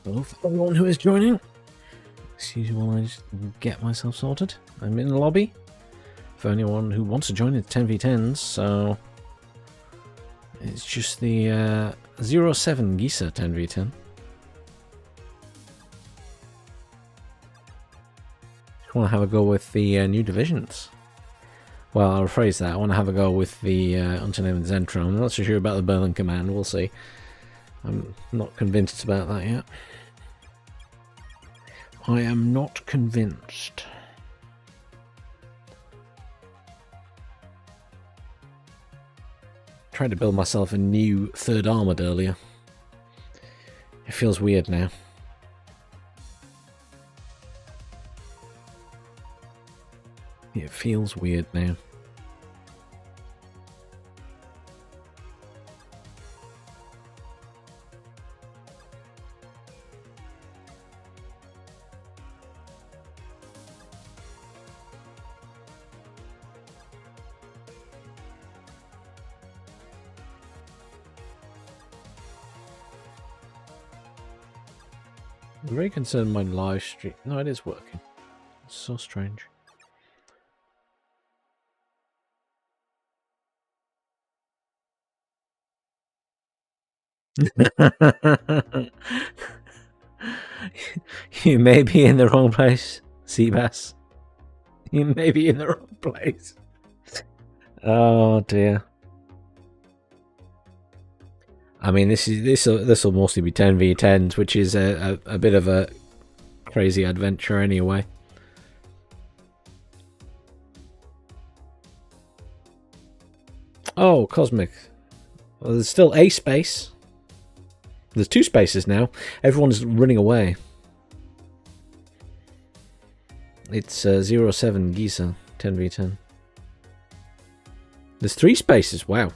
Hello for everyone who is joining. As usual, I just get myself sorted. I'm in the lobby for anyone who wants to join. It's 10v10s, so it's just the 07 Gisa 10v10. Just want to have a go with the new divisions. Well, I'll rephrase that. I want to have a go with the Unnamed Zentrum. I'm not so sure about the Berlin Command. We'll see. I'm not convinced about that yet. I am not convinced. Tried to build myself a new third armoured earlier. It feels weird now. It feels weird now. I'm very concerned my live stream. No, it is working. It's so strange. You may be in the wrong place, Seabass. You may be in the wrong place. Oh dear. I mean, this will mostly be 10v10s, which is a bit of a crazy adventure anyway. Oh, Cosmic. Well, there's still a space. There's 2 spaces now. Everyone's running away. It's 07 Giza 10v10. There's 3 spaces. Wow.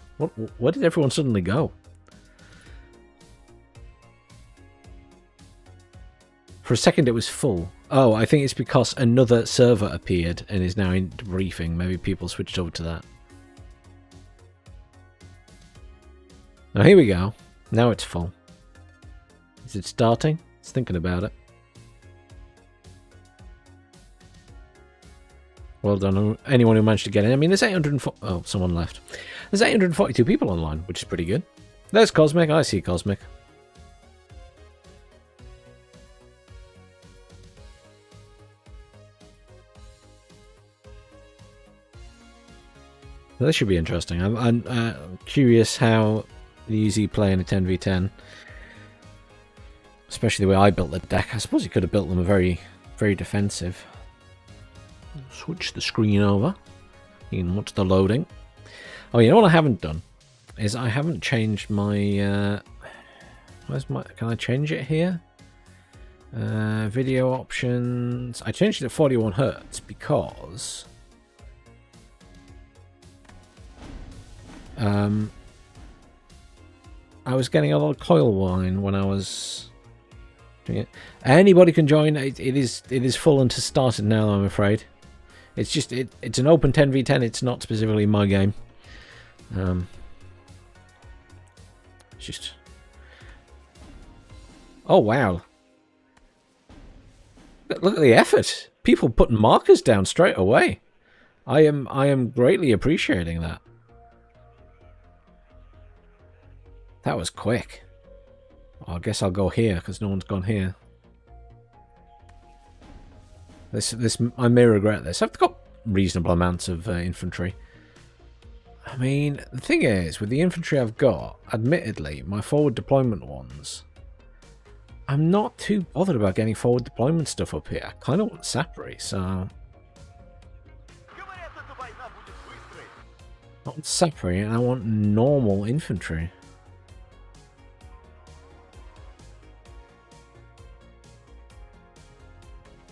Where did everyone suddenly go? For a second it was full. Oh, I think it's because another server appeared and is now in briefing. Maybe people switched over to that. Now here we go. Now it's full. Is it starting? It's thinking about it. Well done, anyone who managed to get in. I mean, there's 840... Oh, someone left. There's 842 people online, which is pretty good. There's Cosmic. I see Cosmic. This should be interesting. I'm curious how the UZ play in a 10v10. Especially the way I built the deck. I suppose you could have built them a very, very defensive. Switch the screen over. You can watch the loading. Oh, you know what I haven't done? Is I haven't changed my... where's my... Can I change it here? Video options. I changed it to 41 Hz because... I was getting a lot of coil whine when I was doing it. Anybody can join. It is full and started now, I'm afraid. It's just it's an open 10v10. It's not specifically my game. It's just... Oh wow! Look at the effort. People putting markers down straight away. I am greatly appreciating that. That was quick. I guess I'll go here because no one's gone here. I may regret this. I've got reasonable amounts of infantry. I mean, the thing is, with the infantry I've got, admittedly, my forward deployment ones, I'm not too bothered about getting forward deployment stuff up here. I kind of want Sapri, so... I want Sapri and I want normal infantry.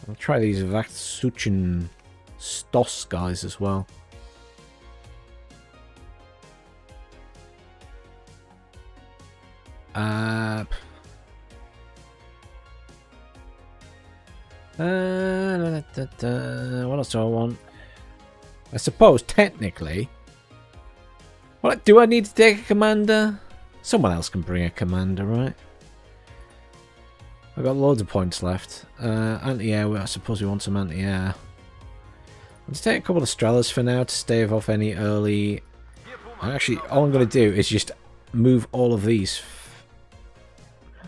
I'll try these Vaksuchin Stos guys as well. What else do I want? I suppose, technically... What, do I need to take a commander? Someone else can bring a commander, right? I've got loads of points left. Anti-air, I suppose we want some anti-air. Let's take a couple of Strelas for now to stave off any early... Actually, all I'm going to do is just move all of these.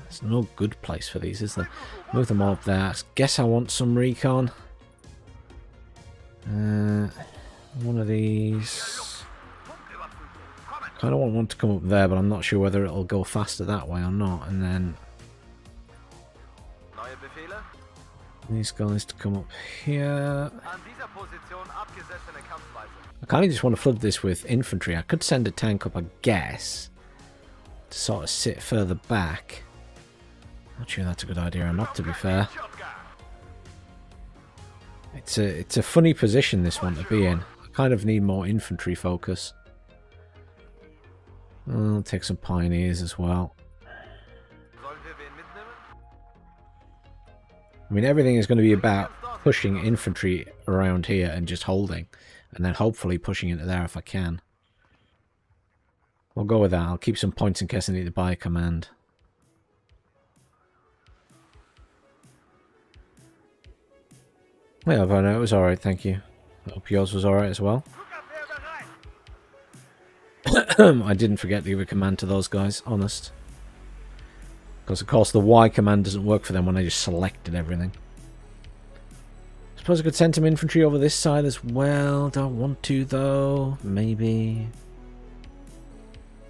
There's no good place for these, is there? Move them all up there. I guess I want some recon. One of these. Kind of want one to come up there, but I'm not sure whether it'll go faster that way or not. And then these guys to come up here. I kind of just want to flood this with infantry. I could send a tank up, I guess, to sort of sit further back. Not sure that's a good idea or not, to be fair. It's a funny position, this one, to be in. I kind of need more infantry focus. I'll take some pioneers as well. I mean, everything is going to be about pushing infantry around here and just holding. And then hopefully pushing into there if I can. We'll go with that. I'll keep some points in case I need to buy a command. Yeah, but it was alright, thank you. I hope yours was alright as well. I didn't forget to give a command to those guys, honest. Because of course the Y command doesn't work for them when I just selected everything. Suppose I could send some infantry over this side as well. Don't want to though. Maybe.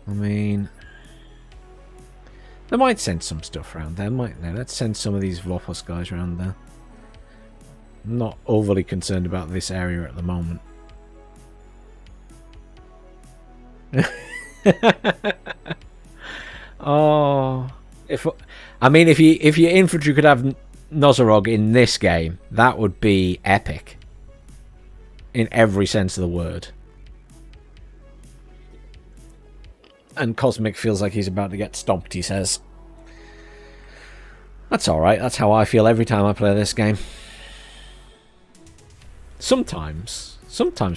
I mean, they might send some stuff around there, mightn't they? Let's send some of these Vlopos guys around there. I'm not overly concerned about this area at the moment. Oh, if your infantry could have Nosorog in this game, that would be epic. In every sense of the word. And Cosmic feels like he's about to get stomped, he says. That's alright, that's how I feel every time I play this game. Sometimes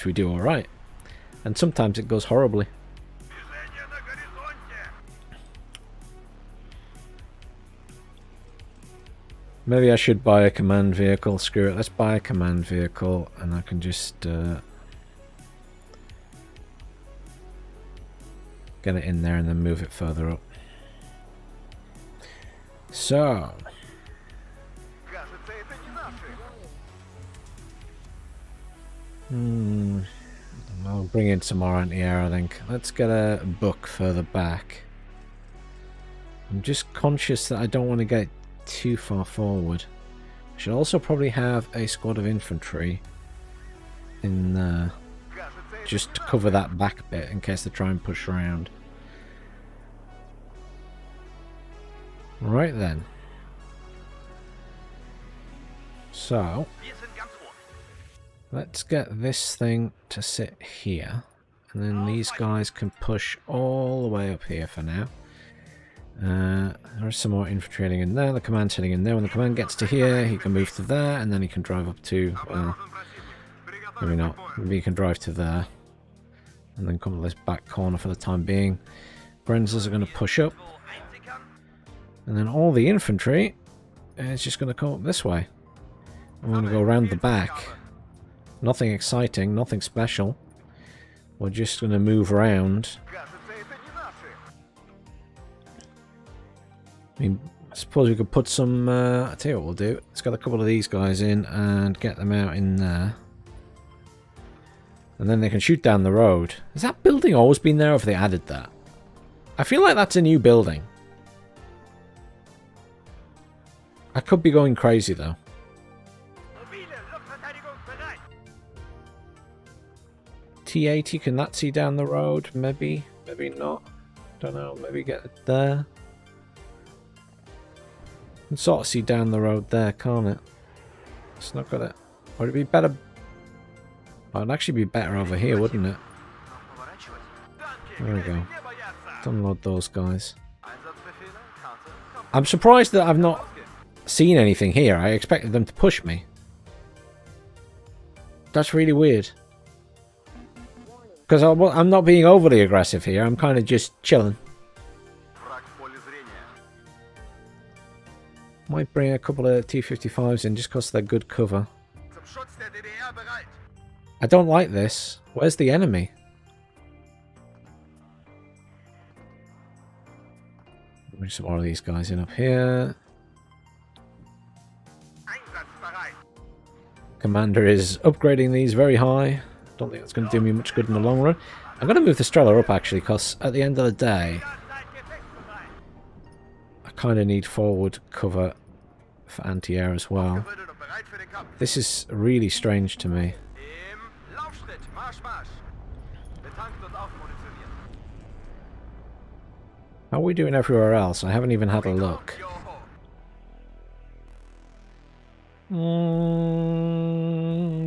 we do alright. And sometimes it goes horribly. Maybe I should buy a command vehicle. Screw it, let's buy a command vehicle and I can just get it in there and then move it further up. So I'll bring in some more anti-air, I think. Let's get a book further back. I'm just conscious that I don't want to get too far forward. I should also probably have a squad of infantry in there, just to cover that back bit in case they try and push around. Right then. So let's get this thing to sit here, and then these guys can push all the way up here for now. There's some more infantry heading in there. The command's heading in there. When the command gets to here, he can move to there, and then he can drive up to, well, maybe not. Maybe he can drive to there, and then come to this back corner for the time being. Grenzlers are going to push up, and then all the infantry is just going to come up this way. I'm going to go around the back. Nothing exciting, nothing special. We're just going to move around. I mean, I suppose we could put some, I'll tell you what we'll do. Let's get a couple of these guys in and get them out in there. And then they can shoot down the road. Has that building always been there, or have they added that? I feel like that's a new building. I could be going crazy though. T80, can that see down the road? Maybe, maybe not. Don't know, maybe get it there. You can sort of see down the road there, can't it? It's not got it. Would it be better? Oh, it'd actually be better over here, wouldn't it? There we go. Unload those guys. I'm surprised that I've not seen anything here. I expected them to push me. That's really weird. Because I'm not being overly aggressive here. I'm kind of just chilling. Might bring a couple of T-55s in just because they're good cover. I don't like this. Where's the enemy? Bring some more of these guys in up here. Commander is upgrading these very high. Don't think that's going to do me much good in the long run. I'm going to move the Streller up actually, because at the end of the day, I kind of need forward cover for anti-air as well. This is really strange to me. How are we doing everywhere else? I haven't even had a look.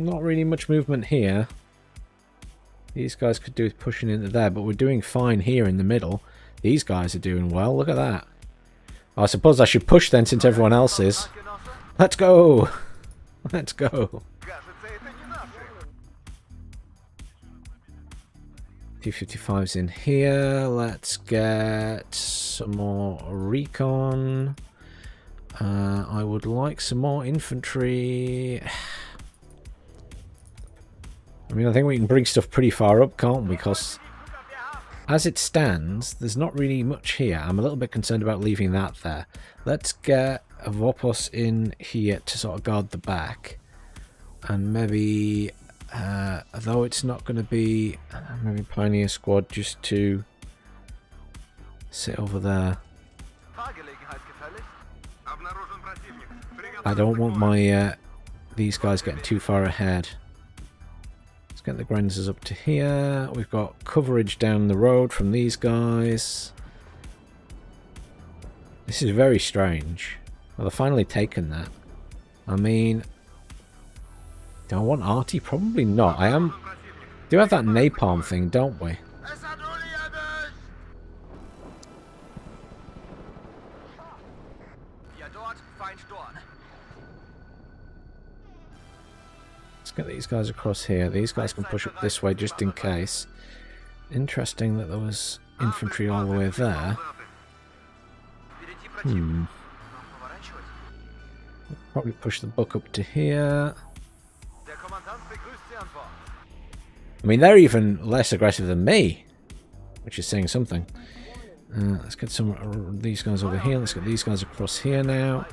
Not really much movement here. These guys could do with pushing into there, but we're doing fine here in the middle. These guys are doing well. Look at that. I suppose I should push then since everyone else is. Let's go! Let's go! T-55's in here. Let's get some more recon. I would like some more infantry. I mean, I think we can bring stuff pretty far up, can't we? Because as it stands, there's not really much here. I'm a little bit concerned about leaving that there. Let's get a Vopos in here to sort of guard the back. And maybe, though it's not going to be, maybe Pioneer Squad just to sit over there. I don't want my these guys getting too far ahead. Let's get the Grenzers up to here. We've got coverage down the road from these guys. This is very strange. Well, they've finally taken that. I mean, do I want arty? Probably not. Do have that napalm thing, don't we? Get these guys across here. These guys can push up this way just in case. Interesting that there was infantry all the way there. Probably push the buck up to here. I mean, they're even less aggressive than me, which is saying something. Let's get some of these guys over here. Let's get these guys across here now.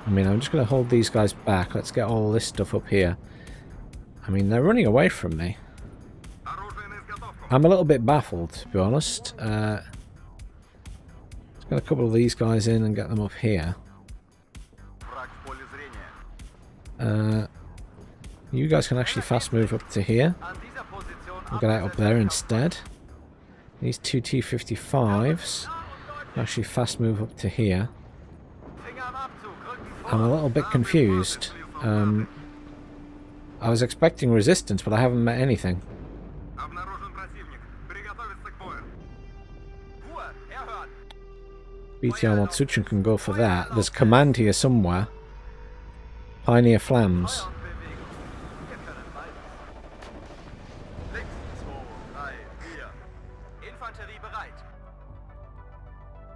I mean, I'm just going to hold these guys back. Let's get all this stuff up here. I mean, they're running away from me. I'm a little bit baffled, to be honest. Let's get a couple of these guys in and get them up here. You guys can actually fast move up to here. We'll get out up there instead. These two T-55s actually fast move up to here. I'm a little bit confused. I was expecting resistance, but I haven't met anything. BTR Matsuchin can go for that. There's command here somewhere. Pioneer Flams.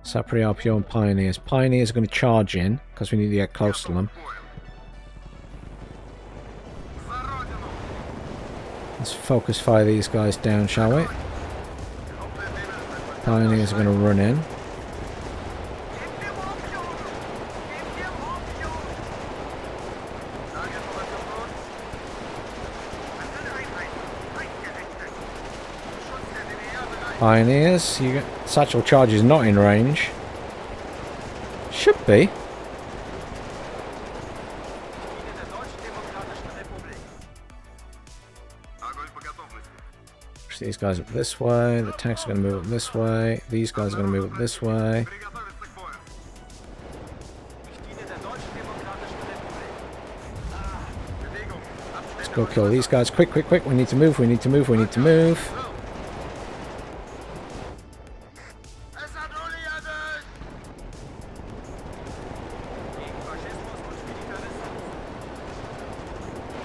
Sapri RPO and Pioneers. Pioneers are going to charge in because we need to get close to them. Let's focus fire these guys down, shall we? Pioneers are going to run in. Pioneers, you get satchel charge is not in range. Should be. Push these guys up this way. The tanks are going to move up this way. These guys are going to move up this way. Let's go kill these guys. Quick, quick, quick. We need to move. We need to move. We need to move.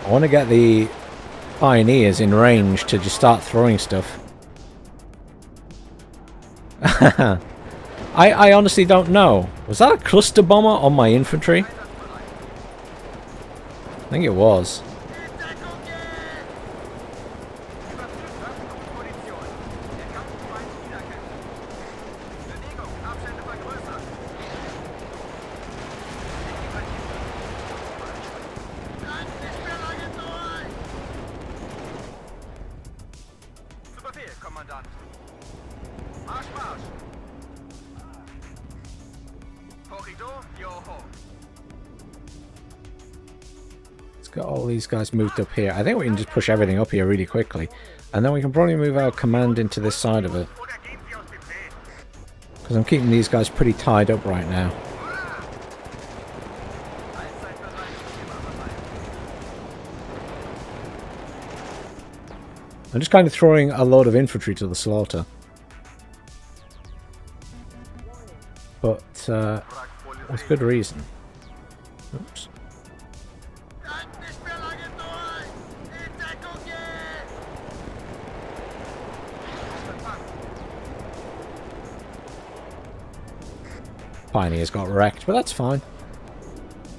I want to get the pioneers in range to just start throwing stuff. I honestly don't know. Was that a cluster bomber on my infantry? I think it was. Got all these guys moved up here. I think we can just push everything up here really quickly. And then we can probably move our command into this side of it. Because I'm keeping these guys pretty tied up right now. I'm just kind of throwing a load of infantry to the slaughter. But, with good reason. Oops. Pioneers got wrecked, but that's fine.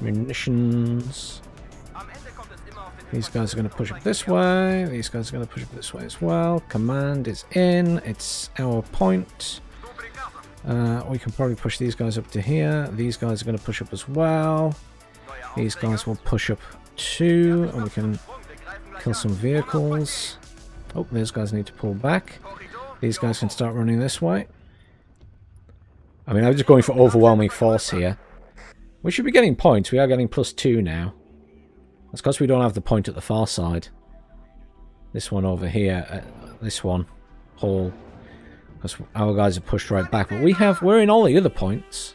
Munitions. These guys are going to push up this way. These guys are going to push up this way as well. Command is in. It's our point. We can probably push these guys up to here. These guys are going to push up as well. These guys will push up too. And we can kill some vehicles. Oh, those guys need to pull back. These guys can start running this way. I mean, I'm just going for overwhelming force here. We should be getting points. We are getting +2 now. That's because we don't have the point at the far side. This one over here. This one. Hall. Because our guys are pushed right back. But we're in all the other points.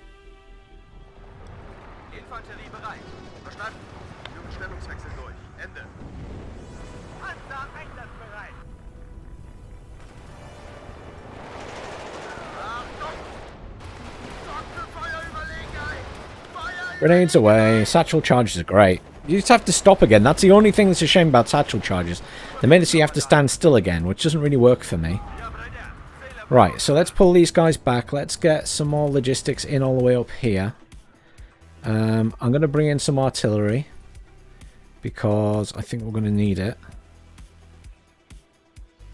Grenades away. Satchel charges are great. You just have to stop again. That's the only thing that's a shame about satchel charges. They made it so you have to stand still again, which doesn't really work for me. Right, so let's pull these guys back. Let's get some more logistics in all the way up here. I'm going to bring in some artillery, because I think we're going to need it.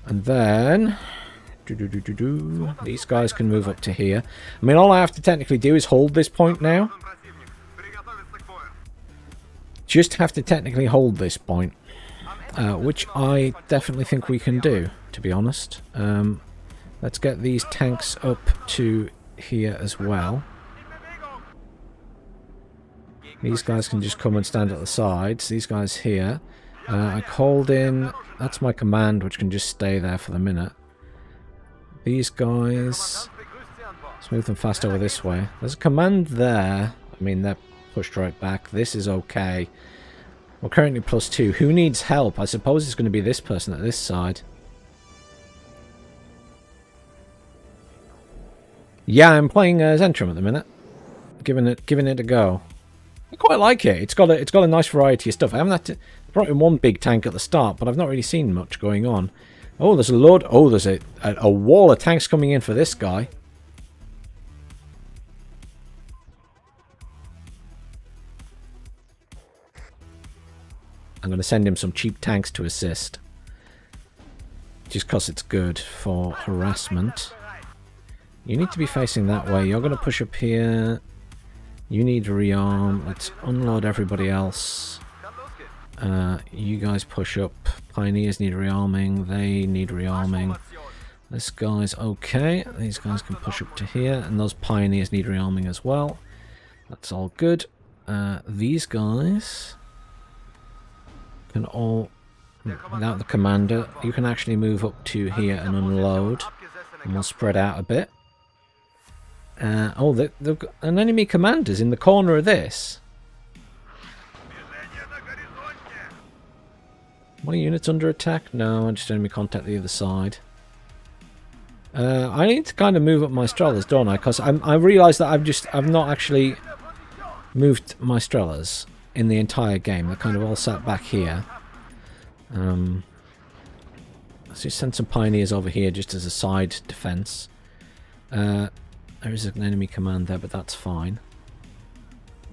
And then... these guys can move up to here. I mean, all I have to technically do is hold this point now. Just have to technically hold this point, which I definitely think we can do, to be honest. Let's get these tanks up to here as well. These guys can just come and stand at the sides. These guys here. I called in... That's my command, which can just stay there for the minute. These guys... Let's move them fast over this way. There's a command there. I mean, they're pushed right back. This is okay. We're currently +2. Who needs help? I suppose it's going to be this person at this side. Yeah, I'm playing Zentrum at the minute. Giving it a go. I quite like it. It's got a nice variety of stuff. I haven't had to brought in one big tank at the start, but I've not really seen much going on. Oh, there's a load. Oh, there's a wall of tanks coming in for this guy. I'm going to send him some cheap tanks to assist. Just because it's good for harassment. You need to be facing that way. You're going to push up here. You need rearm. Let's unload everybody else. You guys push up. Pioneers need rearming. They need rearming. This guy's okay. These guys can push up to here. And those pioneers need rearming as well. That's all good. These guys... can all, without the commander, you can actually move up to here and unload, and we'll spread out a bit. Oh, they've got an enemy commander's in the corner of this. One units under attack? No, just enemy contact the other side. I need to kind of move up my Strelas, don't I? Because I realise that I've not actually moved my Strelas in the entire game. They're kind of all sat back here. Let's just send some pioneers over here just as a side defense. There is an enemy command there, but that's fine.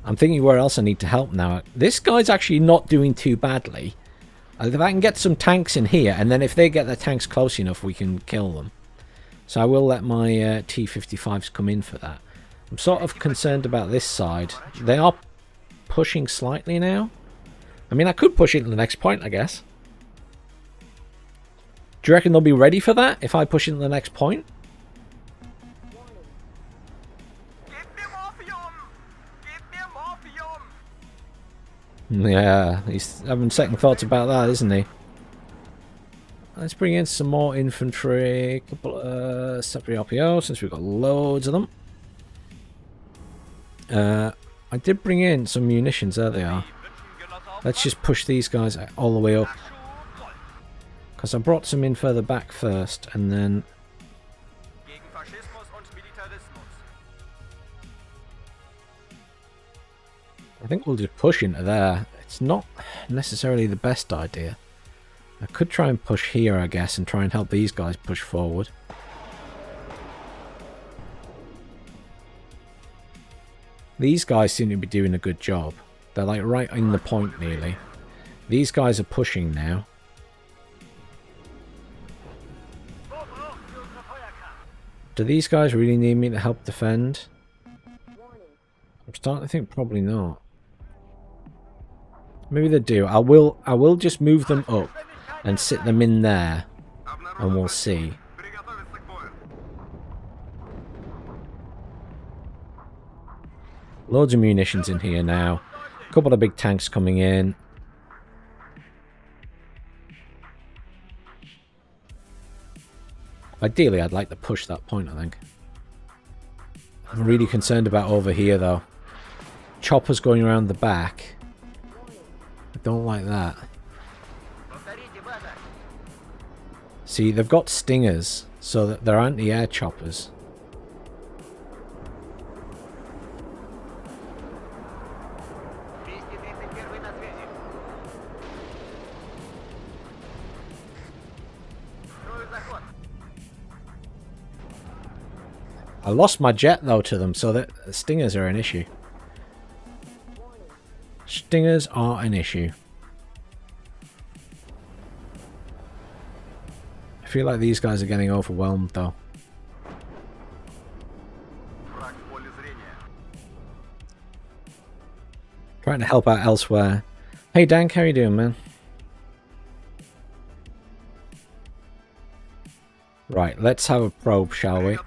I'm thinking where else I need to help now. This guy's actually not doing too badly. If I can get some tanks in here, and then if they get their tanks close enough, we can kill them. So I will let my T-55s come in for that. I'm sort of concerned about this side. They are pushing slightly now. I mean, I could push it to the next point, I guess. Do you reckon they'll be ready for that if I push it to the next point? Yeah, he's having second thoughts about that, isn't he? Let's bring in some more infantry. A couple separate RPO, since we've got loads of them. I did bring in some munitions. There they are. Let's just push these guys all the way up. Because I brought some in further back first, and then... I think we'll just push into there. It's not necessarily the best idea. I could try and push here, I guess, and try and help these guys push forward. These guys seem to be doing a good job. They're like right in the point nearly. These guys are pushing now. Do these guys really need me to help defend? I'm starting to think probably not. Maybe they do. I will just move them up and sit them in there, and we'll see. Loads of munitions in here now. A couple of big tanks coming in. Ideally, I'd like to push that point, I think. I'm really concerned about over here, though. Choppers going around the back. I don't like that. See, they've got stingers, so that they're anti-air choppers. I lost my jet, though, to them, so that stingers are an issue. Stingers are an issue. I feel like these guys are getting overwhelmed, though. Trying to help out elsewhere. Hey, Dan, how you doing, man? Right, let's have a probe, shall we?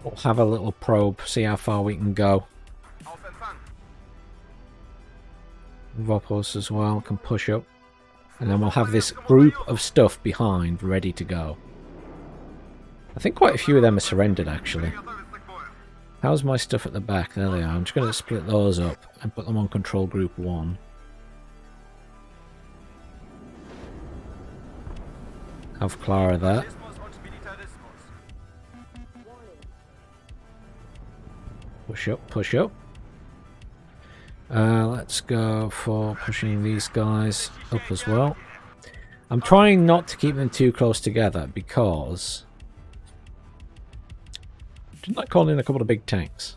We'll have a little probe, see how far we can go. Vopos as well can push up. And then we'll have this group of stuff behind ready to go. I think quite a few of them are surrendered, actually. How's my stuff at the back? There they are. I'm just going to split those up and put them on control group 1. Have Clara there. Push up, push up. Let's go for pushing these guys up as well. I'm trying not to keep them too close together because... Didn't I call in a couple of big tanks?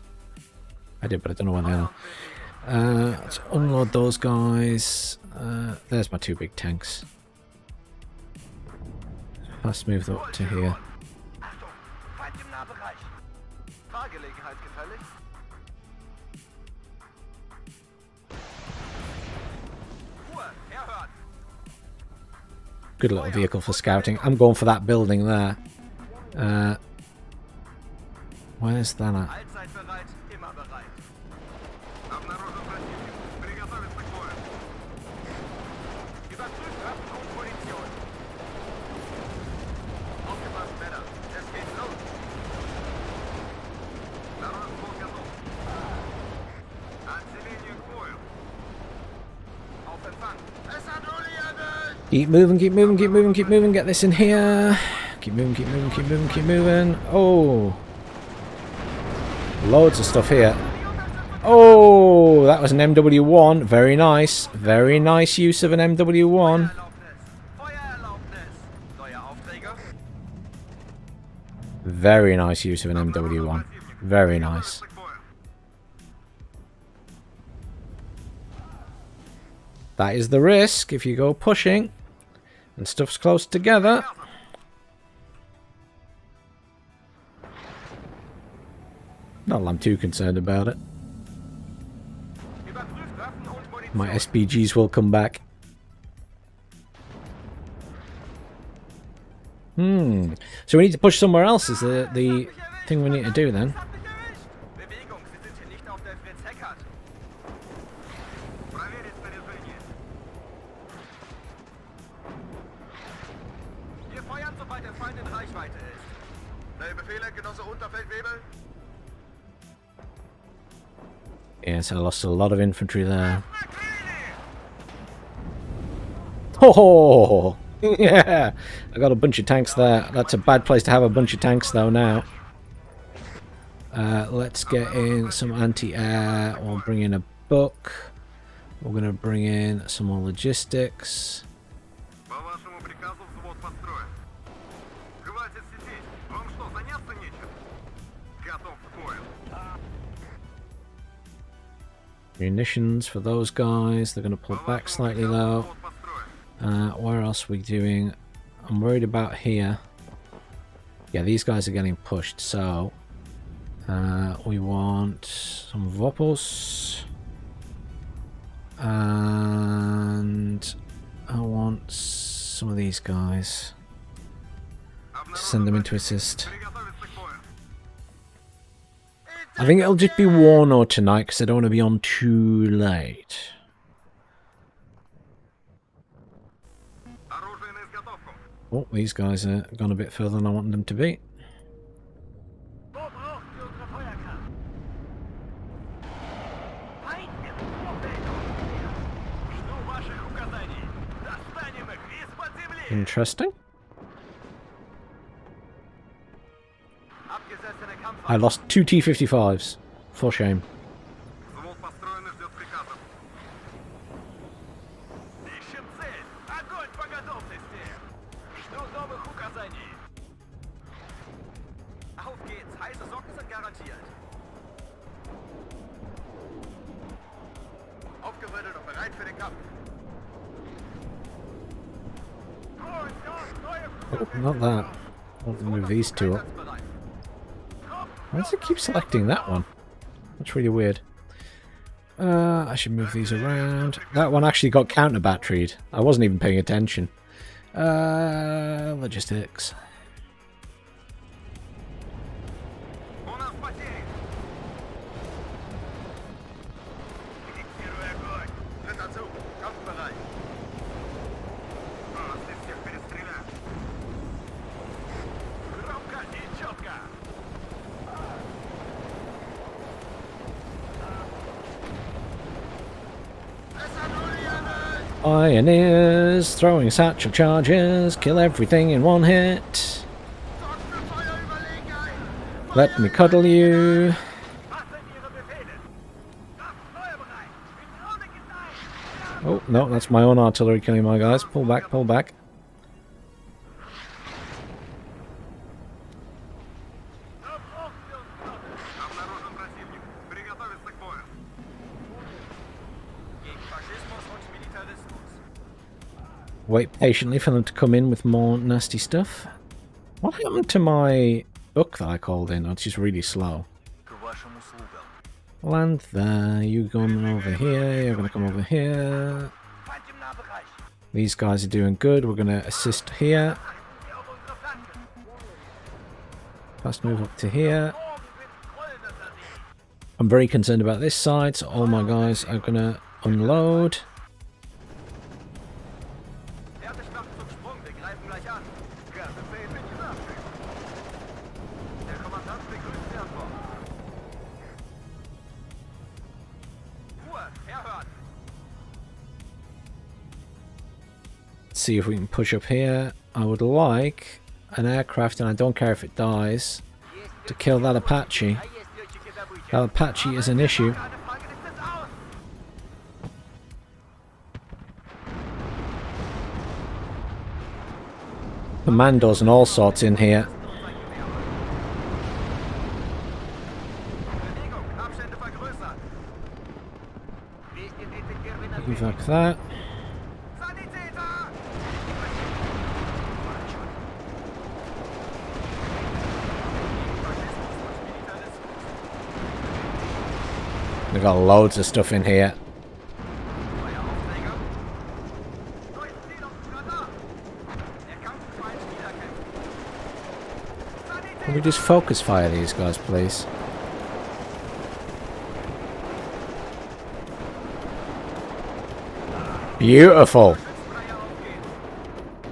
I did, but I don't know where they are. Let's unload those guys. There's my 2 big tanks. Let's move up to here. Good little vehicle for scouting. I'm going for that building there. Where's that at? Keep moving, keep moving, keep moving, keep moving. Get this in here. Keep moving, keep moving, keep moving, keep moving. Oh. Loads of stuff here. Oh, that was an MW1. Very nice. Very nice use of an MW1. Very nice use of an MW1. Very nice. That is the risk if you go pushing and stuff's close together. Not that I'm too concerned about it. My SPGs will come back. So we need to push somewhere else is the thing we need to do then. Yes, I lost a lot of infantry there. Oh, yeah! I got a bunch of tanks there. That's a bad place to have a bunch of tanks though now. Let's get in some anti-air. We'll bring in a book. We're going to bring in some more logistics. Munitions for those guys. They're going to pull back slightly though. Where else are we doing? I'm worried about here. Yeah, these guys are getting pushed. So we want some Vopos. And I want some of these guys to send them in to assist. I think it'll just be WARNO tonight because I don't want to be on too late. Oh, these guys are gone a bit further than I want them to be. Interesting. I lost 2 T-55s. For shame. Oh, not that. I'll move these two up. Why does it keep selecting that one? That's really weird. I should move these around. That one actually got counter batteried. I wasn't even paying attention. Logistics. Pioneers, throwing satchel charges, kill everything in one hit. Let me cuddle you. Oh, no, that's my own artillery killing my guys. Pull back, pull back. Wait patiently for them to come in with more nasty stuff. What happened to my book that I called in? Oh, it's just really slow. Land there. You going over here. You're going to come over here. These guys are doing good. We're going to assist here. Fast move up to here. I'm very concerned about this side, so all my guys are going to unload. see if we can push up here. I would like an aircraft, and I don't care if it dies, to kill that Apache. That Apache is an issue. Commandos and all sorts in here. Evac that. They've got loads of stuff in here. Can we just focus fire these guys, please? Beautiful.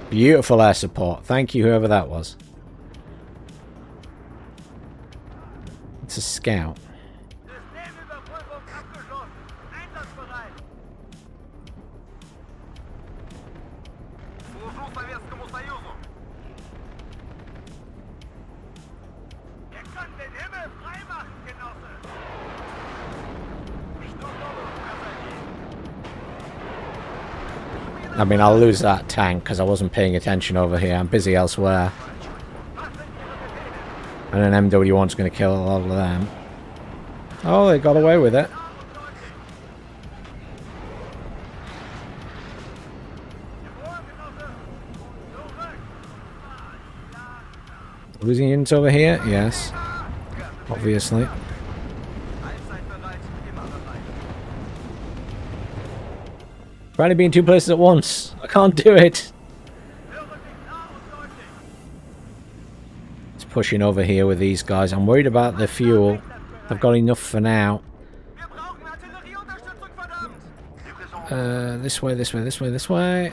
Beautiful air support. Thank you, whoever that was. It's a scout. I mean, I'll lose that tank because I wasn't paying attention over here. I'm busy elsewhere. And an MW1's going to kill a lot of them. Oh, they got away with it. Losing units over here? Yes. Obviously. Trying to be in two places at once. I can't do it. It's pushing over here with these guys. I'm worried about the fuel. I've got enough for now. This way, this way, this way, this way.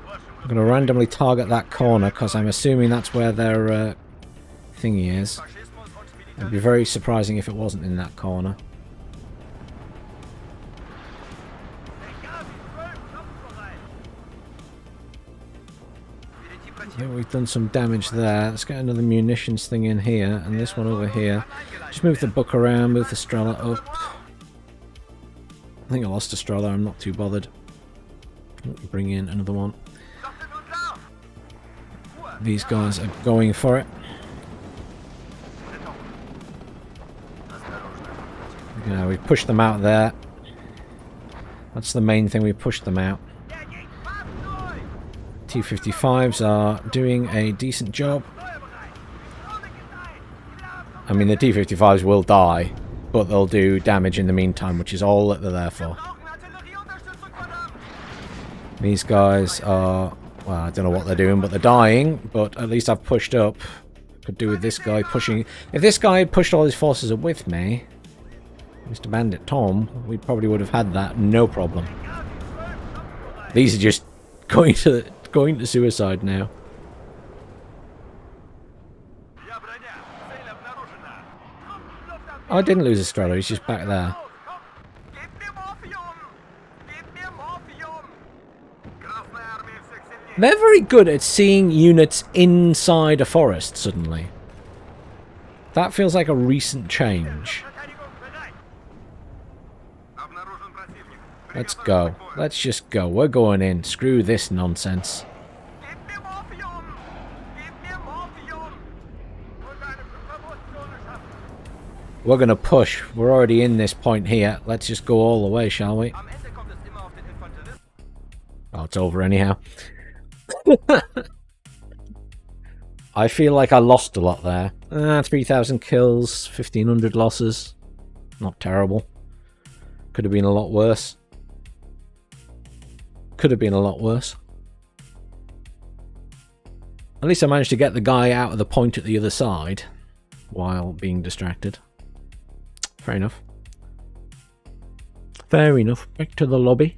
I'm going to randomly target that corner because I'm assuming that's where their thingy is. It'd be very surprising if it wasn't in that corner. I think we've done some damage there. Let's get another munitions thing in here, and this one over here. Just move the book around, move the Strela up. I think I lost a Strela, I'm not too bothered. Bring in another one. These guys are going for it. Yeah, we pushed them out there. That's the main thing, we pushed them out. T-55s are doing a decent job. I mean, the T-55s will die, but they'll do damage in the meantime, which is all that they're there for. These guys are... well, I don't know what they're doing, but they're dying, but at least I've pushed up. Could do with this guy pushing... if this guy had pushed all his forces up with me, Mr. Bandit Tom, we probably would have had that, no problem. These are just going to suicide now. Oh, I didn't lose a Strela, he's just back there. They're very good at seeing units inside a forest suddenly. That feels like a recent change. Let's go. Let's just go. We're going in. Screw this nonsense. We're going to push. We're already in this point here. Let's just go all the way, shall we? Oh, it's over anyhow. I feel like I lost a lot there. 3,000 kills, 1,500 losses. Not terrible. Could have been a lot worse. Could have been a lot worse. At least I managed to get the guy out of the point at the other side while being distracted. Fair enough. Fair enough. Back to the lobby.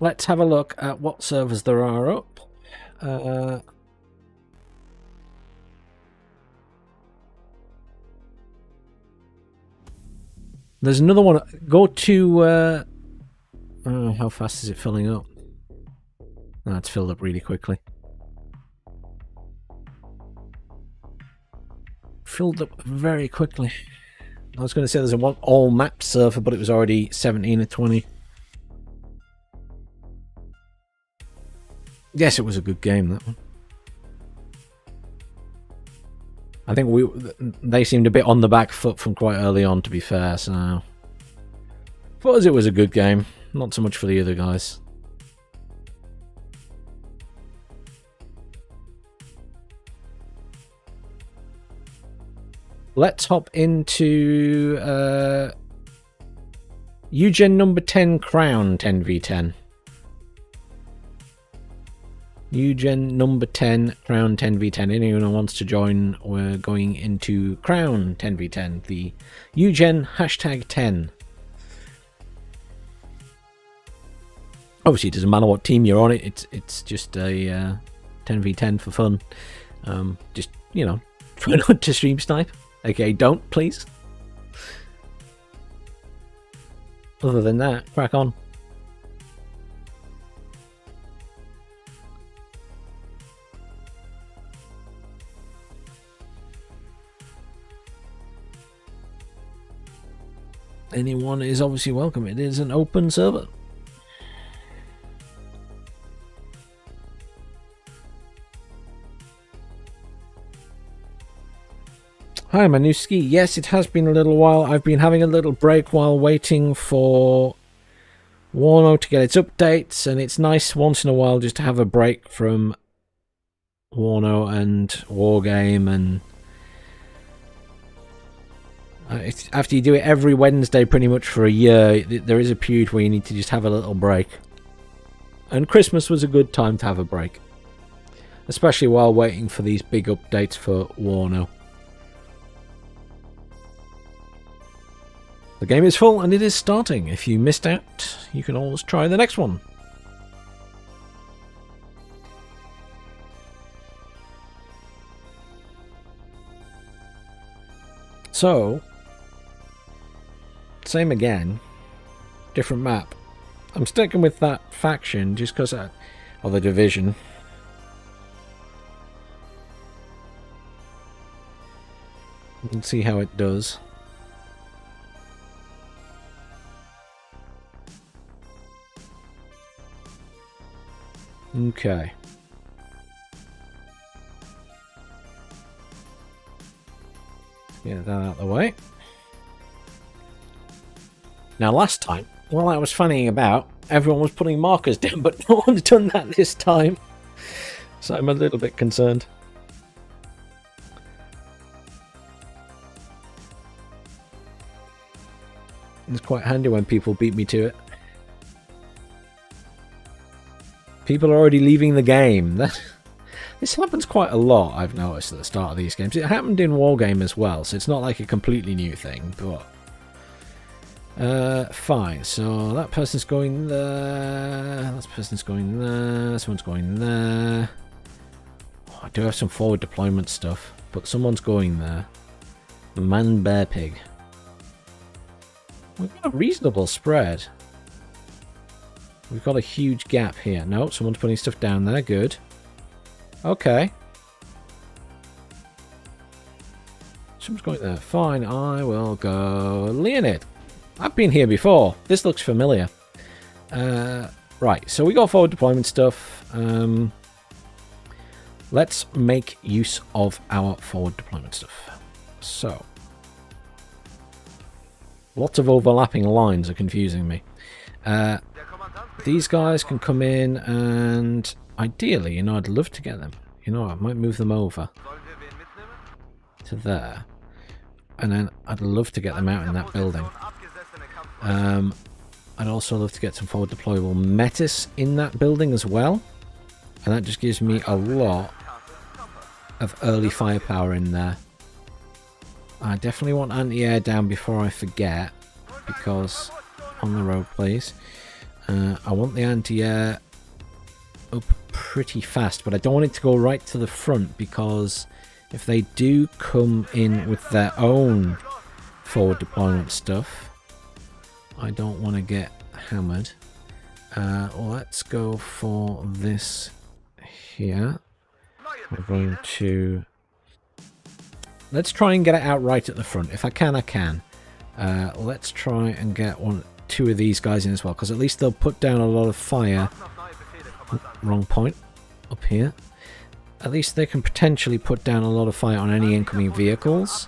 Let's have a look at what servers there are up. There's another one. Go to... how fast is it filling up? Oh, it's filled up really quickly. Filled up very quickly. I was going to say there's a one all map server, but it was already 17 or 20. Yes, it was a good game, that one. I think they seemed a bit on the back foot from quite early on, to be fair, so... Suppose it was a good game. Not so much for the other guys. Let's hop into Eugen number 10 Crown 10v10. Eugen number 10 Crown 10v10. Anyone who wants to join, we're going into Crown 10v10. The Eugen hashtag 10. Obviously, it doesn't matter what team you're on. It's just a 10v10 for fun. Just, you know, try not to stream snipe. Okay, don't, please. Other than that, crack on. Anyone is obviously welcome. It is an open server. Hi, Manuski. Yes, it has been a little while. I've been having a little break while waiting for WARNO to get its updates, and it's nice once in a while just to have a break from WARNO and Wargame. And after you do it every Wednesday pretty much for a year, there is a period where you need to just have a little break. And Christmas was a good time to have a break, especially while waiting for these big updates for WARNO. The game is full and it is starting. If you missed out, you can always try the next one. So, same again, different map. I'm sticking with that faction just because of the division. You can see how it does. Okay. Get that out of the way. Now last time, while I was fanning about, everyone was putting markers down, but no one's done that this time. So I'm a little bit concerned. It's quite handy when people beat me to it. People are already leaving the game. This happens quite a lot, I've noticed, at the start of these games. It happened in Wargame as well, so it's not like a completely new thing, but... fine, so that person's going there, that person's going there, someone's going there. Oh, I do have some forward deployment stuff, but someone's going there. Man Bear Pig. We've got a reasonable spread. We've got a huge gap here. No, someone's putting stuff down there. Good. Okay. Someone's going there. Fine, I will go Leonid. I've been here before. This looks familiar. Right, so we got forward deployment stuff. Let's make use of our forward deployment stuff. So. Lots of overlapping lines are confusing me. These guys can come in and ideally, you know, I'd love to get them. You know, I might move them over to there. And then I'd love to get them out in that building. I'd also love to get some forward deployable metis in that building as well. And that just gives me a lot of early firepower in there. I definitely want anti-air down before I forget, because on the road, please. I want the anti-air up pretty fast, but I don't want it to go right to the front, because if they do come in with their own forward deployment stuff, I don't want to get hammered. Let's go for this here. We're going to... Let's try and get it out right at the front. If I can, I can. Let's try and get two of these guys in as well, because at least they'll put down a lot of fire. Wrong point. Up here. At least they can potentially put down a lot of fire on any incoming vehicles.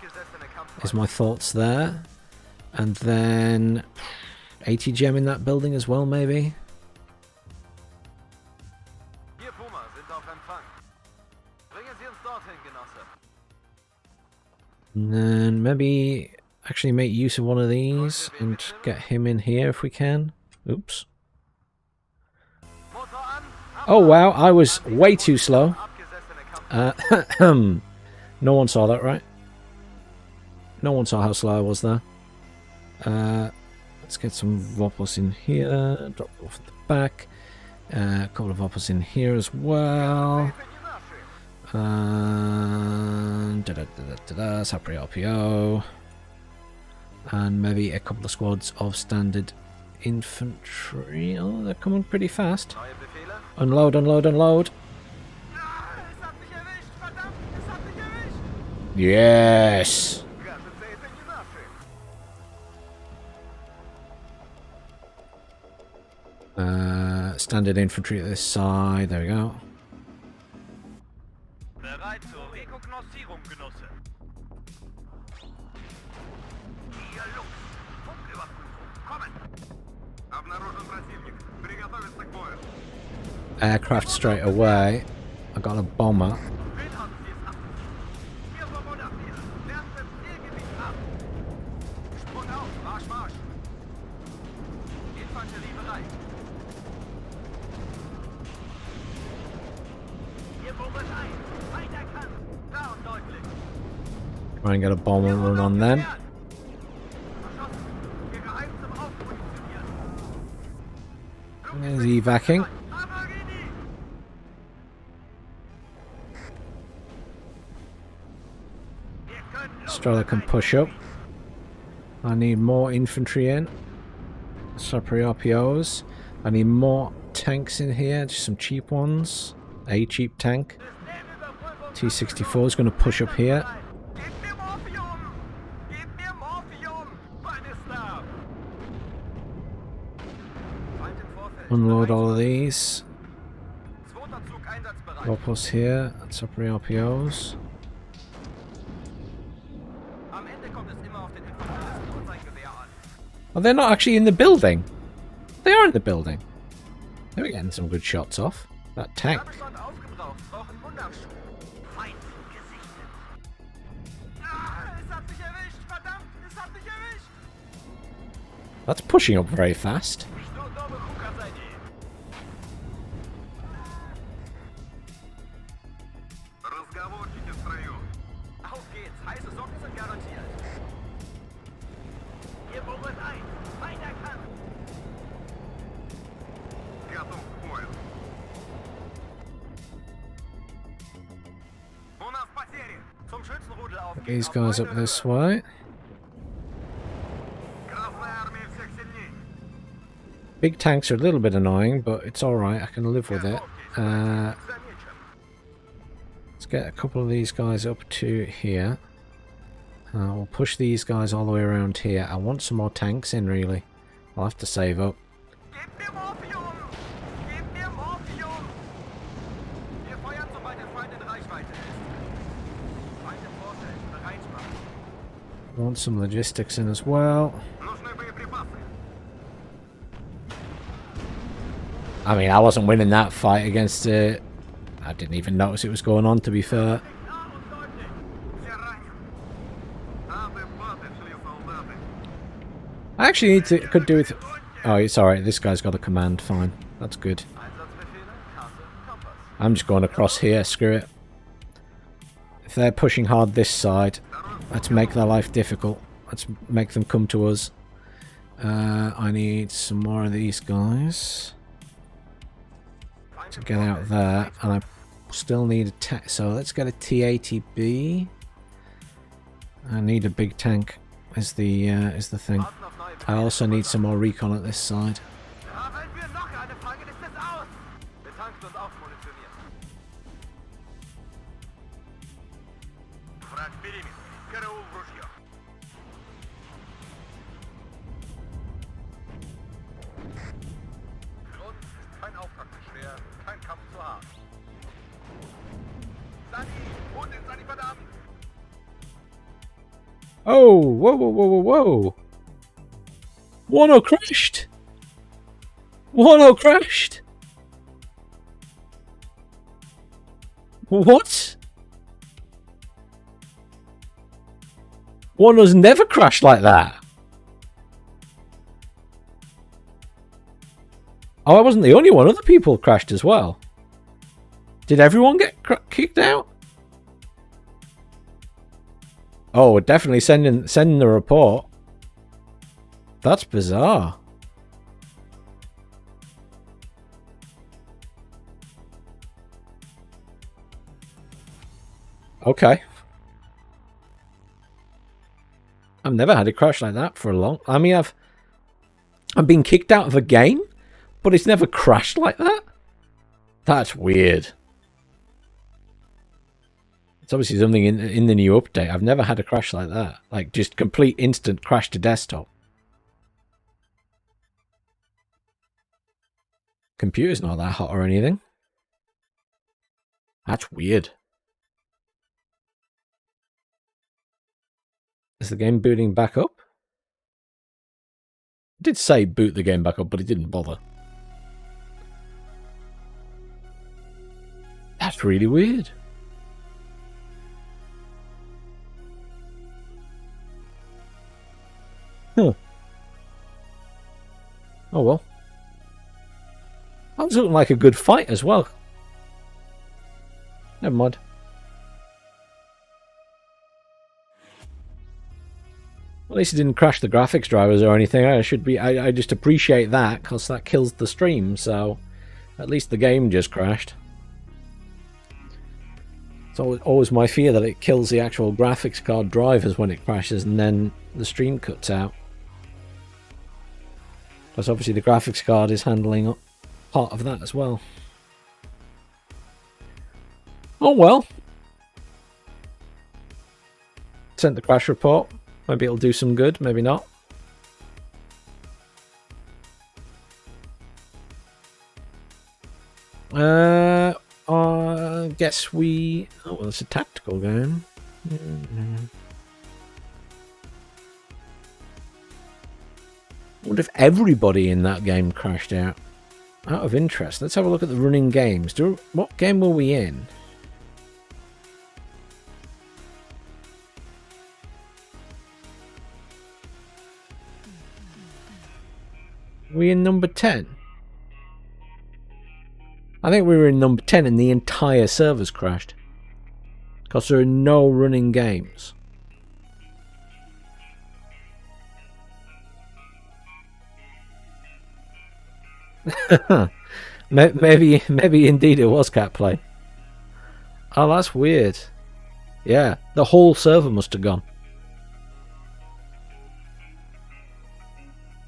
Is my thoughts there. And then 80 gem in that building as well, maybe. And then maybe actually make use of one of these and get him in here if we can. Oops. Oh wow, I was way too slow. No one saw that, right? No one saw how slow I was there. Let's get some Vopos in here. Drop off at the back. A couple of Vopos in here as well. Sapri RPO. And maybe a couple of squads of standard infantry. Oh, they're coming pretty fast. Unload, unload, unload. Yes! Standard infantry at this side. There we go. Aircraft straight away. I got a bomber. Try and get a bomber run on them. There's evacing. Strela can push up. I need more infantry in. Sapri RPOs. I need more tanks in here, just some cheap ones. A cheap tank. T-64 is going to push up here. Unload all of these. Vopos here. Sapri RPOs. Oh, they're not actually in the building. They are in the building. They were getting some good shots off. That tank. That's pushing up very fast. These guys up this way. Big tanks are a little bit annoying, but it's alright, I can live with it. Let's get a couple of these guys up to here. We'll push these guys all the way around here. I want some more tanks in, really. I'll have to save up. Want some logistics in as well. I mean, I wasn't winning that fight against it. I didn't even notice it was going on, to be fair. I actually could do with... Oh, it's alright. This guy's got a command. Fine. That's good. I'm just going across here. Screw it. If they're pushing hard this side, let's make their life difficult. Let's make them come to us. I need some more of these guys to get out there, and I still need a tank. So let's get a T-80B. I need a big tank. Is the thing. I also need some more recon at this side. Oh, whoa, whoa, whoa, whoa, whoa. WARNO crashed. WARNO crashed. What? WARNO's never crashed like that. Oh, I wasn't the only one. Other people crashed as well. Did everyone get kicked out? Oh, we're definitely sending the report. That's bizarre. Okay. I've never had a crash like that for a long... I mean, I've been kicked out of a game, but it's never crashed like that? That's weird. It's obviously something in the new update. I've never had a crash like that. Like, just complete instant crash to desktop. Computer's not that hot or anything. That's weird. Is the game booting back up? It did say boot the game back up, but it didn't bother. That's really weird. Huh. Oh well. That was looking like a good fight as well. Never mind. At least it didn't crash the graphics drivers or anything. I just appreciate that, because that kills the stream, so at least the game just crashed. It's always my fear that it kills the actual graphics card drivers when it crashes and then the stream cuts out. Because obviously the graphics card is handling part of that as well. Oh well. Sent the crash report. Maybe it'll do some good, maybe not. I guess we... Oh, well, it's a tactical game. I wonder if everybody in that game crashed out. Out of interest, let's have a look at the running games. What game were we in? Were we in number 10? I think we were in number 10 and the entire server's crashed. Because there are no running games. maybe indeed it was cat play. Oh, that's weird. Yeah, the whole server must have gone.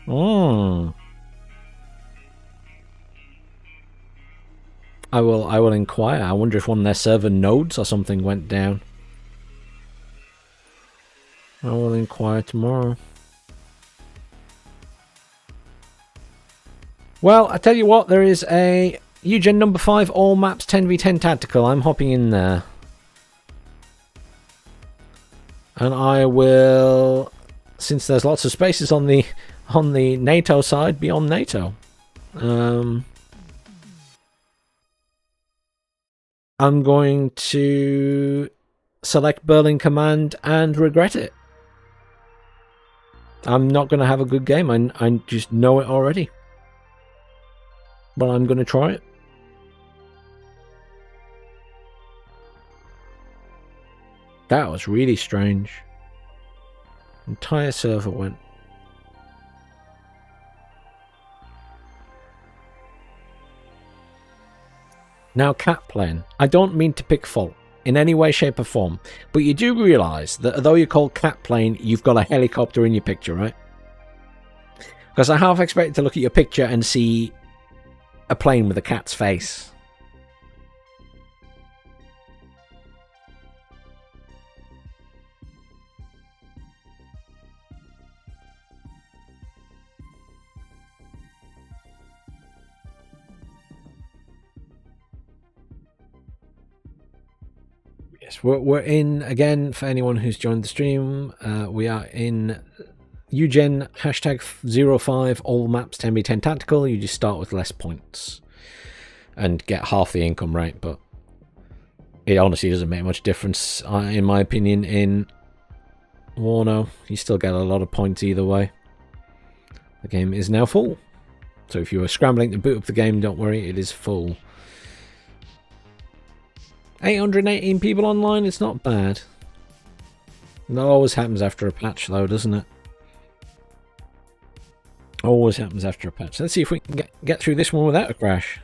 Oh. I will inquire. I wonder if one of their server nodes or something went down. I will inquire tomorrow. Well, I tell you what, there is a UGen number 5 all maps 10v10 tactical. I'm hopping in there. And I will, since there's lots of spaces on the NATO side, be on NATO. I'm going to select Berlin Command and regret it. I'm not going to have a good game. I just know it already. But I'm going to try it. That was really strange. Entire server went. Now, cat plane. I don't mean to pick fault in any way, shape or form, but you do realise that although you're called cat plane, you've got a helicopter in your picture, right? Because I half expected to look at your picture and see a plane with a cat's face. Yes, we're in, again, for anyone who's joined the stream, we are in Eugen #05, all maps 10v10 tactical. You just start with less points and get half the income rate, but it honestly doesn't make much difference, in my opinion, in WARNO. You still get a lot of points either way. The game is now full. So if you were scrambling to boot up the game, don't worry, it is full. 818 people online, it's not bad. That always happens after a patch though, doesn't it? Always happens after a patch. Let's see if we can get through this one without a crash.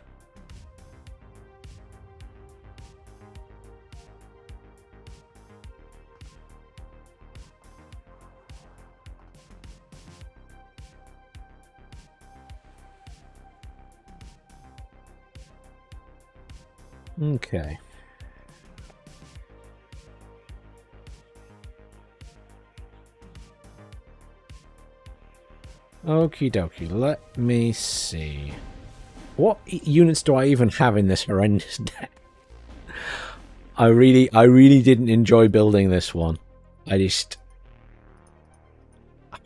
Okay. Okie dokie, let me see. What units do I even have in this horrendous deck? I really didn't enjoy building this one. I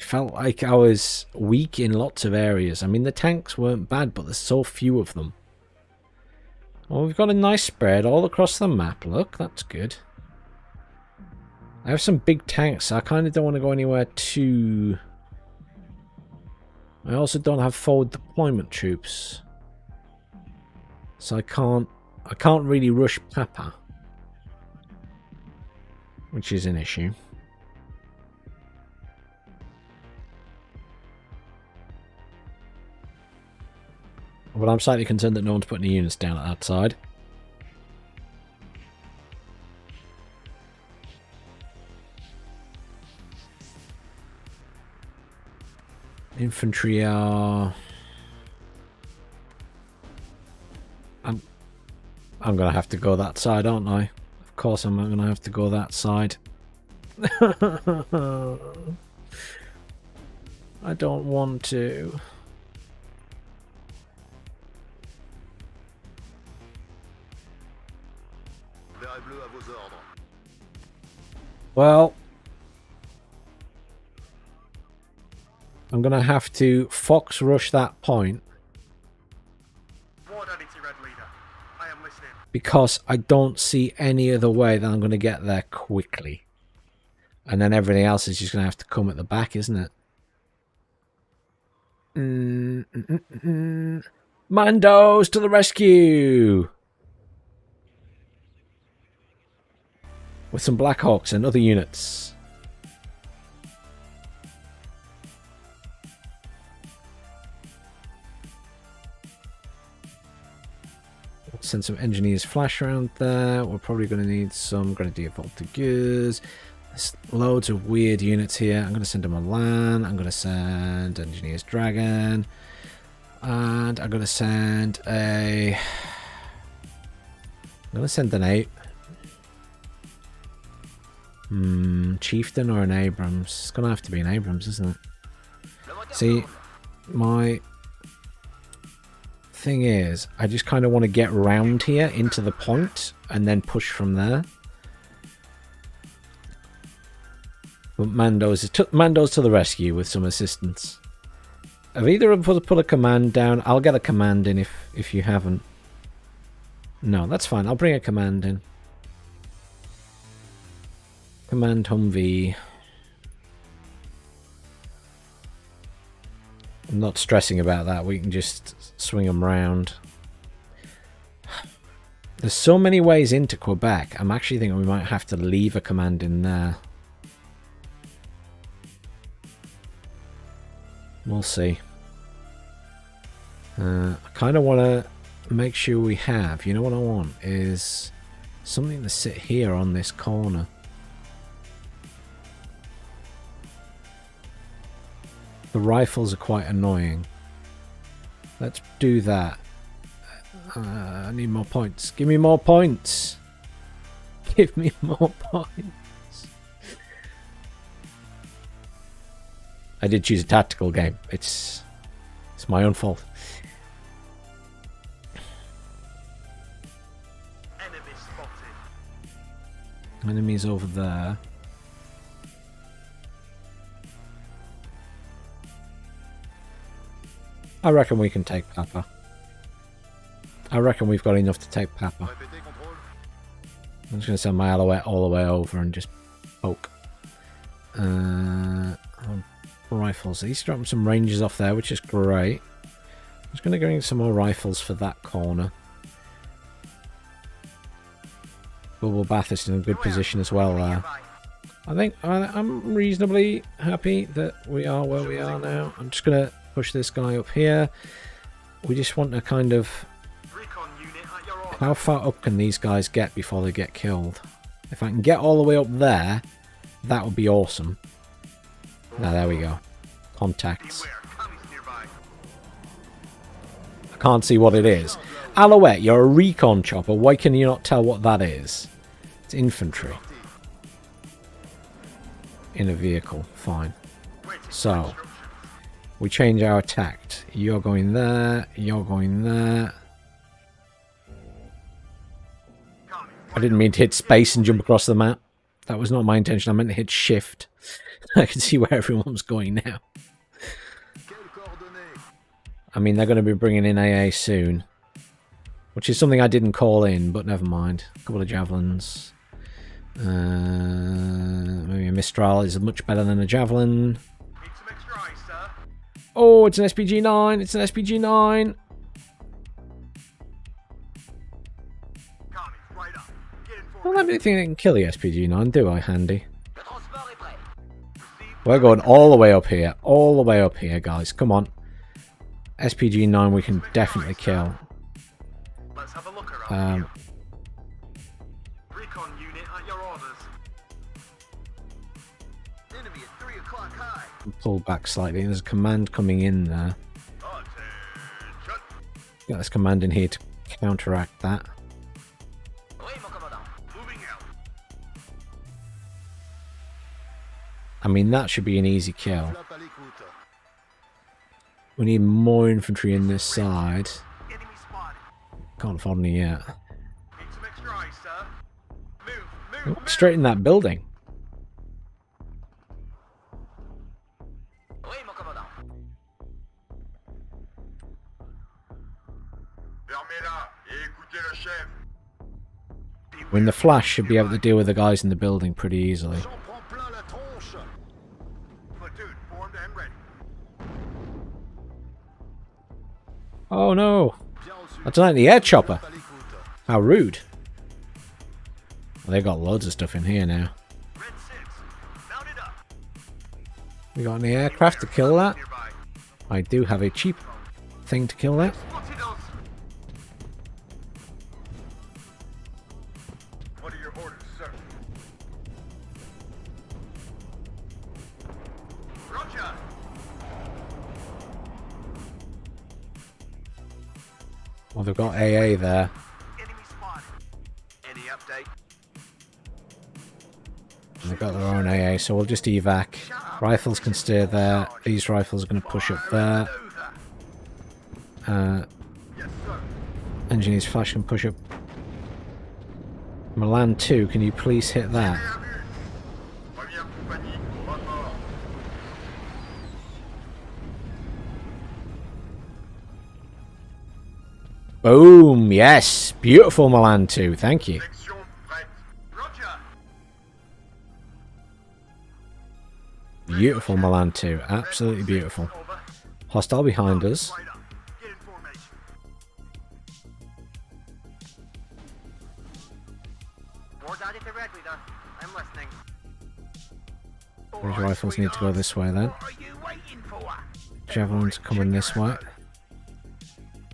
felt like I was weak in lots of areas. I mean, the tanks weren't bad, but there's so few of them. Well, we've got a nice spread all across the map. Look, that's good. I have some big tanks, so I kind of don't want to go anywhere too... I also don't have forward deployment troops, so I can't really rush Papa, which is an issue. But I'm slightly concerned that no one's putting any units down at that side. Infantry are... I'm gonna have to go that side, aren't I? Of course I'm gonna have to go that side. I don't want to. Well, I'm going to have to fox rush that point. Because I don't see any other way that I'm going to get there quickly. And then everything else is just going to have to come at the back, isn't it? Mandos to the rescue! With some Blackhawks and other units. Send some engineers flash around there. We're probably going to need some Grenadier Voltigeurs. There's loads of weird units here. I'm going to send them on land. I'm going to send Engineers Dragon. And I'm going to send a... I'm going to send an ape. Chieftain or an Abrams? It's going to have to be an Abrams, isn't it? See, my thing is, I just kind of want to get round here into the point and then push from there. But Mando's to the rescue with some assistance. Have either of us put a command down? I'll get a command in if you haven't. No, that's fine. I'll bring a command in. Command Humvee. I'm not stressing about that. We can just swing them round. There's so many ways into Quebec. I'm actually thinking we might have to leave a command in there. We'll see. I kind of want to make sure we have... You know what I want? Is something to sit here on this corner. The rifles are quite annoying. Let's do that. I need more points. Give me more points. Give me more points. I did choose a tactical game. It's my own fault. Enemy spotted. Enemies over there. I reckon we can take Papa. I reckon we've got enough to take Papa. I'm just going to send my Alouette all the way over and just poke. Rifles. He's dropping some ranges off there, which is great. I'm just going to go in some more rifles for that corner. Bubble Bath is in a good position as well there. I think I'm reasonably happy that we are where we are now. I'm just going to push this guy up here. We just want to kind of... How far up can these guys get before they get killed? If I can get all the way up there, that would be awesome. Now, there we go. Contacts. I can't see what it is. Alouette, you're a recon chopper. Why can you not tell what that is? It's infantry. In a vehicle. Fine. So, we change our tact. You're going there. You're going there. I didn't mean to hit space and jump across the map. That was not my intention. I meant to hit shift. I can see where everyone's going now. I mean, they're going to be bringing in AA soon. Which is something I didn't call in, but never mind. A couple of javelins. Maybe a Mistral is much better than a javelin. Oh, it's an SPG-9. It's an SPG-9. I don't have anything that can kill the SPG-9, do I, Handy? We're going all the way up here. All the way up here, guys. Come on. SPG-9 we can definitely kill. Let's have a look around here. Recon unit at your orders. Enemy at 3 o'clock high. Pull back slightly. There's a command coming in there. Got this command in here to counteract that. I mean, that should be an easy kill. We need more infantry in this side. Can't afford any yet. Straight in that building. I mean, the Flash should be able to deal with the guys in the building pretty easily. Oh no! That's like the air chopper. How rude. Well, they've got loads of stuff in here now. We got any aircraft to kill that? I do have a cheap thing to kill that. What are your orders, sir? Roger. Well, they've got AA there. Enemy spotted. Any update? And they've got their own AA, so we'll just evac. Rifles can stay there. These rifles are going to push up there. Engineers Flash can push up. Milan 2, can you please hit that? Boom! Yes! Beautiful Milan 2, thank you. Beautiful Milan 2, absolutely beautiful. Hostile behind us. These rifles need to go this way then. Javelins coming this way.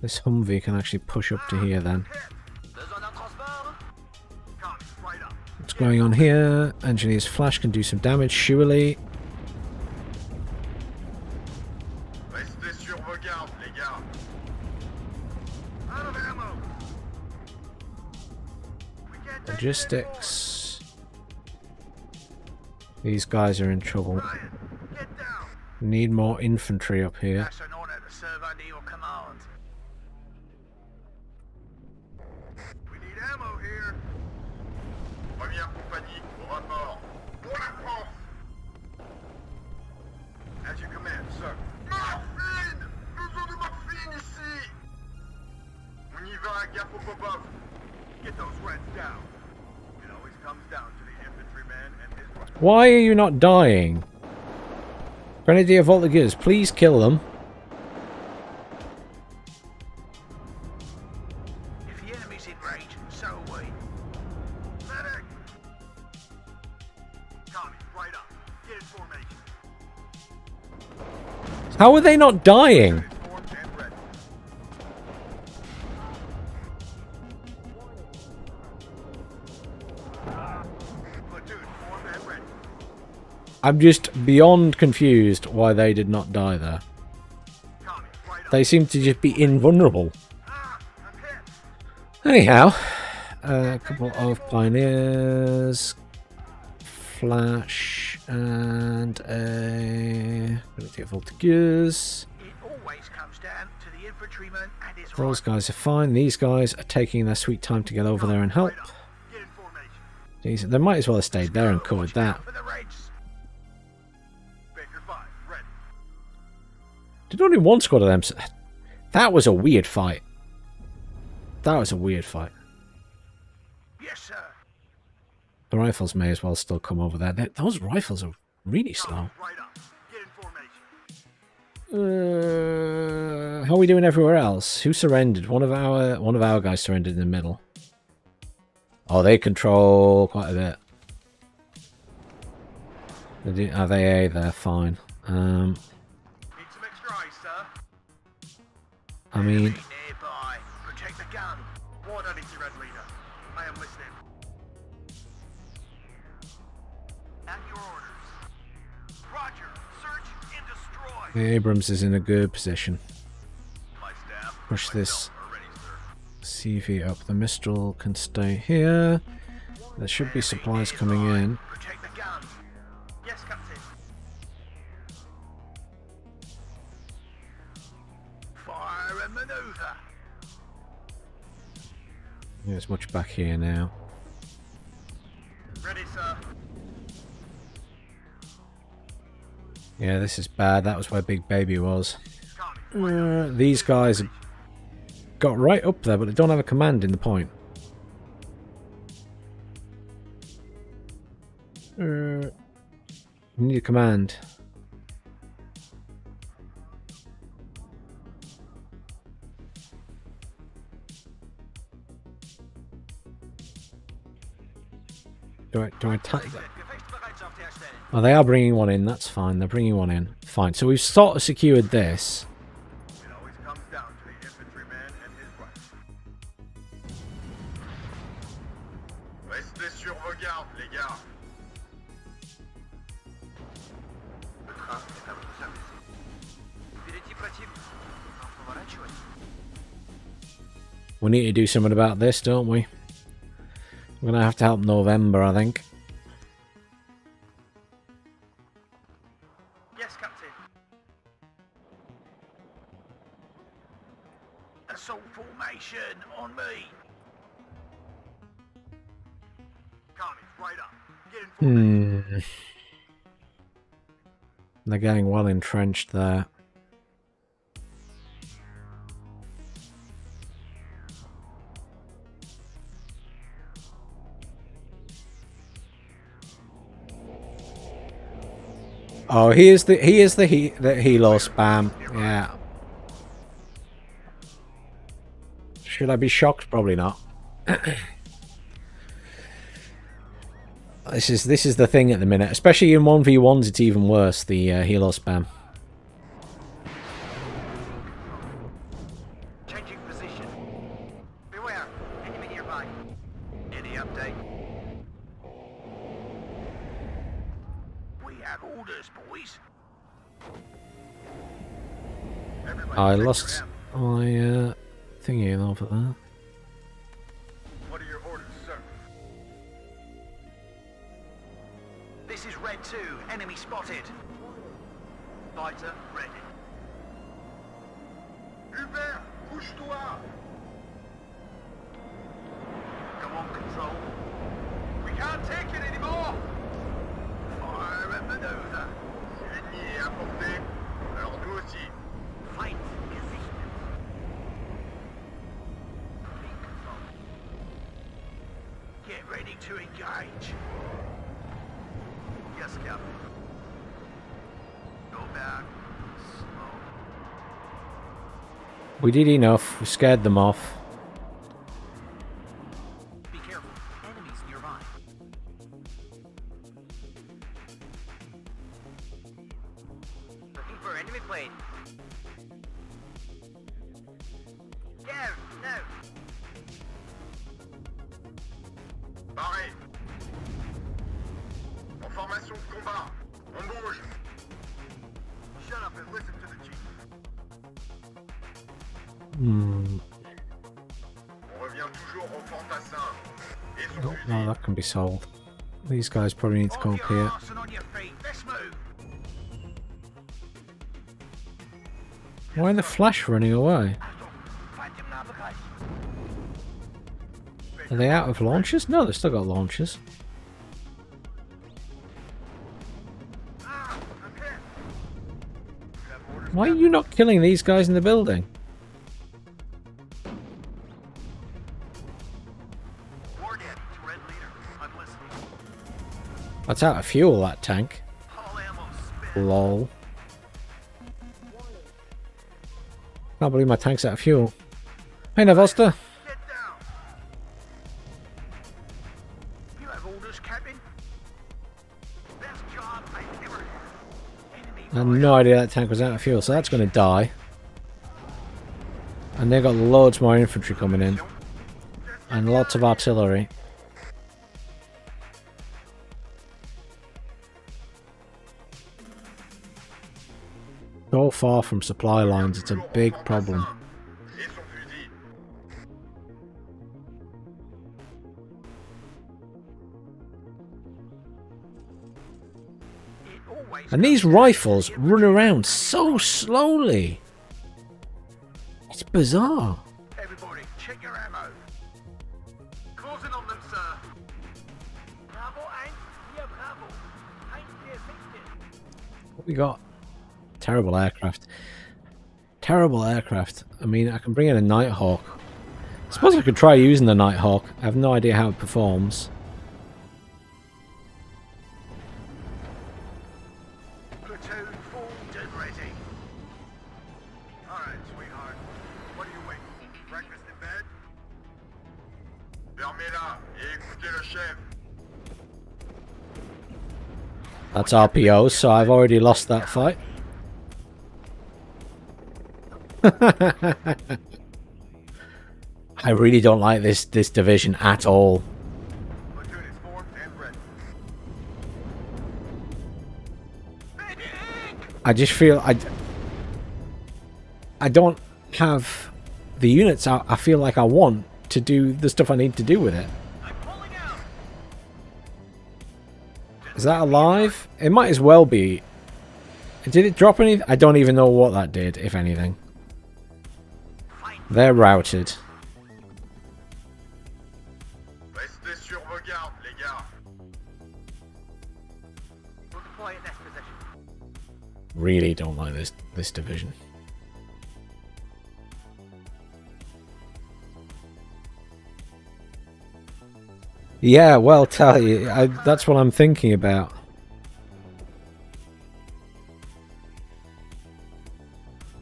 This Humvee can actually push up to here then. What's going on here? Engineers Flash can do some damage, surely. vos gardes, les gars. Out of ammo. We can't take it Logistics. These guys are in trouble. anymore. Ryan, get down. Need more infantry up here. That's an honor to serve under your command. We need ammo here. Première compagnie, au rapport. Pour la France. As you command, sir. Morphine! Nous avons de morphine ici! On y va, gaffe au pop-up. Get those reds down. It always comes down to the infantryman and his rifle. Why are you not dying? Grenadier Voltigeurs, please kill them. If the enemy's in range, so are we. Medic! Tommy, right up. Get in formation. How are they not dying? It's formed and ready. Platoon formed and ready. I'm just beyond confused why they did not die there. Tommy, right up. They seem to just be invulnerable. I'm hit. Anyhow, a couple of pioneers, flash, and a Grenadier Voltigeurs. It always comes down to the infantryman and his Those guys are fine. These guys are taking their sweet time to get over there and help. Right up. Get in formation. Decent. They might as well have stayed there and covered that. For the Reds. Baker 5, ready. Did only one squad of them. That was a weird fight. That was a weird fight. Yes, sir. The rifles may as well still come over there. Those rifles are really slow. Right up. Get in formation. How are we doing everywhere else? Who surrendered? One of our guys surrendered in the middle. Oh, they control quite a bit. Are they A? They're fine. Need some extra ice, sir. I mean, Enemy nearby. Protect the gun. Warn Red leader. I am listening. At your orders. Roger. Search and destroy. the Abrams is in a good position. My staff. Push this myself are ready, sir. CV up. The Mistral can stay here. There should be supplies coming in. Protect the gun. Yes, Captain. Fire and maneuver. There's much back here now. Ready, sir. Yeah, this is bad. That was where Big Baby was. Tommy. These guys got right up there, but they don't have a command in the point. We need a command. Do I type that? Oh, they are bringing one in. That's fine. They're bringing one in. Fine. So we've sort of secured this. It always comes down to the infantryman and his rifle. Restez sur vos gardes, les gars. Le train est à votre service. Впереди противник. Нам поворачивать. We need to do something about this, don't we? We're going to have to help November, I think. Yes, Captain. Assault formation on me. Connie, right up. Get in formation. They're getting well entrenched there. Oh, he is the helo spam. Yeah. Should I be shocked? Probably not. This is the thing at the minute, especially in 1v1s. It's even worse. The helo spam. Changing position. Beware. Enemy nearby. Any update? We have orders, boys. Everybody I check your lost ammo. my thingy over there. What are your orders, sir? This is Red 2. Enemy spotted. Fighter ready. Hubert, bouge-toi! Come on, control. We can't take it anymore! Fire and maneuver. Si l'ennemi est à portée, alors nous aussi. Fight resistance. Complete control. Get ready to engage. Yes, Captain. Go back. Slow. We did enough. We scared them off. Be careful. Enemies nearby. Looking for enemy plane. No. Pareil. En formation de combat. On bouge. Shut up and listen to the chief. Hmm. On revient toujours au fantassin. Et son No, fusil. no, that can be solved. These guys probably need to come Off up your here. arse and on your feet. Let's move. Why are the flash running away? Phantom navigation. Are they out of launchers? No, they've still got launchers. Ah, I'm hit. You have orders, Why are you not killing these guys in the building? War Daddy to Red Leader. I'm listening. That's out of fuel, that tank. All ammo spent. Lol. Can't believe my tank's out of fuel. Hey, Navosta. Get down. You have orders, Captain? Best job I've ever had. Enemy I had no idea that tank was out of fuel, so that's going to die. And they've got loads more infantry coming in. And lots of artillery. So far from supply lines, it's a big problem. Et son fusil. It always And these rifles run around so slowly. It's bizarre. Everybody, check your ammo. Closing on them, sir. Bravo, Ein. Yeah, bravo. Ein, wir sind What we got? Terrible aircraft. Terrible aircraft. I mean, I can bring in a Nighthawk. I suppose I could try using the Nighthawk. I have no idea how it performs. Platoon formed and ready. All right, sweetheart. What are you waiting for? Breakfast in bed? Fermez-la et écoutez le chef. That's RPO, so I've already lost that fight. I really don't like this division at all. Platoon is formed and ready. I just feel I don't have the units I feel like I want to do the stuff I need to do with it. I'm pulling out. Is that alive? It might as well be. Did it drop anything? I don't even know what that did, if anything. Fight. They're routed. Restez sur vos gardes, les gars. We'll deploy at next position. Really don't like this division. Yeah, well, tell you, that's what I'm thinking about.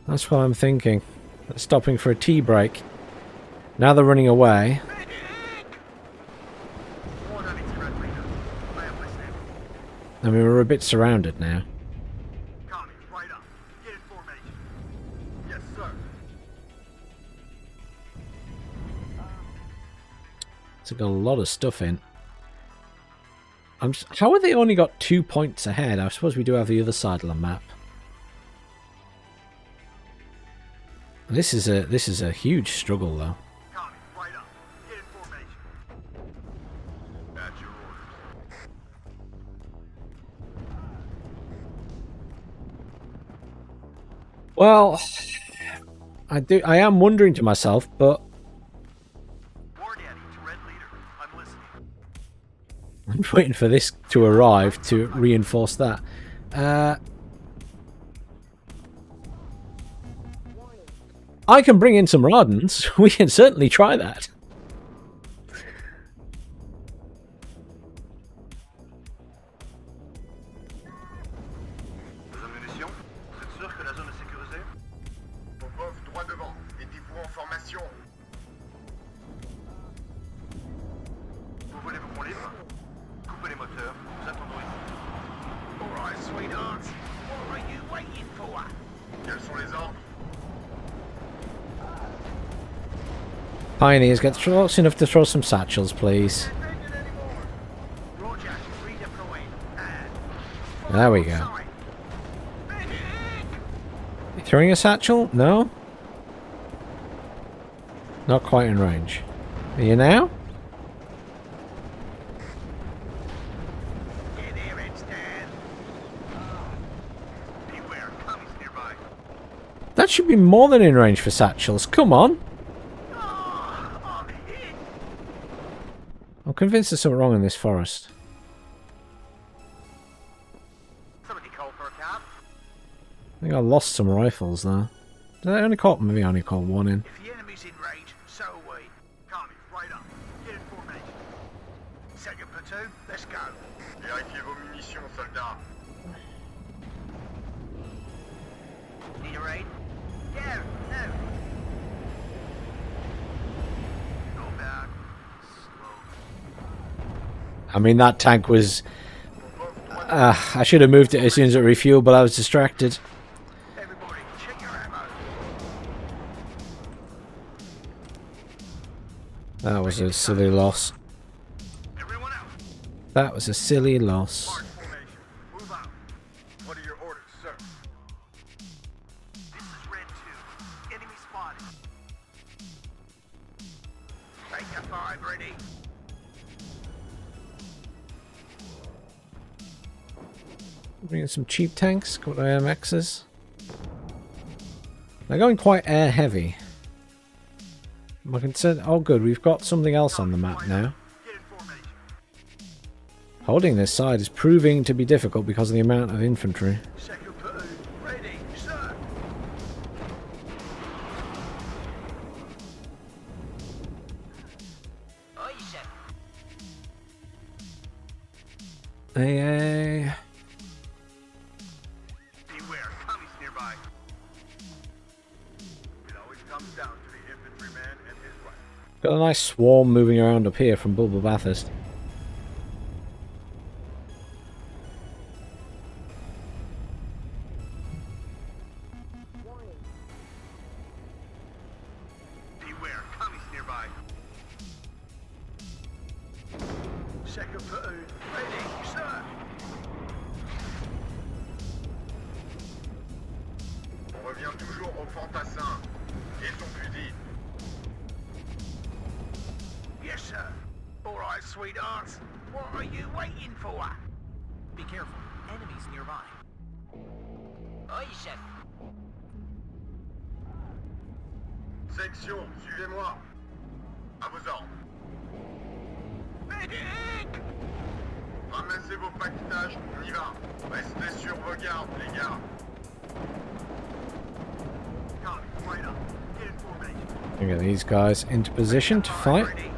That's what I'm thinking. Stopping for a tea break. Now they're running away. Warn of its Red Leader. I am listening. I mean, we're a bit surrounded now. Copy, right up. Get in formation. Yes, sir. It's got a lot of stuff in. How have they only got 2 points ahead? I suppose we do have the other side of the map. This is a huge struggle though. Tommy, right up. Get in formation. At your orders. Well, I am wondering to myself, but War Daddy to Red Leader. I'm listening. I'm waiting for this to arrive to reinforce that. I can bring in some Ardens. We can certainly try that. Besoin de munitions? Vous êtes sûr que la zone est sécurisée? Popov, droit devant. Mettez-vous en formation. Vous voulez vous qu'on livre? Coupez les moteurs. Nous attendons ici. All right, sweethearts. What are you waiting for? Quels sont les ordres? Pioneers, get close enough to throw some satchels, please. Roger, redeploying. And There we go. sorry. Medic! You throwing a satchel? No? Not quite in range. Are you now? Get here, it's Dan. Beware, commies nearby. That should be more than in range for satchels. Come on. Oh, I'm hit. I'm convinced there's something wrong in this forest. Somebody call for a cab? I think I lost some rifles there. Did I only call? Maybe I only called one in. If the enemy's in range, so are we. Tommy, right up. Get in formation. Second platoon, let's go. Vérifiez vos munitions, soldats. Need a raid? Yeah, no. Go back. Slow. I mean, that tank was... Popov, droit I should have moved it as soon as it refueled, but I was distracted. Everybody, check your ammo. That was a silly loss. Everyone out. That was a silly loss. March formation. Move out. What are your orders, sir? This is Red 2. Enemy spotted. Take a 5 ready. Bringing some cheap tanks, got AMXs. They're going quite air heavy. My concern. Oh, good, we've got something else on the map now. Get in formation. Holding this side is proving to be difficult because of the amount of infantry. Second platoon, ready, sir. Aye, chef. AA. Beware, commies nearby. It always comes down to the infantryman and his rifle. Got a nice swarm moving around up here from Bulba Bathurst. Beware, commies nearby. Second platoon, ready, sir. On revient toujours au fantassin et son fusil. Yes, sir. All right, sweethearts. What are you waiting for? Be careful. Enemies nearby. Aye, chef. Section, suivez-moi. À vos ordres. Medic! Ramassez vos paquetages, on y va. Restez sur vos gardes, les gars. Tommy, right up. Get in formation. We get these guys into position to fight. Ready.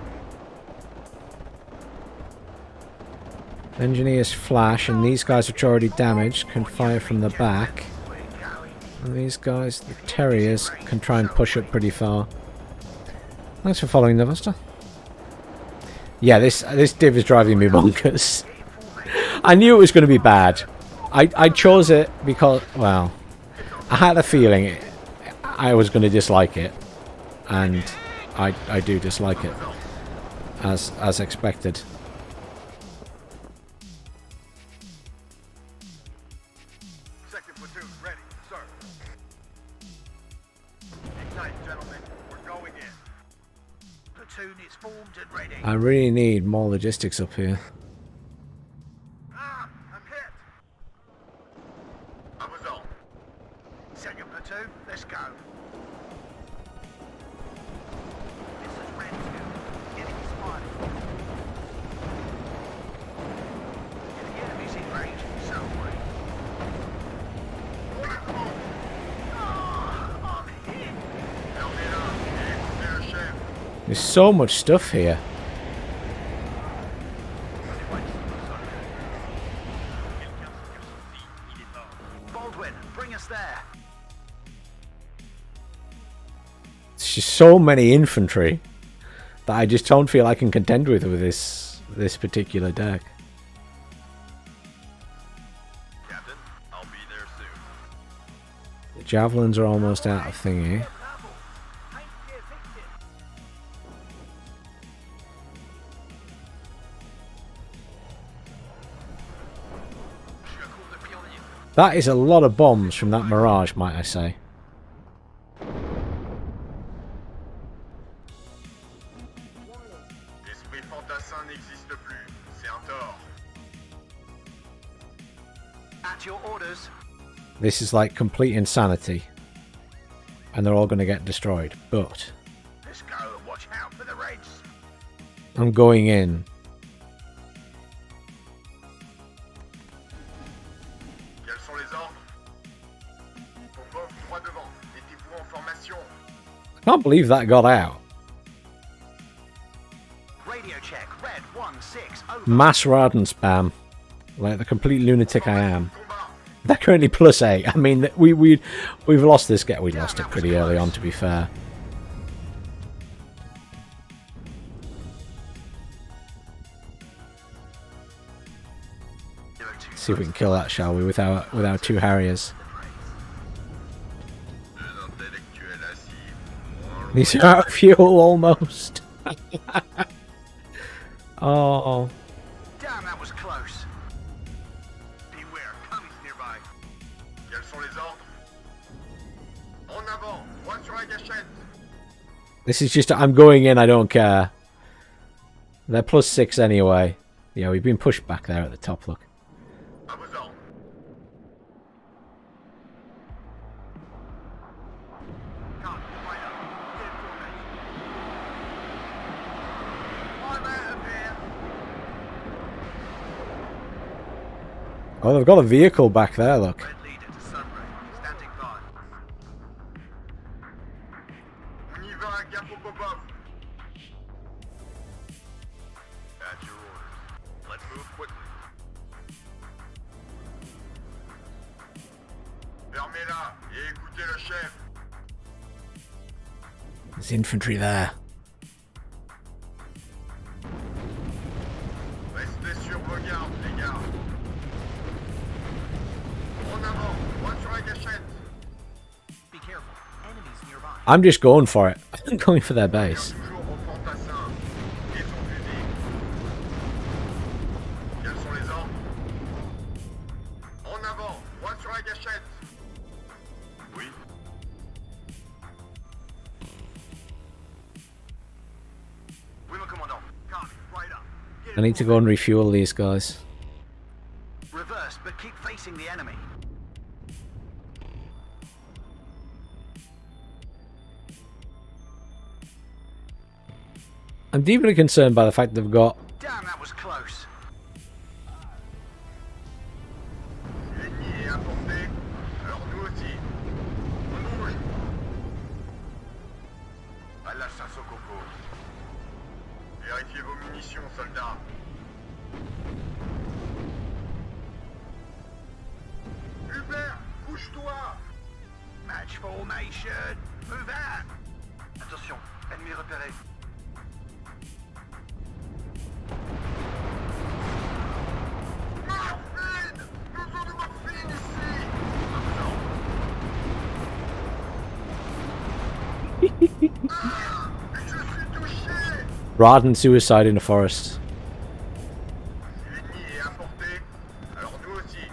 Engineers flash, and these guys, which are already damaged, can fire from the back. We're going. And these guys, the Terriers, can try and push up pretty far. Thanks for following, Novaster. Yeah, this div is driving me bonkers. I knew it was going to be bad. I chose it because, well, I had a feeling I was going to dislike it, and I do dislike it, as expected. Second platoon, ready, sir. tight, gentlemen. We're going in. Platoon is formed and ready. I really need more logistics up here. Ah, I'm hit. I was on. Second platoon, let's go. This is Red 2. Enemy spotted. If the enemy's in range, so are we. Oh, I'm hit. There's so much stuff here. Baldwin, bring us there. There's just so many infantry that I just don't feel I can contend with this particular deck. Captain, I'll be there soon. The javelins are almost out of thingy. That is a lot of bombs from that Mirage, might I say. L'esprit fantassin n'existe plus. C'est un tort. At your orders. This is like complete insanity. And they're all going to get destroyed. But Let's go and watch out for the Reds. I'm going in. Quels sont les ordres? Popov, droit devant. Mettez-vous en formation. I can't believe that got out. Radio check. Red 1-6 over. Mass Raden spam. Like the complete lunatic I am. Combat. They're currently +8. I mean, we've lost this game. We lost it pretty early on, to be fair. See if we can kill that, shall we, with our 2 Harriers. Deux intellectuels assis. These are out of fuel almost. Oh, Damn, that was close. Beware, commies nearby. Quels sont les ordres? En avant, droit sur la gâchette. this is just, I'm going in, I don't care. They're +6 anyway. Yeah, we've been pushed back there at the top, look. À vos ordres. Come, line up. Get in formation. I'm out of here. Oh, they've got a vehicle back there, look. Red leader to Sunray. Standing by. On y va, gaffe au Popov. At your orders. Let's move quickly. Fermez-la et écoutez le chef. There's infantry there. Restez sur vos gardes, les gars. En avant, droit sur la gâchette. Be careful. Enemies nearby. I'm just going for it. I'm going for their base. Toujours aux fantassins et son fusil. Quels sont les ordres? En avant, droit sur la gâchette. Oui. Oui, mon commandant. Copy, right up. Get I need to go and refuel these guys. Reverse, but keep facing the enemy. I'm deeply concerned by the fact they've got... Damn, that was close. L'ennemi est à portée, alors nous aussi. On bouge. À la chasse au coco. Vérifiez vos munitions, soldats. Hubert, bouge-toi. Match formation. Move out. Attention, ennemi repéré. Morphine! Nous avons de morphine ici! Ah, je suis touché! Raden suicide in the forest. L'ennemi est à portée, alors nous aussi.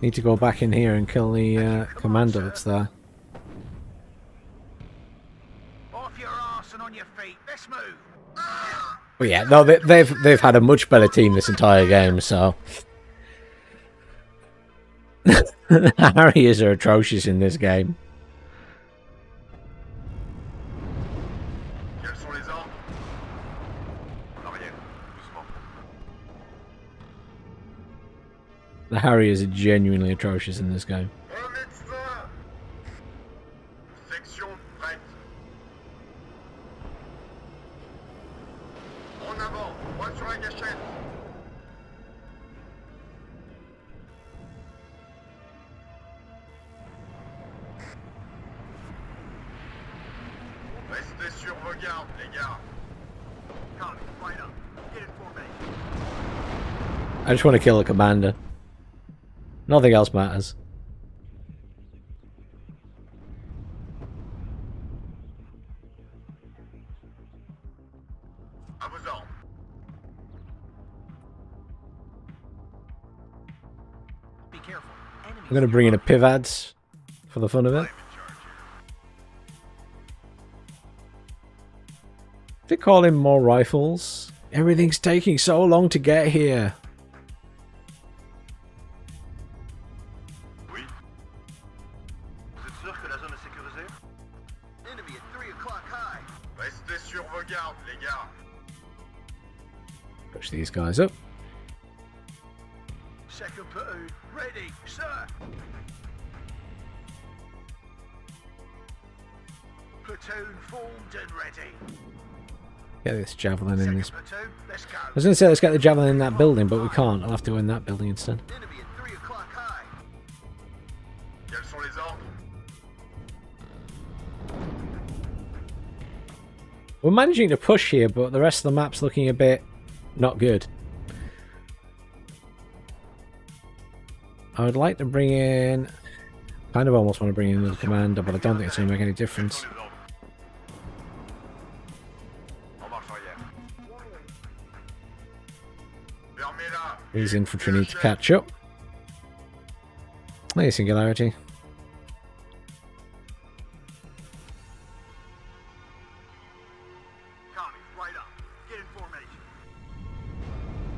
Need to go back in here and kill the commander that's there. Off your arse and on your feet. Let's move. But yeah, no, they've had a much better team this entire game, so the Harriers are atrocious in this game. Quels sont les ordres? En arrière, doucement. The Harriers are genuinely atrocious in this game. Un médecin! Section prête. En avant, droite sur la gâchette. Restez sur vos gardes, les gars. Copy, right up. Get in formation. I just want to kill the commander. Nothing else matters. À vos ordres. Be careful. Enemies I'm going to bring in a Pivads for the fun of it. I'm in charge here. They call him more rifles. Everything's taking so long to get here. Oui. Vous êtes sûr que la zone est sécurisée? Enemy at 3 o'clock high. Restez sur vos gardes, les gars. Push these guys up. Second platoon, ready, sir. Platoon formed and ready. Get this javelin in this. Second platoon, let's go. I was going to say let's get the javelin in that building, but we can't. I'll have to go in that building instead. Enemy at 3 o'clock high. Quels sont les ordres? We're managing to push here, but the rest of the map's looking a bit not good. I would like to bring in... kind of almost want to bring in the commander, but I don't think it's going to make any difference. Quels sont les ordres? En marche arrière. Fermez-la. These infantry need to catch up. Hey, Singularity. Copy, right up. Get in formation.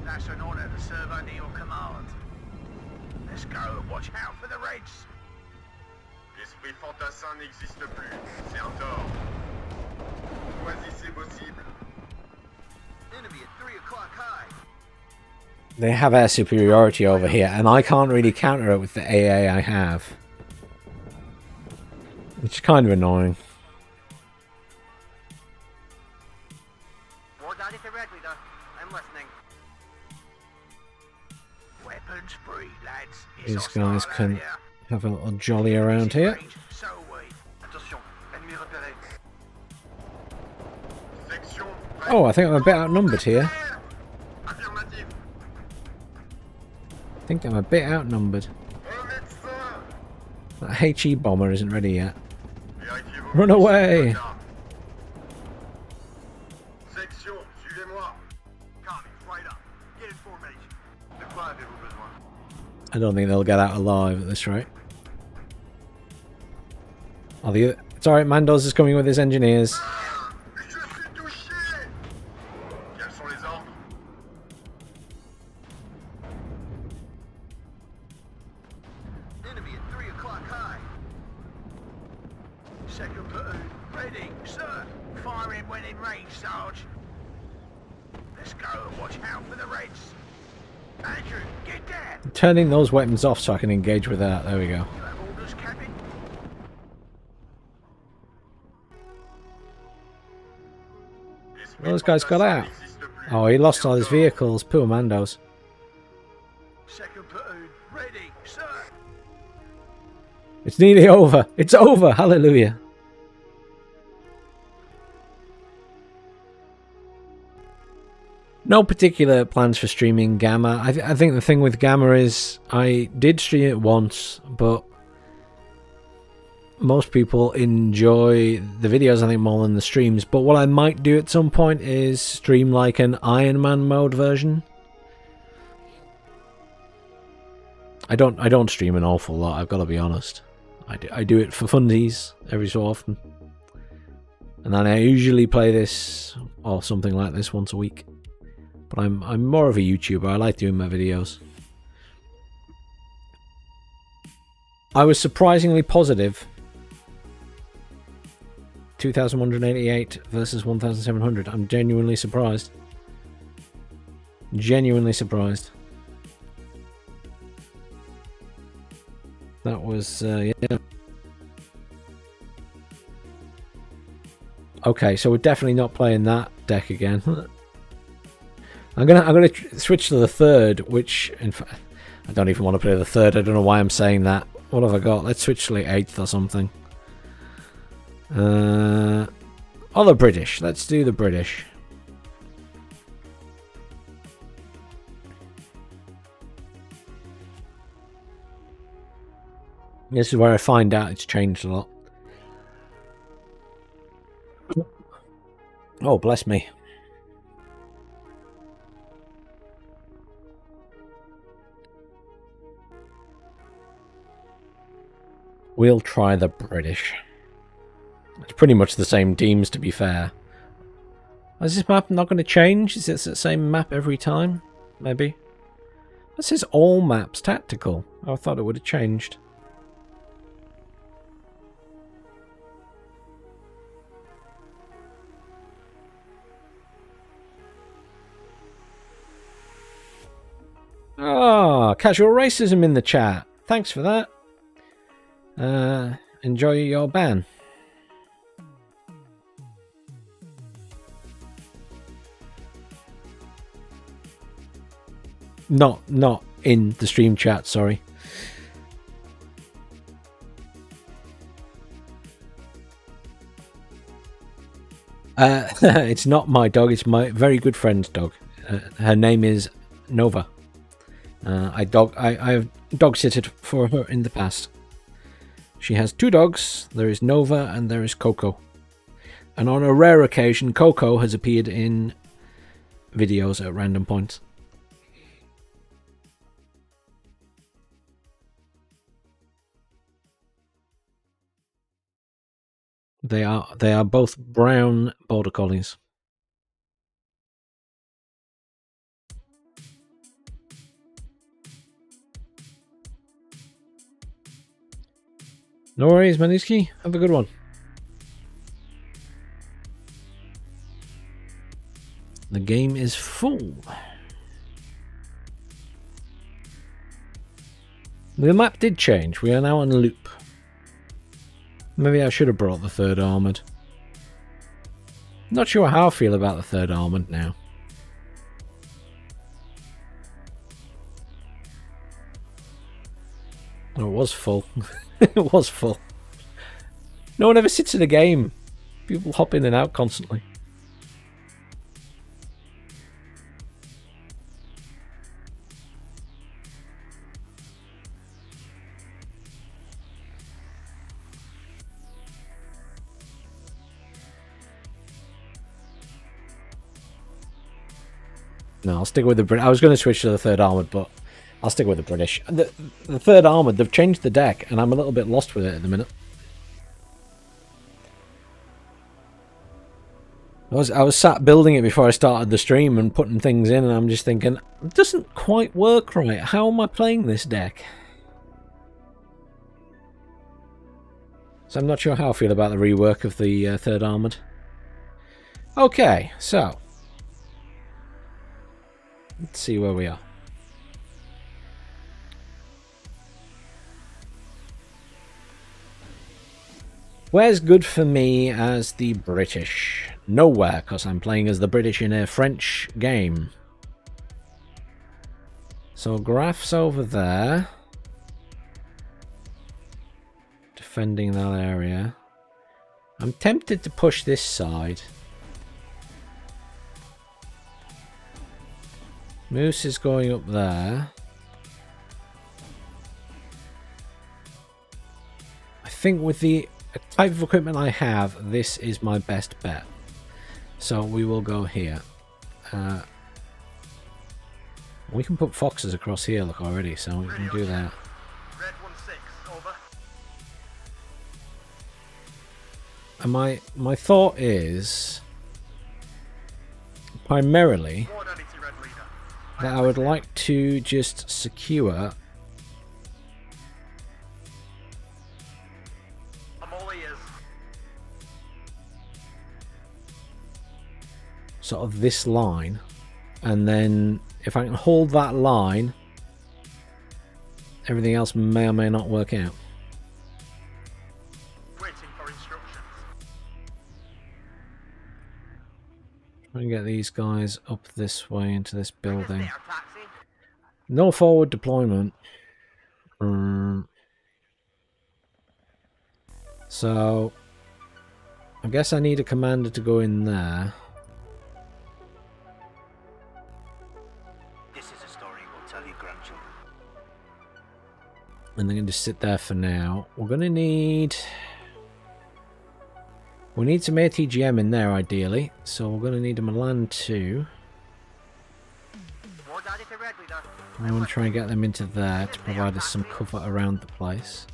That's an honor to serve under your command. Let's go and watch out for the Reds. L'esprit fantassin n'existe plus. C'est un tort. Choisissez vos cibles. Enemy at 3 o'clock high. They have air superiority over here, and I can't really counter it with the AA I have. Which is kind of annoying. War done is red leader. I'm listening. Weapons free, lads. It's These hostile guys can area. have a little jolly around here. So we. Attention, ennemi repéré. Section prête. Oh, I think I'm a bit outnumbered here. Affirmatif. I think I'm a bit outnumbered. Un médecin. That HE bomber isn't ready yet. Vérifiez vos Run away! Section, suivez-moi. Copy, right up. Get in formation. De quoi avez-vous besoin? I don't think they'll get out alive at this rate. Oh, it's alright, Mandos is coming with his engineers. Je suis touché. Quels sont les ordres? Enemy at 3 o'clock high. Second platoon, ready, sir. Firing when in range, Sarge. Let's go and watch out for the Reds. Andrew, get down. Turning those weapons off so I can engage with that. There we go. You have orders, Captain? Those guys got out. Oh, he lost all his vehicles. Poor Mandos. Second platoon, ready, sir. It's nearly over. It's over. Hallelujah. No particular plans for streaming Gamma. I think the thing with Gamma is I did stream it once, but most people enjoy the videos, I think, more than the streams. But what I might do at some point is stream like an Iron Man mode version. I don't stream an awful lot, I've got to be honest. I do it for funsies every so often. And then I usually play this or something like this once a week. But I'm more of a YouTuber. I like doing my videos. I was surprisingly positive. 2,188 versus 1,700. I'm genuinely surprised. Genuinely surprised. That was yeah. Okay, so we're definitely not playing that deck again. I'm gonna switch to the third, which in fact I don't even want to play the third. I don't know why I'm saying that. What have I got? Let's switch to the 8th or something. Oh, the British. Let's do the British. This is where I find out it's changed a lot. Oh, bless me. We'll try the British. It's pretty much the same teams, to be fair. Is this map not going to change? Is it the same map every time? Maybe. This says all maps tactical. I thought it would have changed. Ah, casual racism in the chat. Thanks for that. Enjoy your ban. Not in the stream chat, sorry. It's not my dog, it's my very good friend's dog. Her name is Nova. I've dog-sitted for her in the past. She has 2 dogs. There is Nova and there is Coco. And on a rare occasion, Coco has appeared in videos at random points. They are both brown border collies. No worries, Maniski. Have a good one. The game is full. The map did change. We are now on loop. Maybe I should have brought the 3rd armoured. Not sure how I feel about the 3rd armoured now. Oh, it was full. It was full. No one ever sits in a game. People hop in and out constantly. No, I'll stick with the British. I was going to switch to the 3rd armoured, but I'll stick with the British. The 3rd armoured, they've changed the deck, and I'm a little bit lost with it at the minute. I was sat building it before I started the stream and putting things in, and I'm just thinking, it doesn't quite work right. How am I playing this deck? So I'm not sure how I feel about the rework of the 3rd armoured. Okay, so let's see where we are. Where's good for me as the British? Nowhere, because I'm playing as the British in a French game. So Graf's over there. Defending that area. I'm tempted to push this side. Moose is going up there. I think with the type of equipment I have, this is my best bet. So we will go here. We can put foxes across here, look, already, so we can do that. Red 1-6, over. And my thought is, primarily, Ward entity, Red Leader. that I would like to just secure I'm all ears. sort of this line, and then if I can hold that line, everything else may or may not work out. Waiting for instructions. Try and get these guys up this way into this building. There, taxi. No forward deployment. So I guess I need a commander to go in there. This is a story we'll tell your grandchildren. And they're going to just sit there for now. We're going to need... We need some ATGM in there, ideally. So we're going to need a Milan too. Ward entity, Red Leader. I'm going to try and get them into there to provide us some cover around the place.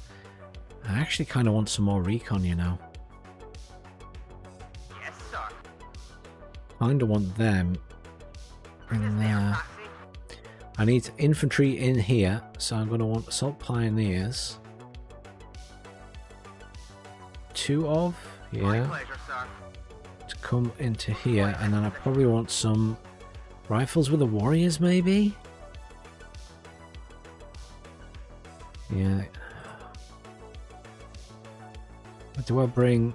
I actually kind of want some more recon, you know. Yes, sir. Kind of want them in There, there. taxi. I need infantry in here, so I'm going to want assault pioneers. 2 of, My yeah, pleasure, sir. to come into here, and then I probably want some rifles with the warriors, maybe. Yeah. What do I bring?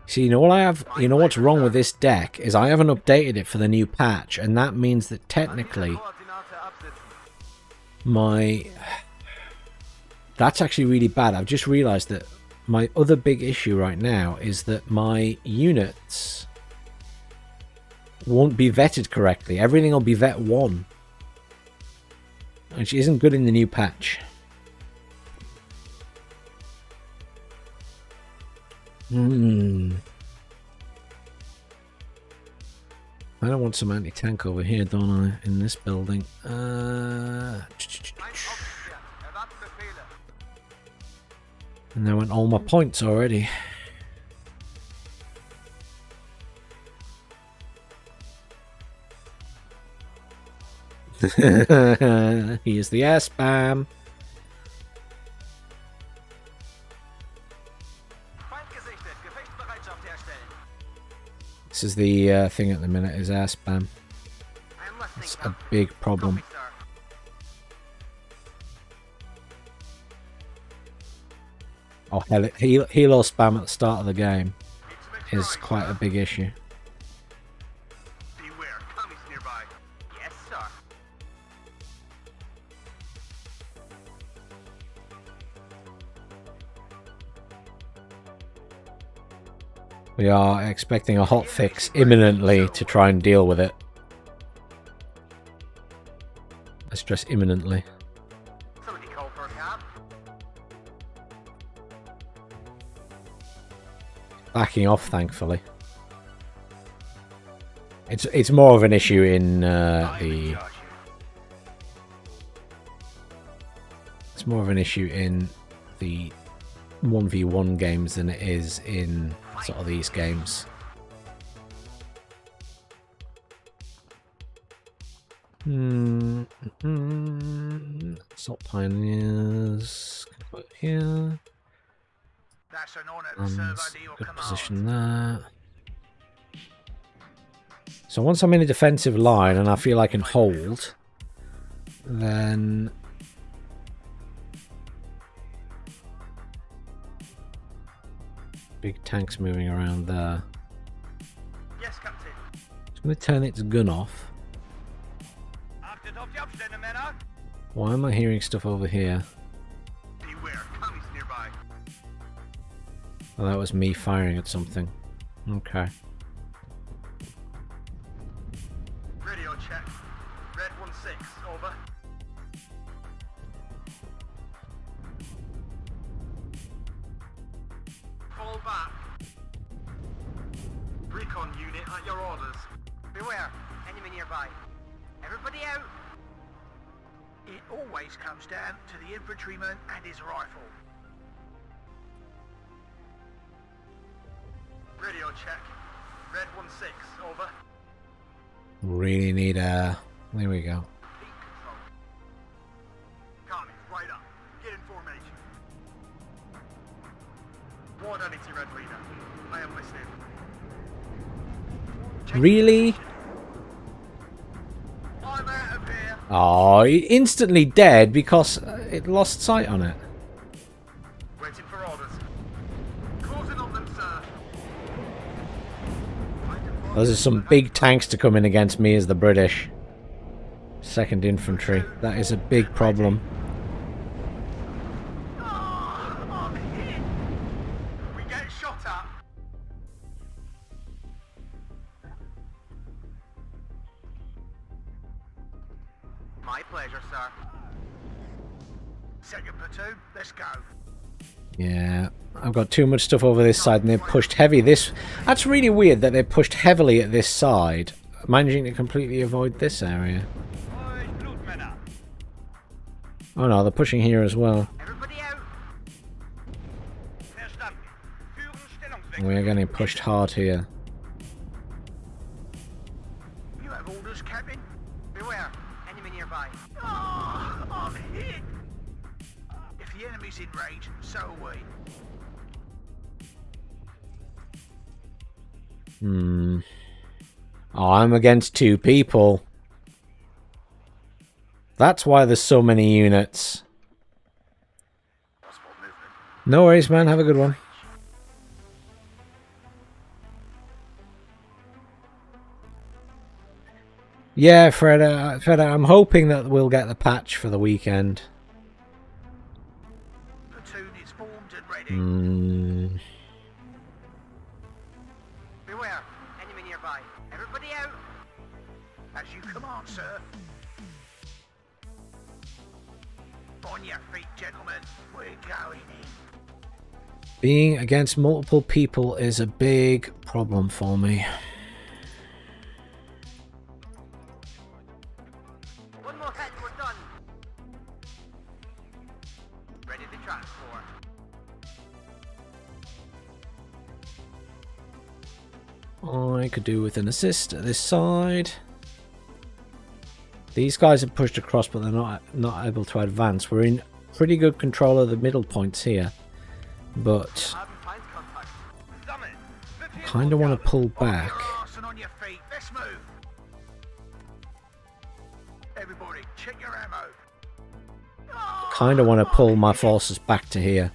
See, you know what I have? You know what's wrong with this deck is I haven't updated it for the new patch, and that means that technically that's actually really bad. I've just realized that my other big issue right now is that my units won't be vetted correctly. Everything will be vet 1, which isn't good in the new patch. I don't want some anti-tank over here, don't I, in this building? And there went all my points already. Here's the air spam. This is the thing at the minute, is air spam. It's a big problem. Oh, hell, helo spam at the start of the game is quite a big issue. Beware, commies nearby. Yes, sir. We are expecting a hotfix imminently to try and deal with it. I stress imminently. Somebody call for a cab. Backing off, thankfully. It's more of an issue in it's more of an issue in the 1v1 games than it is in sort of these games. Assault pioneers. Can put it here. That's an honor to serve under your Good command. position there. So once I'm in a defensive line and I feel I can hold, then big tanks moving around there. Yes, Captain. It's going to turn its gun off. Achtet auf die Abstände, Männer. Why am I hearing stuff over here? Beware, commies nearby. Oh, that was me firing at something. Okay. Radio check. Red 1-6, over. Fall back. Recon unit at your orders. Beware, Beware, enemy nearby. Everybody out. It always comes down to the infantryman and his rifle. Radio check. Red 1-6, over. Really need a... There we go. Heat control. Commies, right up. Get in formation. War identity, Red Leader. I am listening. Really? I'm out of here. Oh, instantly dead because it lost sight on it. Waiting for orders. Closing on them, sir. Those are some big tanks to come in against me as the British. 2nd Infantry. That is a big problem. I'm hit. We get shot at. My pleasure, sir. 2nd platoon, let's go. Yeah, I've got too much stuff over this side and they've pushed heavy. That's really weird that they pushed heavily at this side, managing to completely avoid this area. Oh no, they're pushing here as well. Everybody out. We're getting pushed hard here. You have orders, Captain? Beware, enemy nearby. Oh, I'm hit. If the enemy's in range, so are we. Oh, I'm against 2 people. That's why there's so many units. No worries, man. Have a good one. Yeah, Fred, I'm hoping that we'll get the patch for the weekend. Platoon is formed and ready. Beware, enemy nearby. Everybody out. As you command, sir. On your feet, gentlemen. We're going in. Being against multiple people is a big problem for me. One more hit, we're done. Ready to transport. I could do with an assist at this side. These guys have pushed across, but they're not able to advance. We're in pretty good control of the middle points here, but I kind of want to pull back. On your feet. Let's move. Everybody, check your ammo. Kind of want to pull my forces back to here.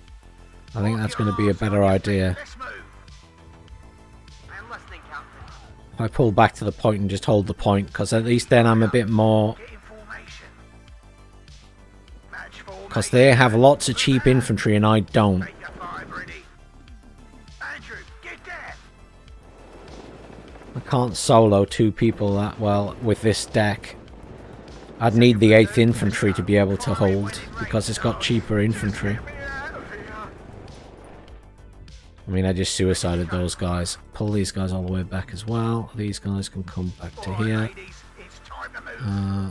I think that's going to be a better idea. Let's move. I am listening, Captain. If I pull back to the point and just hold the point, because at least then I'm a bit more... Get in formation. Match formation. Because they have lots of cheap infantry and I don't. Make your five ready. Andrew, get there. I can't solo 2 people that well with this deck. I'd need the 8th Infantry to be able to hold, because it's got cheaper infantry. I mean, I just suicided those guys. Pull these guys all the way back as well. These guys can come back to here.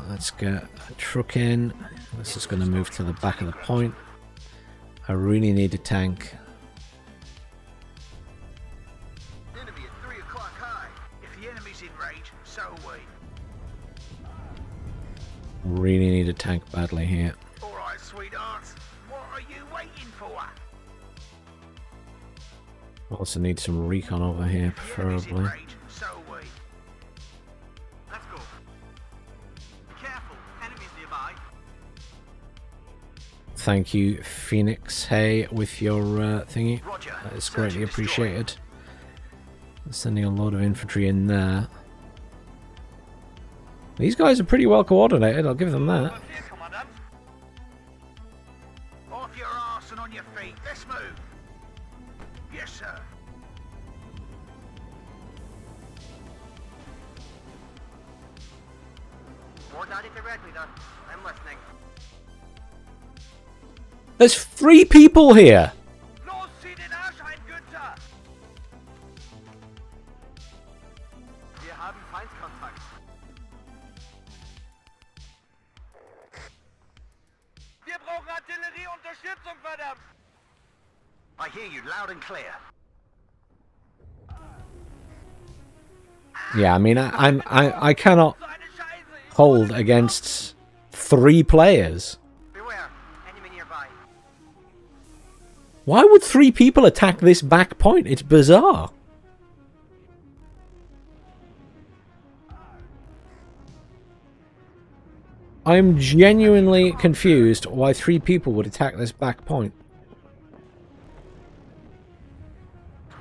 Let's get a truck in. This is going to move to the back of the point. I really need a tank. Enemy at 3 o'clock high. If the enemy's in range, so are we. Really need a tank badly here. Alright, sweethearts. What are you waiting for? Also need some recon over here, If the enemy's in preferably. range, so are we. Let's go. Be careful, enemies nearby. Thank you, Phoenix. Hey, with your thingy. Roger. That is Search greatly and destroy. appreciated. Sending a load of infantry in there. These guys are pretty well coordinated, I'll give them that. Here, Commandant. Off your arse and on your feet. Let's move. Yes, sir. More daddy to Red Leader. I'm listening. There's 3 people here! Los sehen den Arsch ein, Günther! Wir haben Feindkontakt. Wir brauchen Artillerieunterstützung, verdammt! I hear you loud and clear. Yeah, I mean, I cannot hold against 3 players. Beware, enemy nearby. Why would 3 people attack this back point? It's bizarre. I'm genuinely confused why 3 people would attack this back point.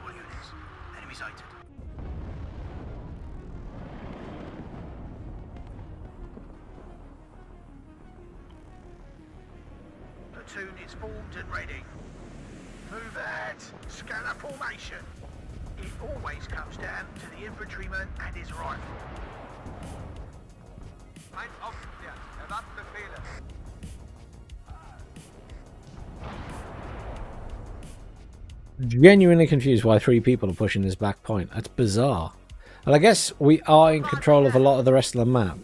All units, enemy sighted. Platoon is formed and ready. Move out. Scanner formation. It always comes down to the infantryman and his rifle. Ein aufgeklärt. Erwarten Befehle. Genuinely confused why 3 people are pushing this back point. That's bizarre. Well, I guess we are in control of a lot of the rest of the map.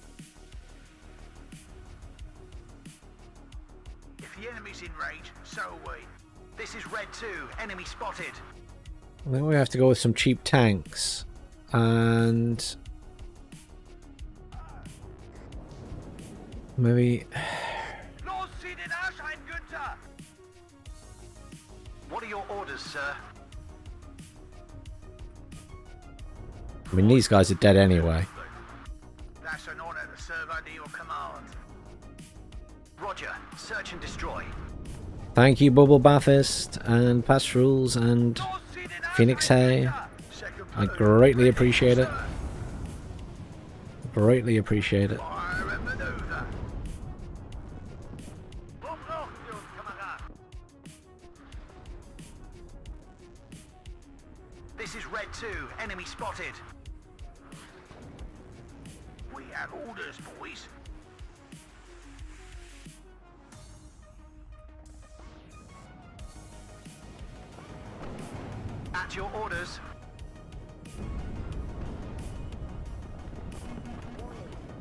If the enemy's in range, so are we. This is Red 2, enemy spotted. I think we have to go with some cheap tanks. And maybe... Los, zieh den Arsch ein, Günther! What are your orders, sir? I mean, these guys are dead anyway. That's an honor to serve under your command. Roger, search and destroy. Thank you, Bubble Bathist and Pastorals and Los, zieh den Arsch Phoenix ein, Hay. Günther! Second I platoon, greatly ready, appreciate it. sir. Greatly appreciate it. Fire and maneuver. Bomb noch, Kamerad. This is Red 2, enemy spotted. We have orders, boys. At your orders.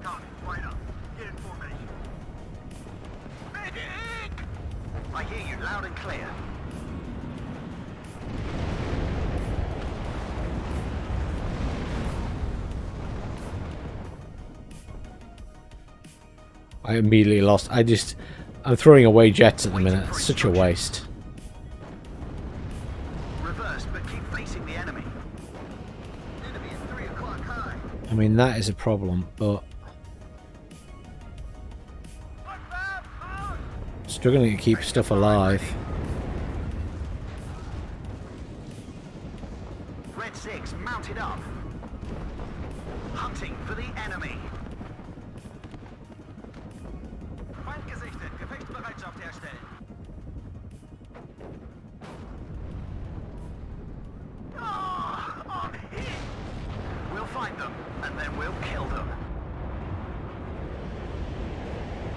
Got it, right up. Get in formation. Medic! I hear you loud and clear. I immediately lost. I'm throwing away jets at the minute. It's such a waste. Reverse, but keep facing the enemy. Enemy at 3 o'clock high. I mean, that is a problem, but struggling to keep stuff alive. Red 6 mounted up. Hunting for the enemy. Feind gesichtet. Gefechtsbereitschaft herstellen. Oh, I'm hit. We'll find them, and then we'll kill them.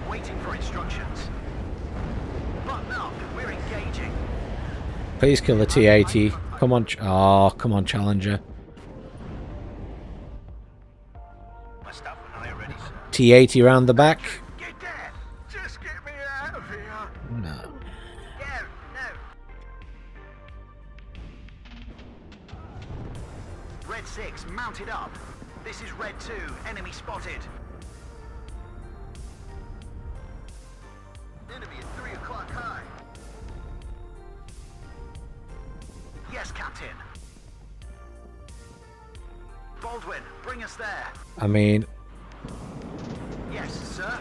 Waiting for instructions. Button up. We're engaging. Please kill the T-80. Come on. Oh, come on, Challenger. My stuff when I ready, sir. T-80 around the back. Get there! Just get me out of here! No. Go, no! Red 6, mounted up. This is Red 2, enemy spotted. Enemy at 3 o'clock high. Yes, Captain. Baldwin, bring us there. I mean, Yes, sir.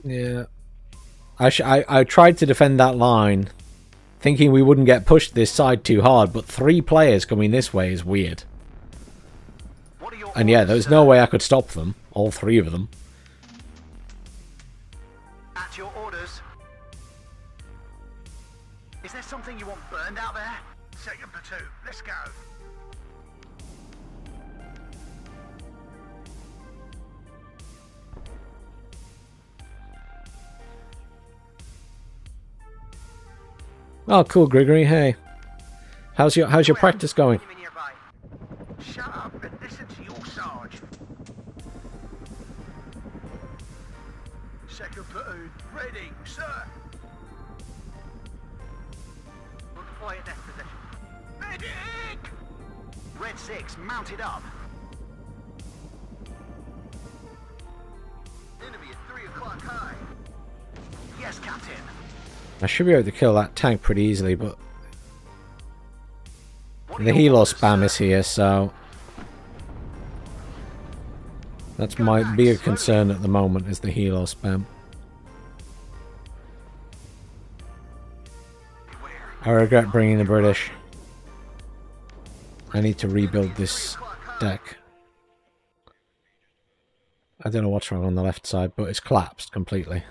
yeah. I tried to defend that line, thinking we wouldn't get pushed this side too hard, but 3 players coming this way is weird. What are your And yeah, orders, there's sir? no way I could stop them, all 3 of them. At your orders. Is there something you want burned out there? Second platoon, let's go. Oh, cool, Gregory. Hey, how's your practice going? Enemy nearby. Shut up and listen to your sarge. Second platoon, ready, sir. We'll deploy at next position. Medic! Red 6, mounted up. Enemy at 3 o'clock high. Yes, Captain. I should be able to kill that tank pretty easily, but the helo spam is here, so that's my bigger concern at the moment, is the helo spam. I regret bringing the British. I need to rebuild this deck. I don't know what's wrong on the left side, but it's collapsed completely.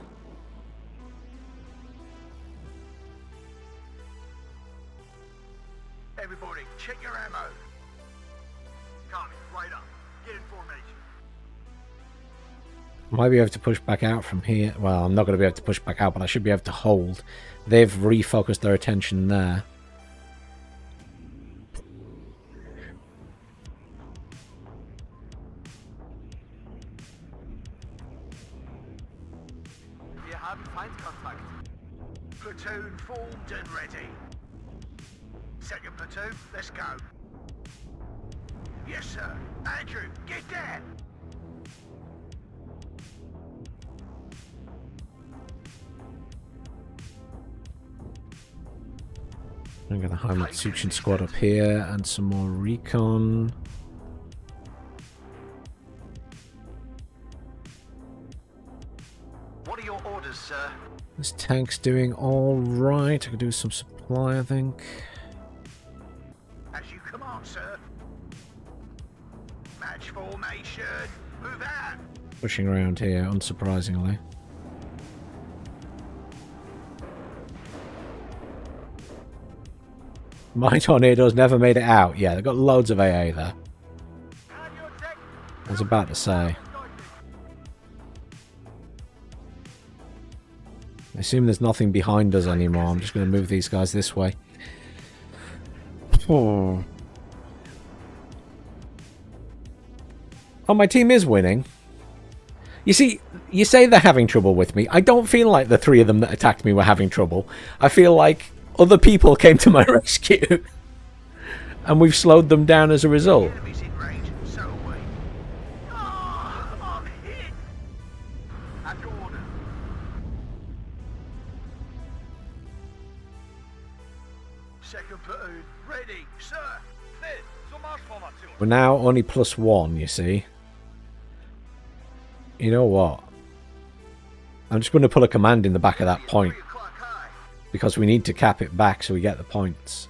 Everybody, check your ammo. Copy, right up. Get in formation. Might be able to push back out from here. Well, I'm not going to be able to push back out, but I should be able to hold. They've refocused their attention there. Wir haben Feindkontakt. Platoon formed and ready. Second platoon, let's go. Yes, sir. Andrew, get there. I'm going to Heimatsuchen squad up here and some more recon. What are your orders, sir? This tank's doing all right. I can do some supply, I think. As you command, sir. Match formation. Move out. Pushing around here, unsurprisingly. My tornadoes never made it out. Yeah, they've got loads of AA there. I was about to say. I assume there's nothing behind us anymore. I'm just going to move these guys this way. Oh, my team is winning. You see, you say they're having trouble with me. I don't feel like the three of them that attacked me were having trouble. I feel like other people came to my rescue. And we've slowed them down as a result. Enemies in range, so are we. Oh, I'm hit. At your order. Second platoon, ready, sir. Clear. Zur Marschformation. We're now only +1, you see. You know what? I'm just going to put a command in the back of that point. 3 o'clock high. Because we need to cap it back so we get the points.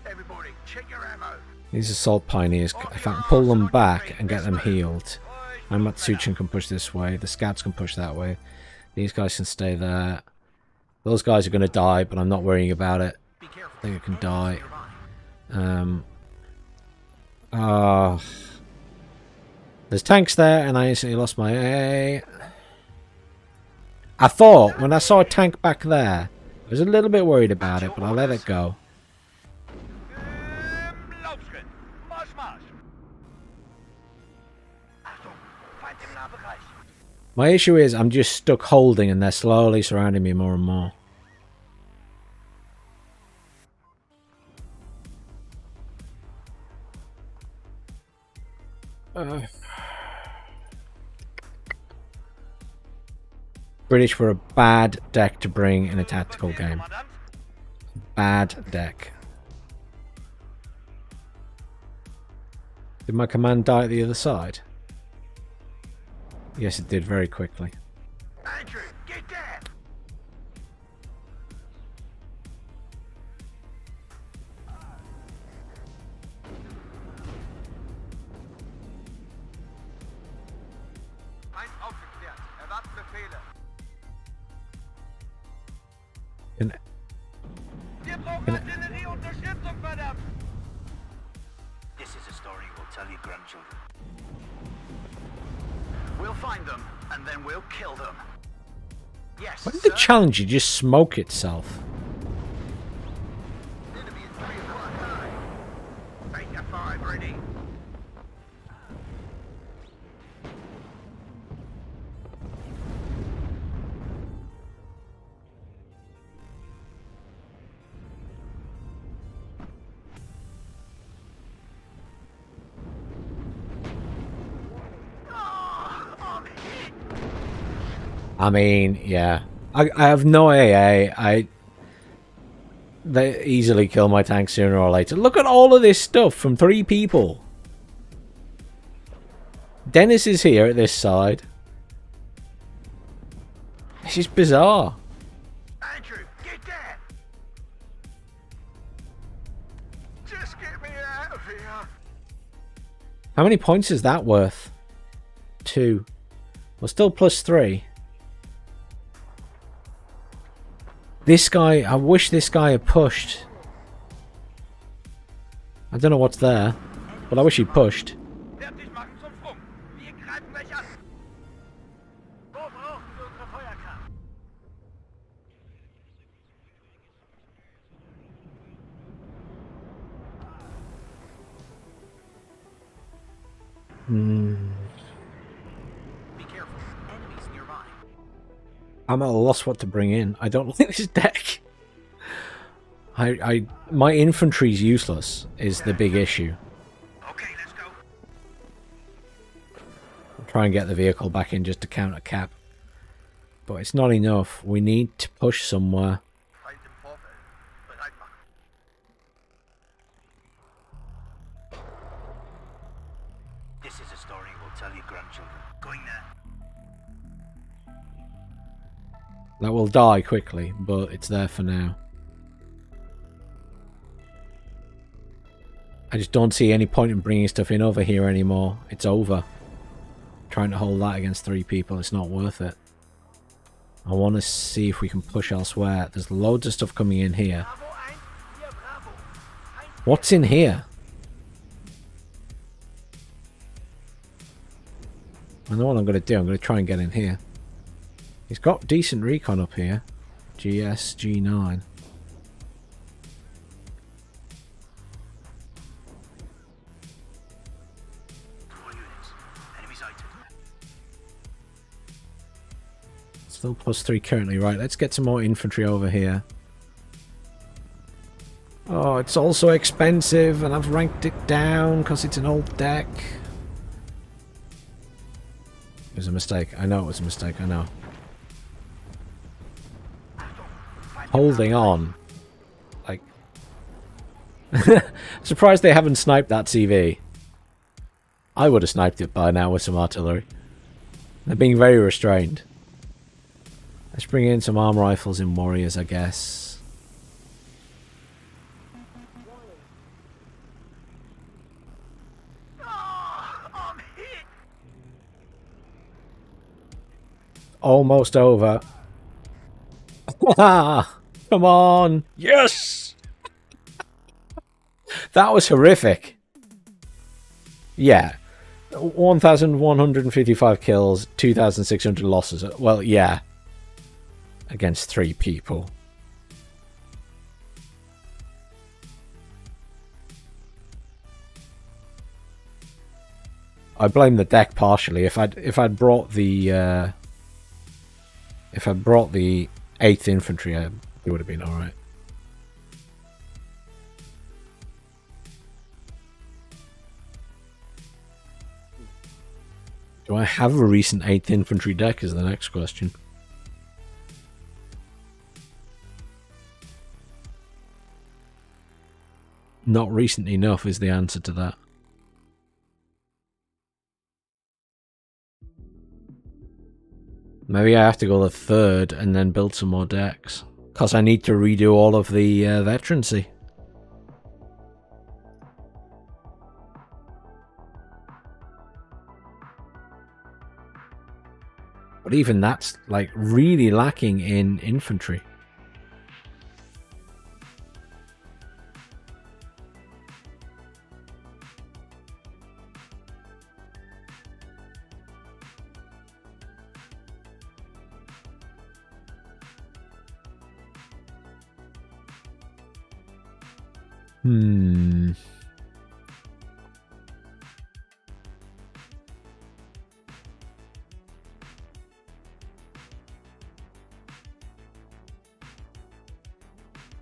Everybody, check your ammo. These assault pioneers, if I can pull them back and get them healed. Matsuchin can push this way, the scouts can push that way. These guys can stay there. Those guys are going to die, but I'm not worrying about it. Be careful. I think it can die. There's tanks there, and I instantly lost my AA. I thought, when I saw a tank back there, I was a little bit worried about it, but I let it go. My issue is I'm just stuck holding, and they're slowly surrounding me more and more. British were a bad deck to bring in a tactical game. Bad deck. Did my command die at the other side? Yes, it did very quickly. Andrew, get there. This is a story we'll tell your grandchildren. We'll find them, and then we'll kill them. Yes, Why did the sir. Challenger just smoke itself? Enemy at 3 o'clock high. Beta 5 ready. Oh, I'm hit. I mean, yeah. I have no AA. They easily kill my tank sooner or later. Look at all of this stuff from 3 people. Dennis is here at this side. This is bizarre. Andrew, get down. Just get me out of here. How many points is that worth? 2. Well, still +3. This guy, I wish this guy had pushed. I don't know what's there, but I wish he'd pushed. Werft dich machen zum Sprung. Wir greifen gleich an. Wo brauchen wir unsere Feuerkraft? Be careful. Enemies nearby. I'm at a loss what to bring in. I don't like this deck. My infantry's useless is the big issue. Okay, let's go. I'll try and get the vehicle back in just to counter cap. But it's not enough. We need to push somewhere. Halt im Vorfeld. Bereit machen. This is a story we'll tell your grandchildren. Going there. That will die quickly, but it's there for now. I just don't see any point in bringing stuff in over here anymore. It's over. Trying to hold that against 3 people, it's not worth it. I want to see if we can push elsewhere. There's loads of stuff coming in here. Bravo 1, hier Bravo. What's in here? I know what I'm going to do. I'm going to try and get in here. He's got decent recon up here. GS, G9. All units. Enemy sighted. Still +3 currently. Right, let's get some more infantry over here. Oh, it's also expensive, and I've ranked it down because it's an old deck. It was a mistake. I know it was a mistake. I know. Holding on. Like... Surprised they haven't sniped that CV. I would have sniped it by now with some artillery. They're being very restrained. Let's bring in some arm rifles and warriors, I guess. Oh, I'm hit. Almost over. Come on. Yes! That was horrific. Yeah. 1,155 kills, 2,600 losses. Well, yeah. Against 3 people. I blame the deck partially. If I'd brought the 8th infantry, it would have been all right. Do I have a recent 8th infantry deck is the next question. Not recent enough is the answer to that. Maybe I have to go the 3rd and then build some more decks. Because I need to redo all of the veterancy. But even that's like really lacking in infantry. Hmm.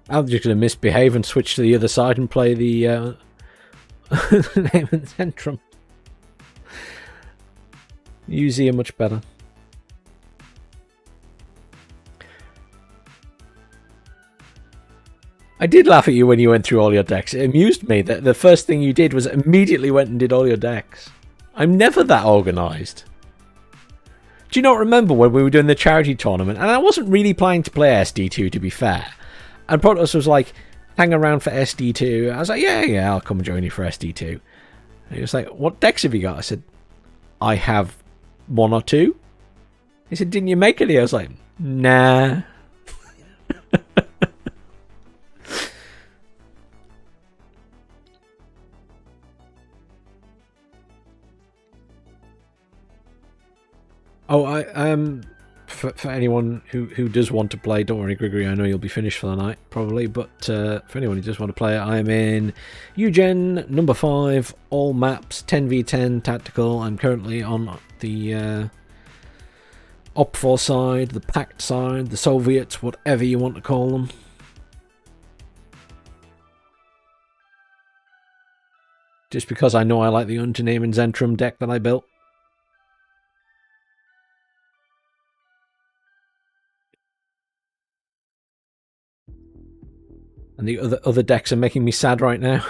I'm just going to misbehave and switch to the other side and play the name and Zentrum. Uzi are much better. I did laugh at you when you went through all your decks. It amused me that the first thing you did was immediately went and did all your decks. I'm never that organised. Do you not remember when we were doing the charity tournament? And I wasn't really planning to play SD2, to be fair. And Protoss was like, hang around for SD2. I was like, yeah, I'll come join you for SD2. And he was like, what decks have you got? I said, I have 1 or 2. He said, didn't you make any? I was like, nah. Oh, for anyone who does want to play, don't worry, Gregory, I know you'll be finished for the night, probably, but for anyone who does want to play, I'm in Eugen, number 5, all maps, 10v10 tactical. I'm currently on the OPFOR side, the Pact side, the Soviets, whatever you want to call them. Just because I know I like the Oudinot and Zentrum deck that I built. And the other decks are making me sad right now.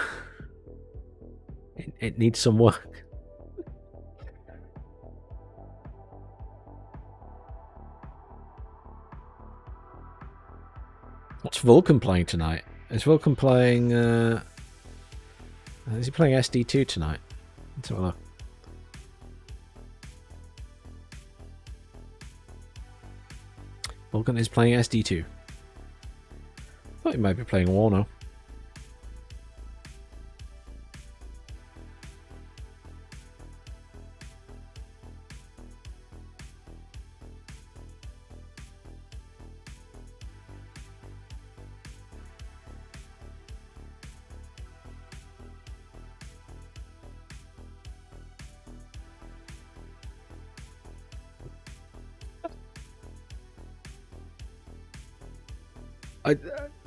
It needs some work. What's Vulcan playing tonight? Is Vulcan playing... is he playing SD2 tonight? Let's have a look. Vulcan is playing SD2. I thought he might be playing WARNO.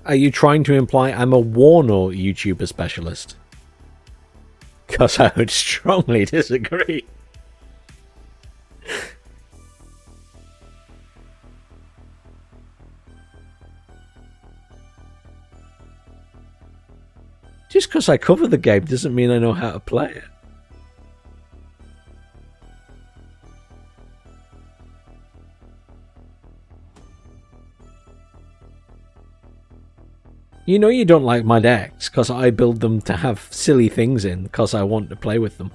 Are you trying to imply I'm a WARNO YouTuber specialist? Because I would strongly disagree. Just because I cover the game doesn't mean I know how to play it. You know you don't like my decks because I build them to have silly things in because I want to play with them.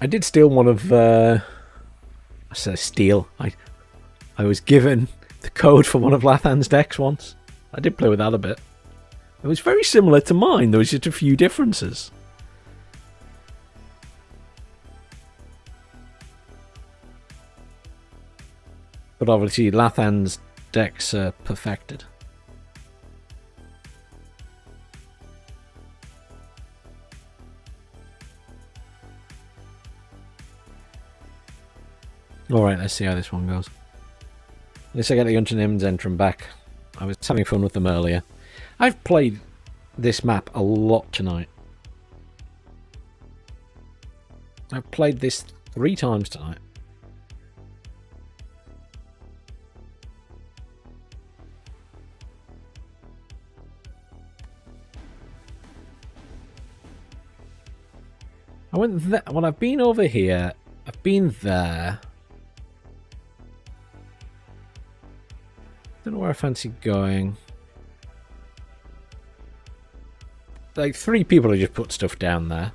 I did steal one of... I said steal. I was given the code for one of Lathan's decks once. I did play with that a bit. It was very similar to mine. There was just a few differences. But obviously, Lathan's decks are perfected. Alright, let's see how this one goes. At least I get the Oudinot and Zentrum back. I was having fun with them earlier. I've played this map a lot tonight. I've played this 3 times tonight. I went there. Well, I've been over here. I've been there. Don't know where I fancy going. Like 3 people have just put stuff down there,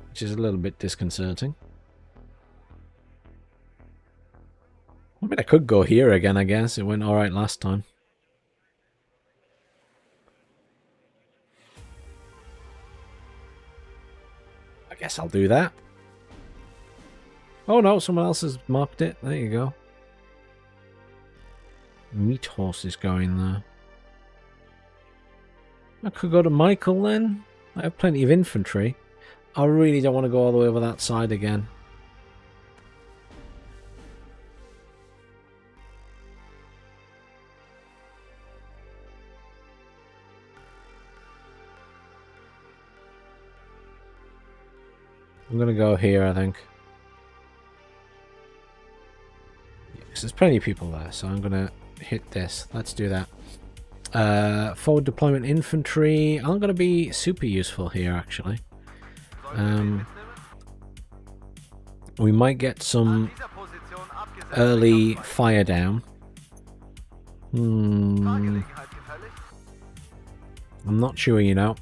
which is a little bit disconcerting. I mean, I could go here again, I guess. It went alright last time. I guess I'll do that. Oh no, someone else has marked it. There you go. Meat horses going there. I could go to Michael then. I have plenty of infantry. I really don't want to go all the way over that side again. I'm going to go here, I think. Because there's plenty of people there, so I'm going to hit this. Let's do that. Forward deployment infantry. I'm going to be super useful here, actually. We might get some early fire down. I'm not sure, you know.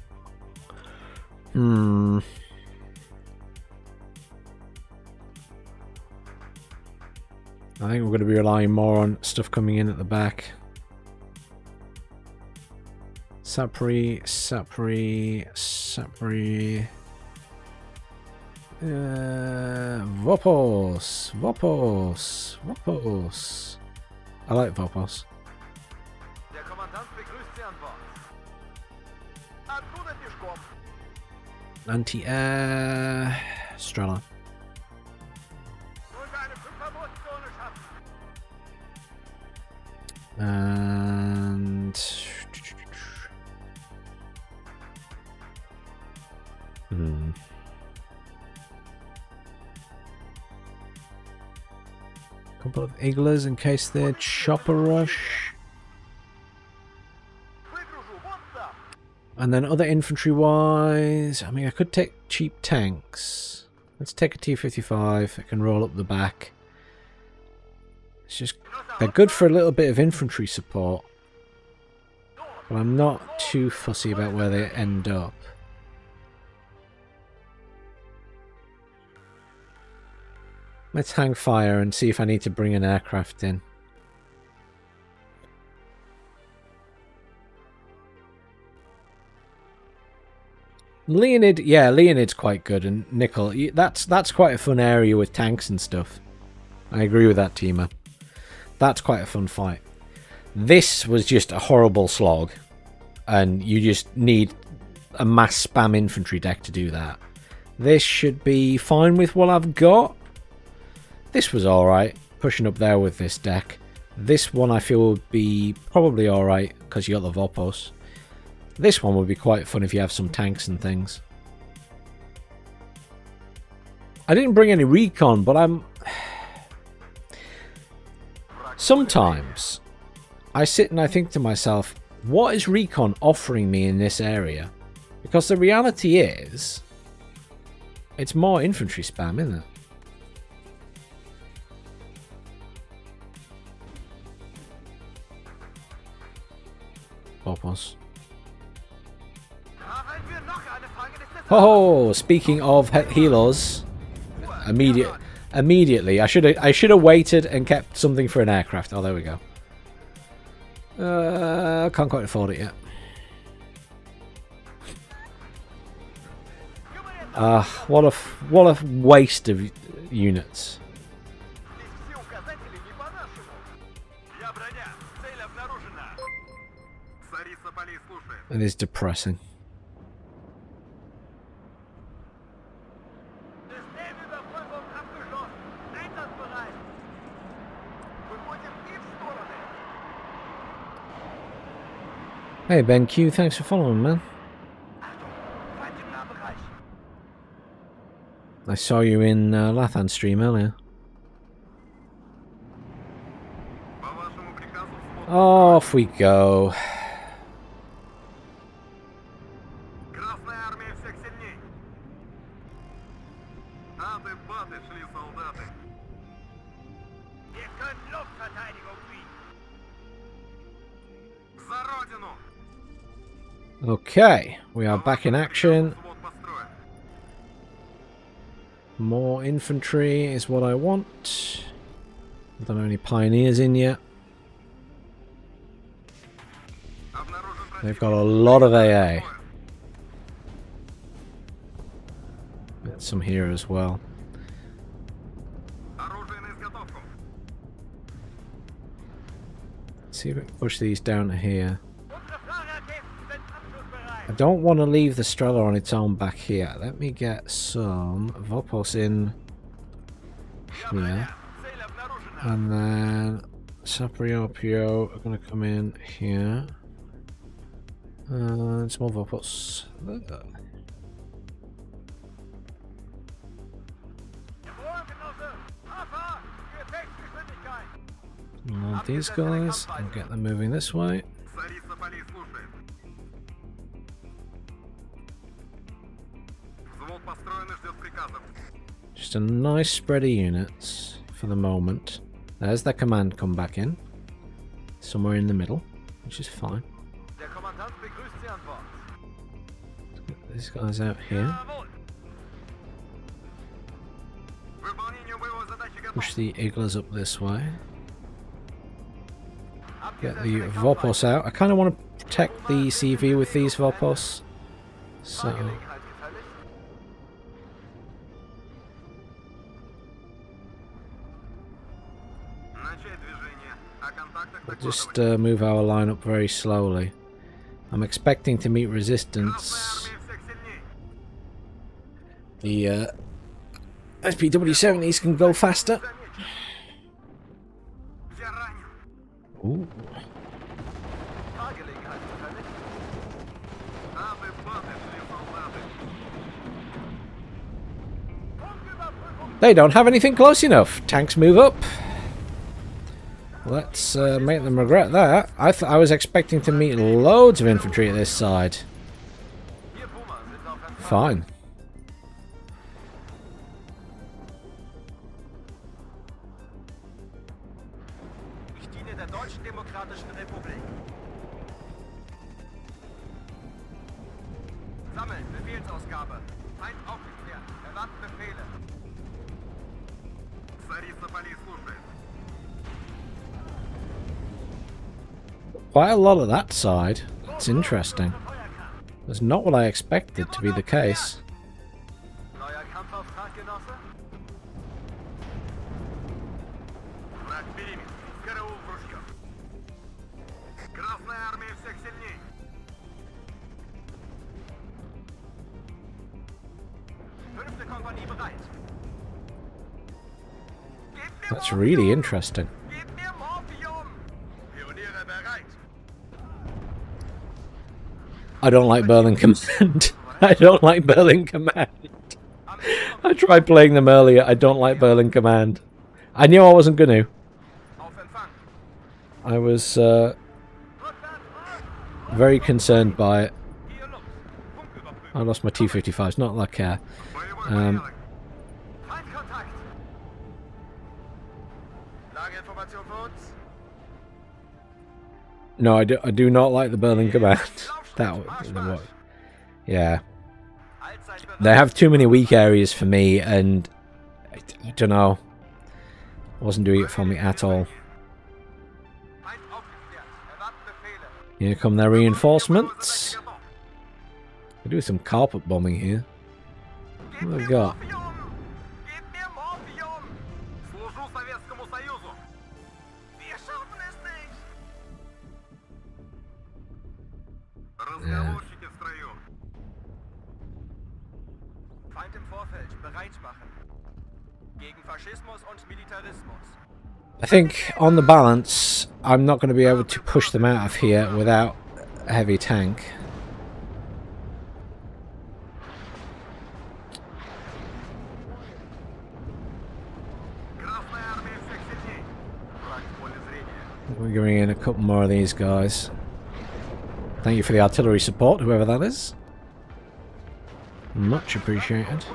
I think we're going to be relying more on stuff coming in at the back. Sapri. Vopos. I like Vopos. Anti-air Strela. And couple of Iglas in case they're chopper rush. And then other infantry wise, I mean, I could take cheap tanks. Let's take a T-55. It can roll up the back. It's just, they're good for a little bit of infantry support. But I'm not too fussy about where they end up. Let's hang fire and see if I need to bring an aircraft in. Leonid, yeah, Leonid's quite good, and Nickel, that's quite a fun area with tanks and stuff. I agree with that, Teamer. That's quite a fun fight. This was just a horrible slog, and you just need a mass spam infantry deck to do that. This should be fine with what I've got. This was alright, pushing up there with this deck. This one I feel would be probably alright, because you got the Vopos. This one would be quite fun if you have some tanks and things. I didn't bring any recon, but I'm... Sometimes I sit and I think to myself, what is recon offering me in this area? Because the reality is, it's more infantry spam, isn't it? Vopos. Oh, speaking of helos, immediately, I should have waited and kept something for an aircraft. Oh, there we go. Can't quite afford it yet. What a waste of units. It is depressing. Hey Ben Q, thanks for following, man. I saw you in Lathan stream earlier. Off we go. Okay, we are back in action. More infantry is what I want. I don't have any pioneers in yet. They've got a lot of AA. Get some here as well. Let's see if we can push these down to here. I don't want to leave the Strela on its own back here. Let me get some Vopos in here. And then Sapriopio are going to come in here. And small Vopos. These guys, and get them moving this way. Just a nice spread of units for the moment. There's the command come back in. Somewhere in the middle, which is fine. Let's get these guys out here. Push the Iglas up this way. Get the Vopos out. I kind of want to protect the CV with these Vopos. So we'll just move our line up very slowly. I'm expecting to meet resistance. The SPW-70s can go faster. Ooh. They don't have anything close enough. Tanks move up. Let's make them regret that. I was expecting to meet loads of infantry at this side. Fine. Quite a lot of that side. That's interesting. That's not what I expected to be the case. That's really interesting. I don't like Berlin Command. I don't like Berlin Command. I tried playing them earlier. I don't like Berlin Command. I knew I wasn't going to. I was very concerned by it. I lost my T-55s. Not that I care. No, I do not like the Berlin Command. Yeah. They have too many weak areas for me, and I don't know. Wasn't doing it for me at all. Here come their reinforcements. We do some carpet bombing here. What have we got? Yeah. I think, on the balance, I'm not going to be able to push them out of here without a heavy tank. We're going in a couple more of these guys. Thank you for the artillery support, whoever that is. Much appreciated.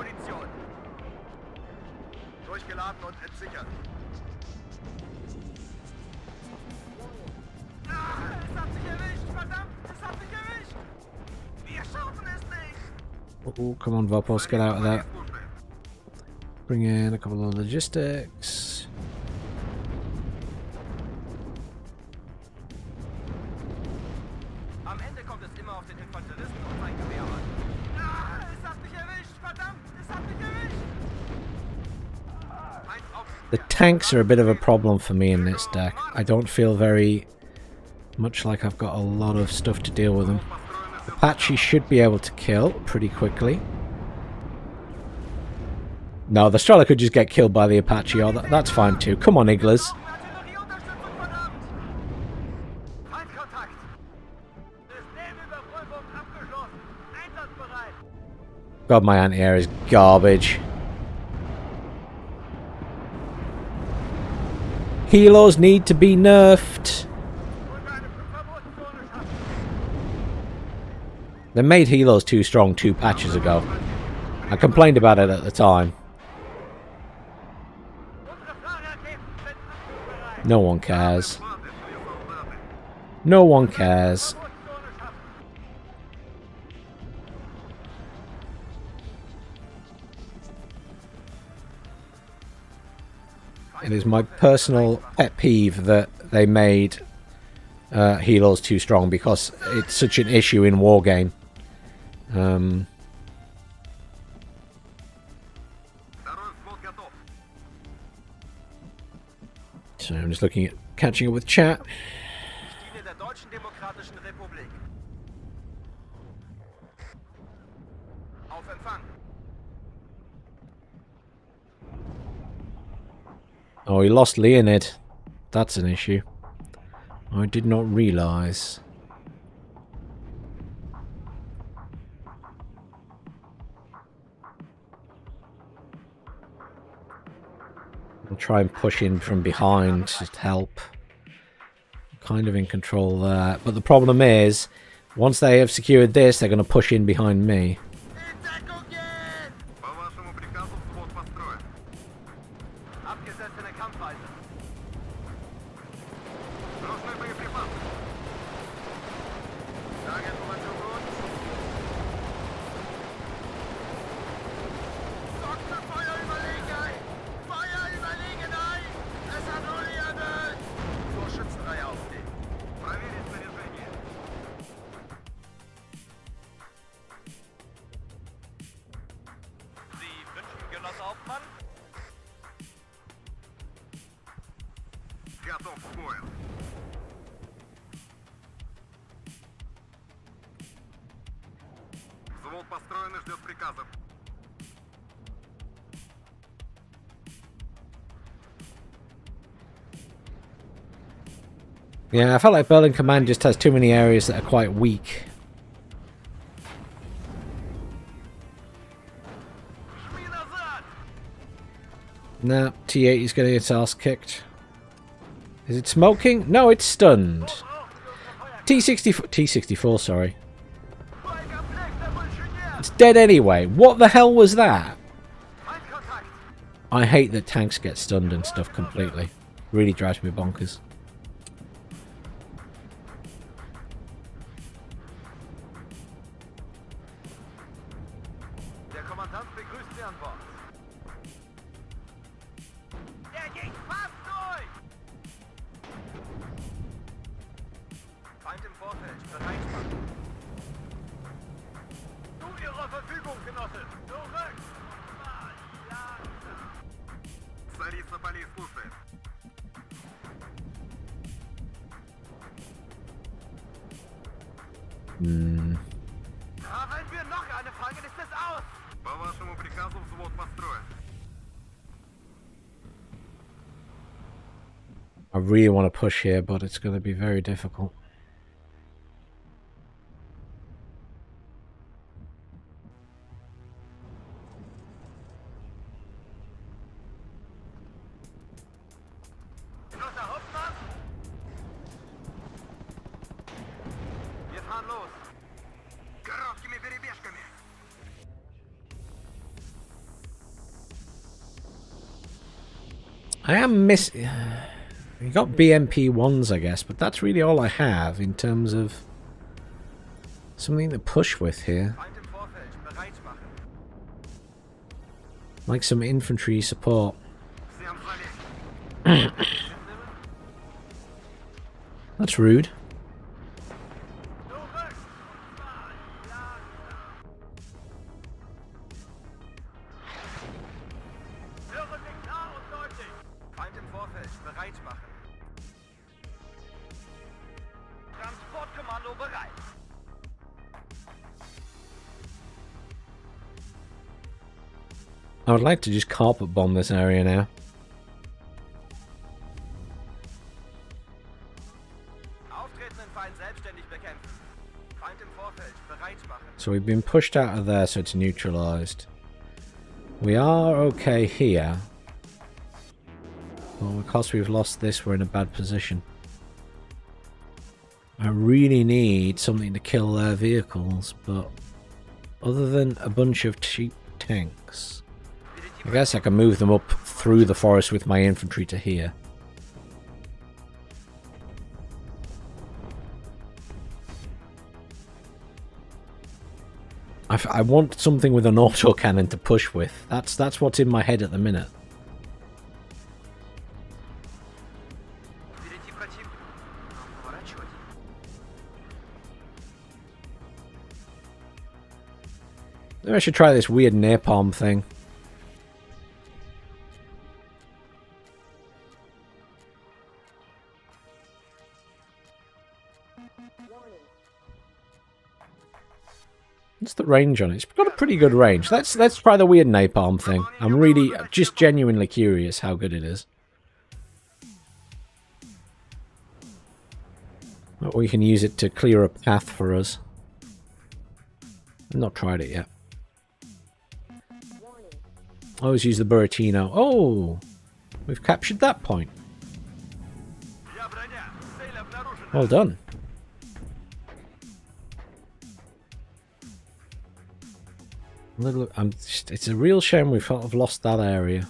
Oh, come on, Vopos, get out of that. Bring in a couple of logistics. The tanks are a bit of a problem for me in this deck. I don't feel very Much like I've got a lot of stuff to deal with them. Apache should be able to kill pretty quickly. No, the Strela could just get killed by the Apache. Oh, that's fine too. Come on, Igglers. God, my anti-air is garbage. Helos need to be nerfed. They made Helos too strong 2 patches ago. I complained about it at the time. No one cares. No one cares. It is my personal pet peeve that they made Helos too strong because it's such an issue in Wargame. So I'm just looking at catching up with chat. Oh, he lost Leonid. That's an issue. I did not realise. I'll try and push in from behind to help. I'm kind of in control there. But the problem is, once they have secured this, they're going to push in behind me. Yeah, I felt like Berlin Command just has too many areas that are quite weak. Nah, T8 is getting its ass kicked. Is it smoking? No, it's stunned. T64, sorry. It's dead anyway. What the hell was that? I hate that tanks get stunned and stuff completely. Really drives me bonkers. I really want to push here, but it's going to be very difficult. I am missing... You got BMP-1s, I guess, but that's really all I have in terms of something to push with here. Like some infantry support. That's rude. I would like to just carpet bomb this area now. So we've been pushed out of there, so it's neutralized. We are okay here. Well, because we've lost this, we're in a bad position. I really need something to kill their vehicles, but other than a bunch of cheap tanks, I guess I can move them up through the forest with my infantry to here. I want something with an autocannon to push with. That's what's in my head at the minute. Maybe I should try this weird napalm thing. What's the range on it? It's got a pretty good range. Let's try the weird napalm thing. I'm really just genuinely curious how good it is. But we can use it to clear a path for us. I've not tried it yet. I always use the Buratino. Oh! We've captured that point. Well done. It's a real shame we've sort of lost that area.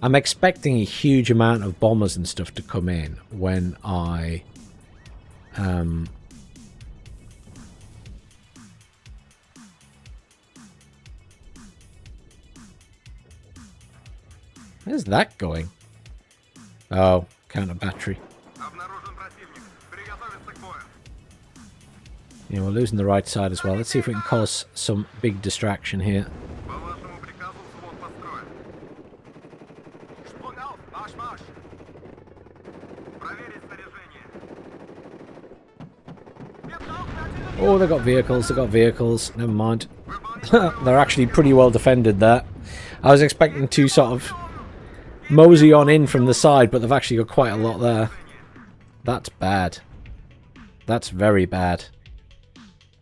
I'm expecting a huge amount of bombers and stuff to come in when I Where's that going? Oh, counter battery. Yeah, we're losing the right side as well. Let's see if we can cause some big distraction here. Oh, they got vehicles, they got vehicles. Never mind. They're actually pretty well defended there. I was expecting to sort of mosey on in from the side, but they've actually got quite a lot there. That's bad. That's very bad.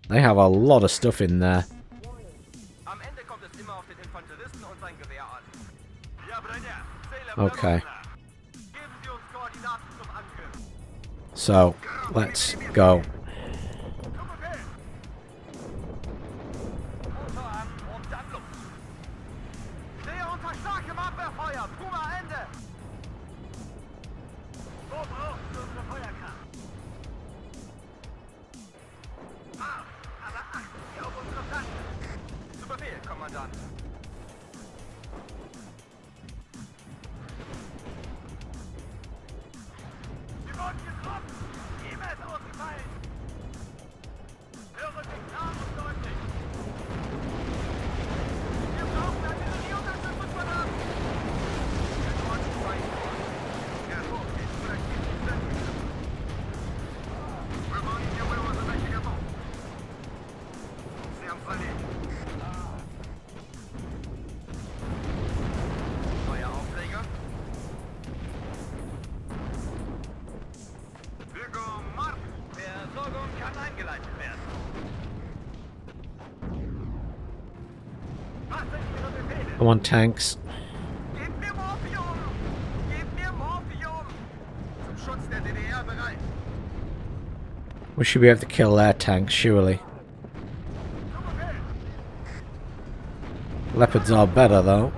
They have a lot of stuff in there. Okay. So, let's go. I want tanks. We should be able to kill their tanks, surely. Leopards are better, though.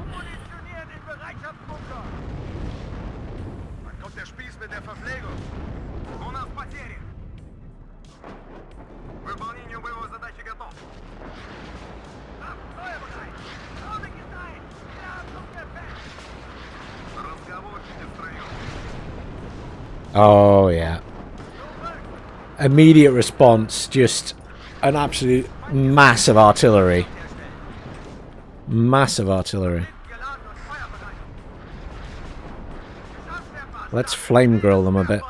Oh, yeah. Immediate response, just an absolute massive artillery. Massive artillery. Let's flame grill them a bit.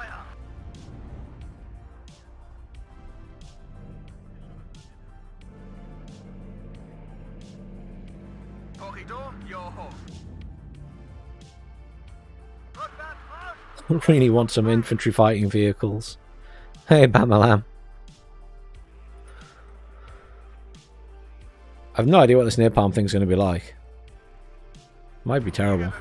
Really want some infantry fighting vehicles. Hey, Bamalam. I've no idea what this napalm thing's going to be like. Might be terrible.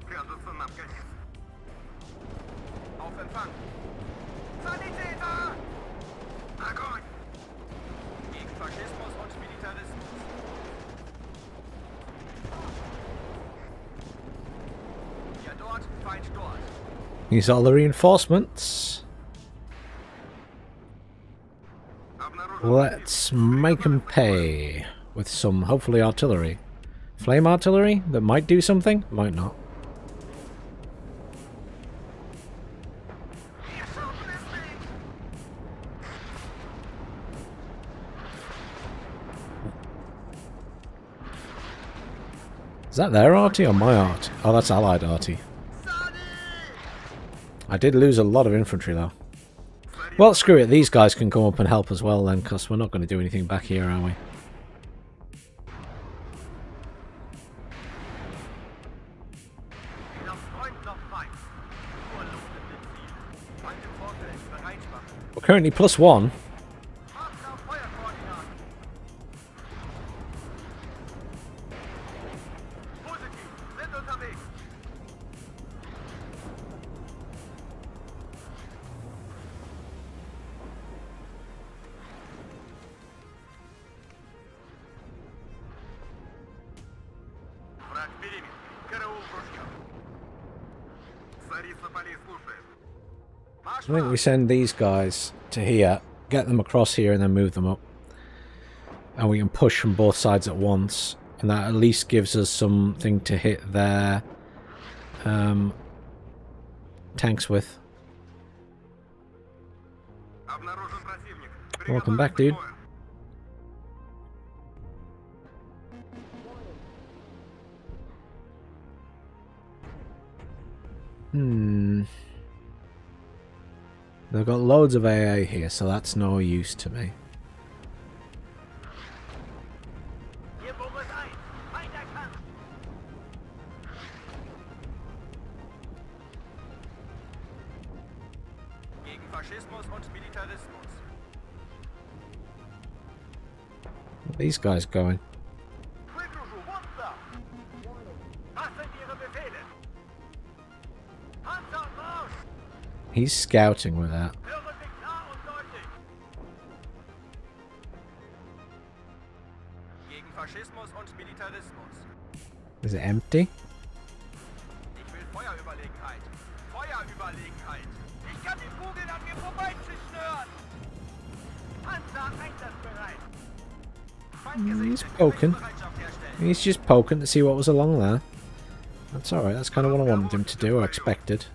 Кажется, нам конец. Auf Empfang. Sanitäter! Огонь! Gegen Faschismus und Militarismus. Ja, dort, Feind dort. These are the reinforcements. Let's make them pay with some, hopefully, artillery. Flame artillery that might do something, might not. Is that their arty or my arty? Oh, that's allied arty. I did lose a lot of infantry though. Well, screw it. These guys can come up and help as well then, because we're not going to do anything back here, are we? We're currently +1. I think we send these guys to here, get them across here and then move them up. And we can push from both sides at once. And that at least gives us something to hit their tanks with. Welcome back, dude. They've got loads of AA here, so that's no use to me. Where are these guys going? He's scouting with that. Is it empty? He's poking. He's just poking to see what was along there. That's alright, that's kind of what I wanted him to do, or expected.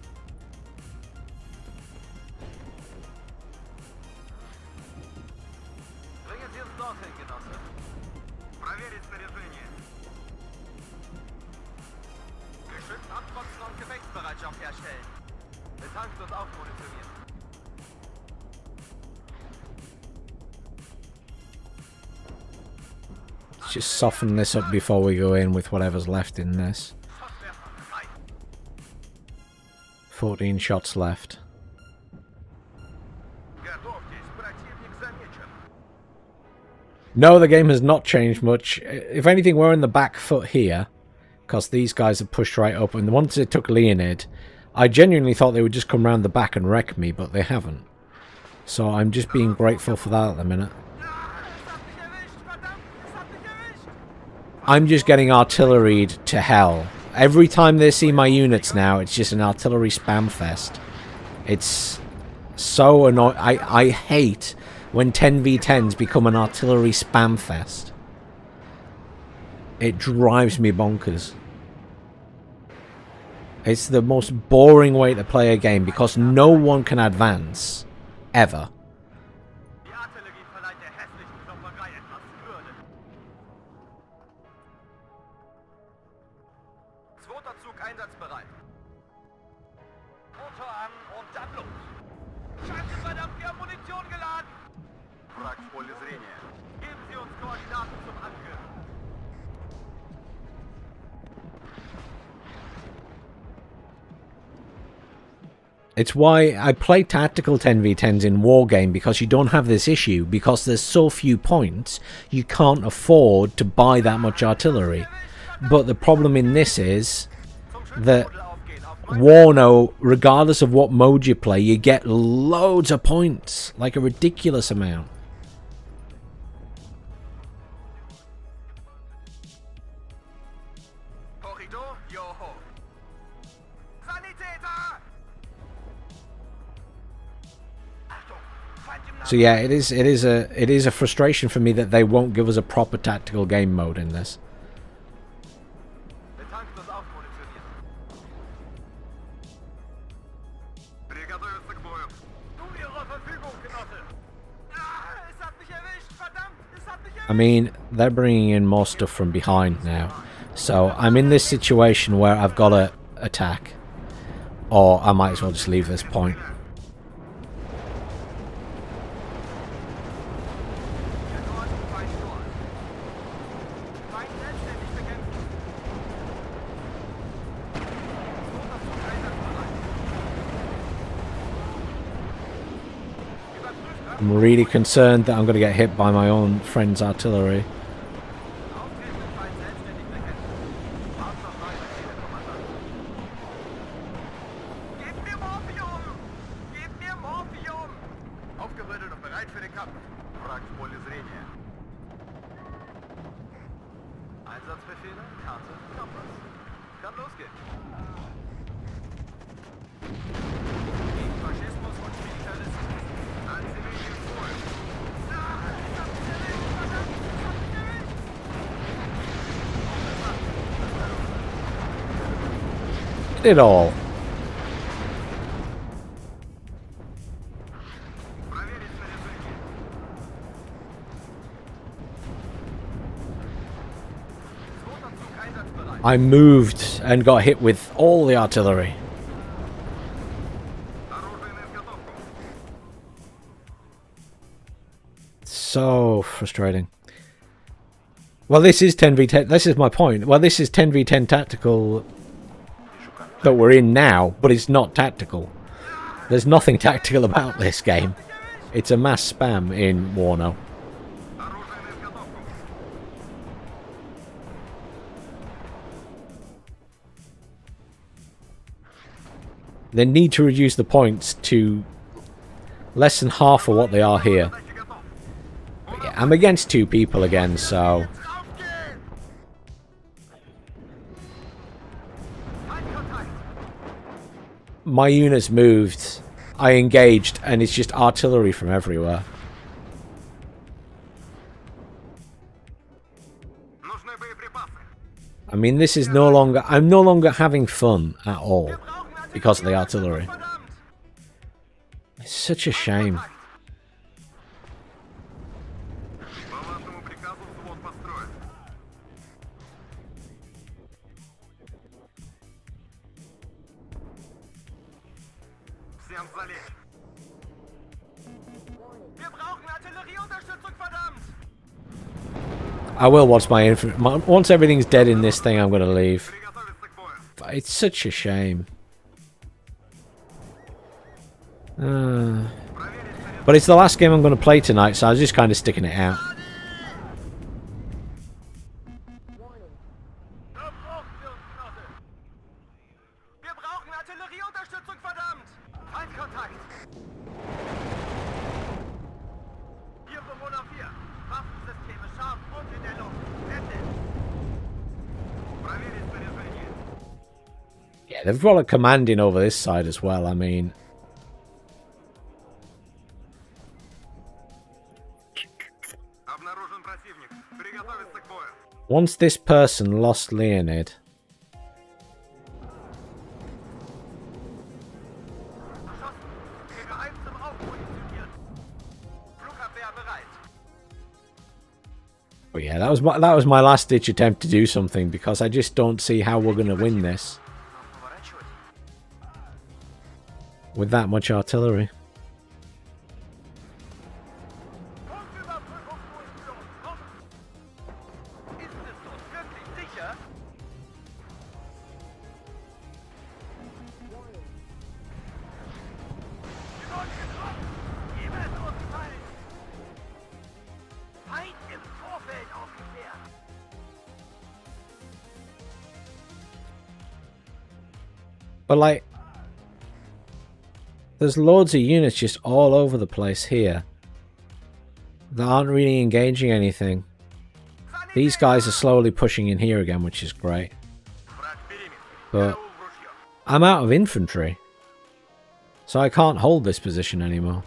Let's just soften this up before we go in with whatever's left in this. 14 shots left. No, the game has not changed much. If anything, we're in the back foot here, because these guys have pushed right up. And once they took Leonid, I genuinely thought they would just come round the back and wreck me, but they haven't. So I'm just being grateful for that at the minute. I'm just getting artilleried to hell. Every time they see my units now, it's just an artillery spam fest. It's so annoying. I hate when 10v10s become an artillery spam fest. It drives me bonkers. It's the most boring way to play a game because no one can advance. Ever. It's why I play tactical 10v10s in Wargame, because you don't have this issue, because there's so few points, you can't afford to buy that much artillery. But the problem in this is that WARNO, regardless of what mode you play, you get loads of points, like a ridiculous amount. So yeah, it is a frustration for me that they won't give us a proper tactical game mode in this. I mean, they're bringing in more stuff from behind now. So I'm in this situation where I've got to attack. Or I might as well just leave this point. I'm really concerned that I'm going to get hit by my own friend's artillery. It all. I moved and got hit with all the artillery. So frustrating. Well, this is 10v10. This is my point. Well, this is 10v10 tactical that we're in now, but it's not tactical. There's nothing tactical about this game. It's a mass spam in WARNO. They need to reduce the points to less than half of what they are here. But yeah, I'm against two people again, so... My units moved, I engaged, and it's just artillery from everywhere. I mean, this is no longer... I'm no longer having fun at all because of the artillery. It's such a shame. I will once once everything's dead in this thing, I'm going to leave. It's such a shame. But it's the last game I'm going to play tonight, so I was just kind of sticking it out. Yeah, they've got a commanding over this side as well, I mean... Once this person lost Leonid... Oh yeah, that was my last ditch attempt to do something, because I just don't see how we're going to win this with that much artillery. But like, there's loads of units just all over the place here that aren't really engaging anything. These guys are slowly pushing in here again, which is great. But I'm out of infantry, so I can't hold this position anymore.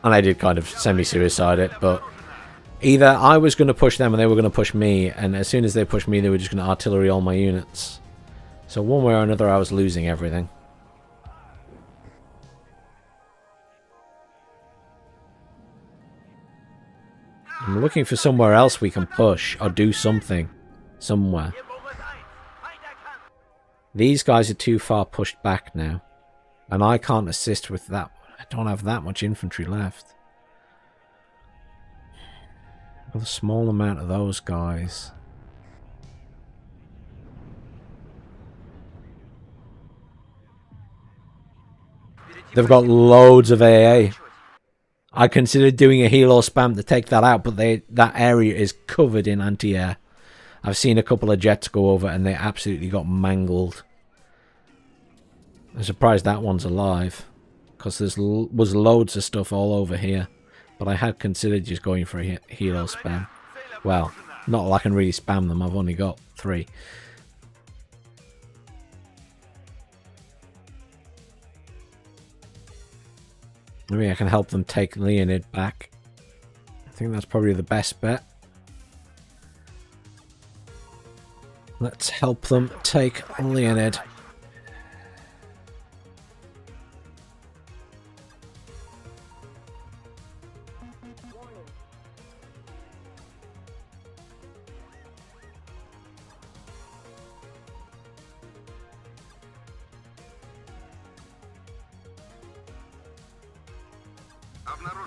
And I did kind of semi-suicide it, but either I was going to push them and they were going to push me, and as soon as they pushed me, they were just going to artillery all my units. So one way or another, I was losing everything. I'm looking for somewhere else we can push or do something somewhere. These guys are too far pushed back now, and I can't assist with that. I don't have that much infantry left. With a small amount of those guys. They've got loads of AA. I considered doing a helo spam to take that out, but that area is covered in anti-air. I've seen a couple of jets go over and they absolutely got mangled. I'm surprised that one's alive, because there was loads of stuff all over here. But I had considered just going for a helo spam. Well, not like I can really spam them, I've only got 3. Maybe I can help them take Leonid back. I think that's probably the best bet. Let's help them take Leonid.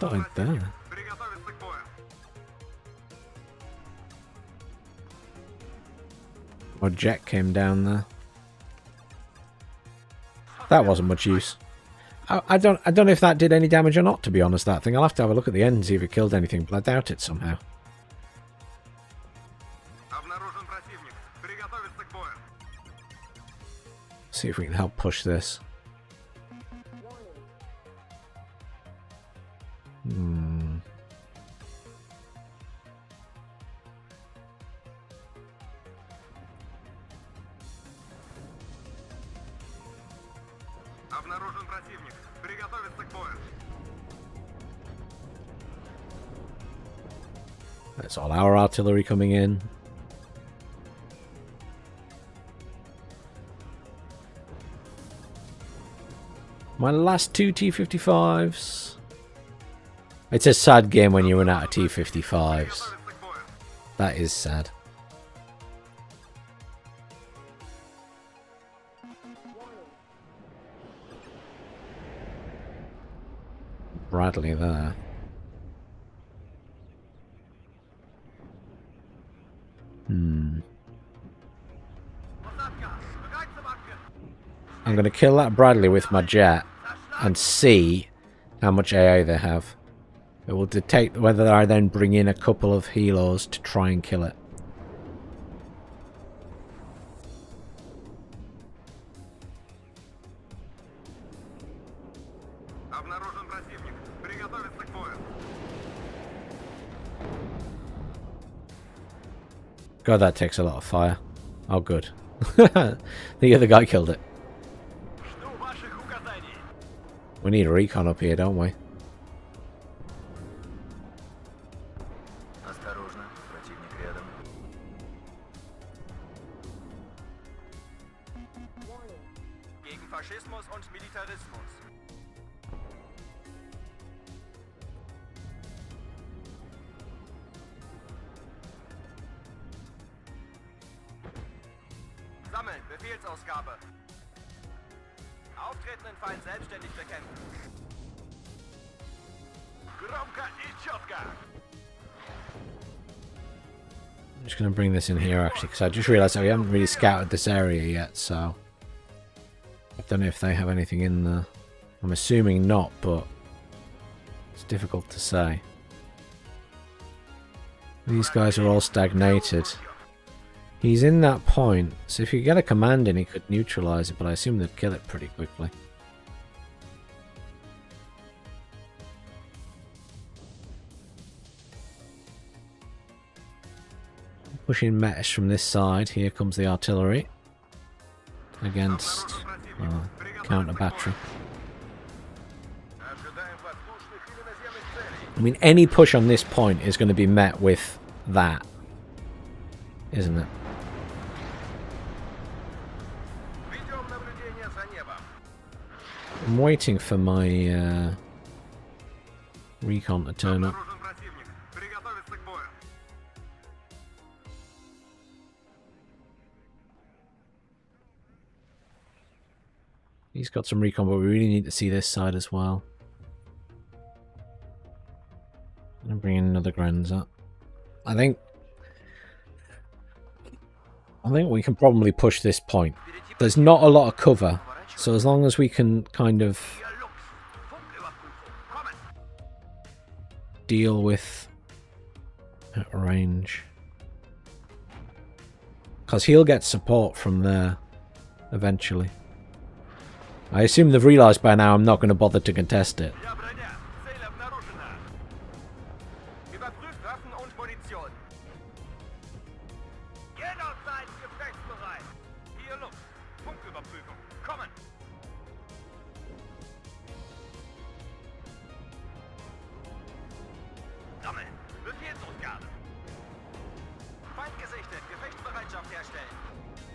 Like that. Or jet came down there. That wasn't much use. I don't know if that did any damage or not, to be honest, that thing. I'll have to have a look at the end and see if it killed anything, but I doubt it somehow. See if we can help push this. That's all our artillery coming in. My last 2 T-55s. It's a sad game when you run out of T-55s. That is sad. Bradley there. I'm going to kill that Bradley with my jet and see how much AA they have. It will detect whether I then bring in a couple of helos to try and kill it. God, that takes a lot of fire. Oh, good. The other guy killed it. We need a recon up here, don't we? Gegen Faschismus und Militarismus. Sammeln, Befehlsausgabe. Auftretenden Feind selbstständig bekämpfen. Gromka i Chotka. I'm just going to bring this in here actually, because I just realised that we haven't really scouted this area yet, so I don't know if they have anything in there. I'm assuming not, but it's difficult to say. These guys are all stagnated. He's in that point, so if you get a command in, he could neutralise it, but I assume they'd kill it pretty quickly. Pushing mesh from this side. Here comes the artillery against counter battery. I mean, any push on this point is going to be met with that, isn't it? I'm waiting for my recon to turn up. He's got some recon, but we really need to see this side as well. I'm bringing another Granza. I think we can probably push this point. There's not a lot of cover, so as long as we can kind of deal with at range, because he'll get support from there eventually. I assume they've realised by now I'm not going to bother to contest it.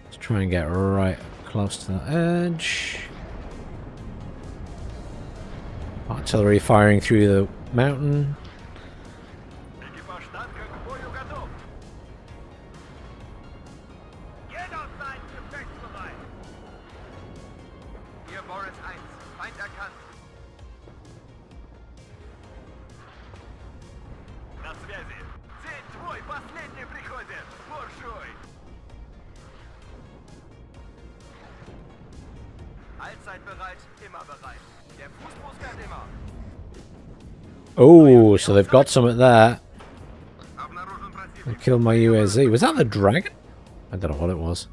Let's try and get right close to the edge. Artillery firing through the mountain. Oh, so they've got something there. I killed my UAZ. Was that the dragon? I don't know what it was.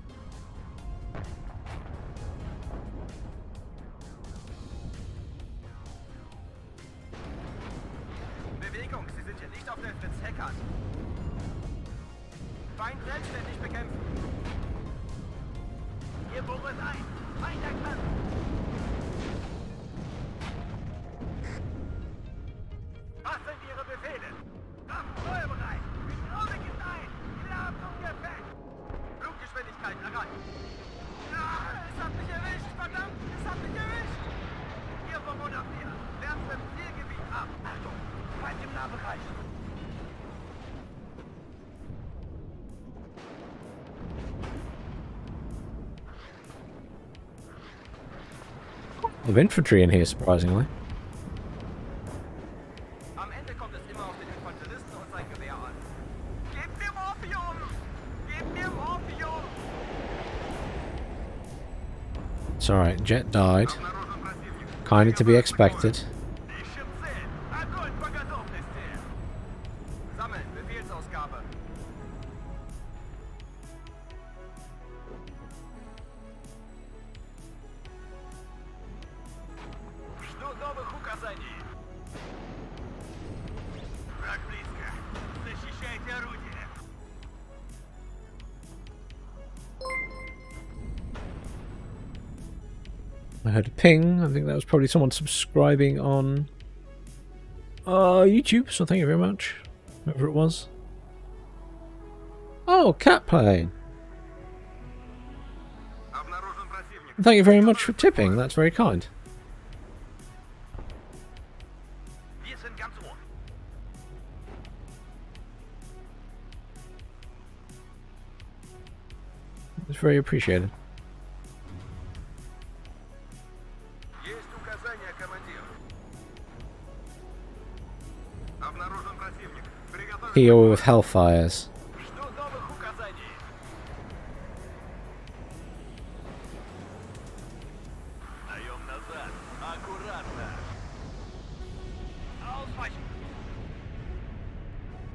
Of infantry in here, surprisingly. It's alright, jet died. Kinda to be expected. Ищем цель! Огонь по готовности! Sammeln, Befehlsausgabe. Жду новых указаний. Враг близко. Защищайте орудие. I heard a ping. I think that was probably someone subscribing on YouTube, so thank you very much. Whoever it was. Oh, cat plane. Обнаружен противник. Thank you very much for tipping. That's very kind. Wir sind ganz ohr. It's very appreciated. Есть указания, командир. Обнаружен противник. Приготовиться. Heal with hellfires. Жду новых указаний. Даем назад. Аккуратно. Ausweichen.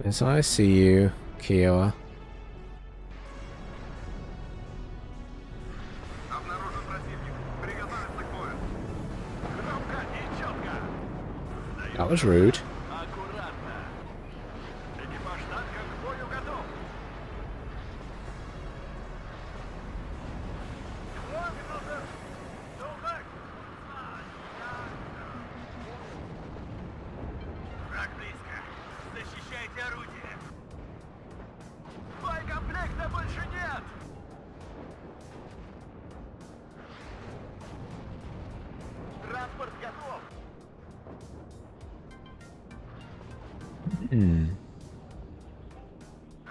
Yes, I see you, Kiowa. Обнаружен противник. Приготовиться к бою. Громко и четко. That was rude. Аккуратно. Экипаж танка к бою готов. Враг близко. Защищайте орудие. Боекомплекта больше нет. Транспорт готов. I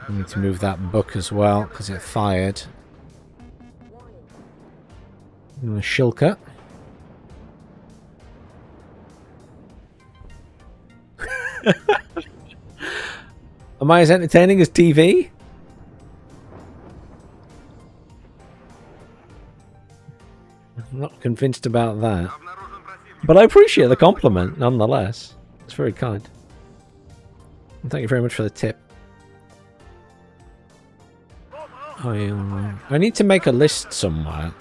need to move that book as well because it fired. Shilka. Am I as entertaining as TV? I'm not convinced about that. Обнаружен противник. But I appreciate the compliment nonetheless. It's very kind. And thank you very much for the tip. I need to make a list somewhere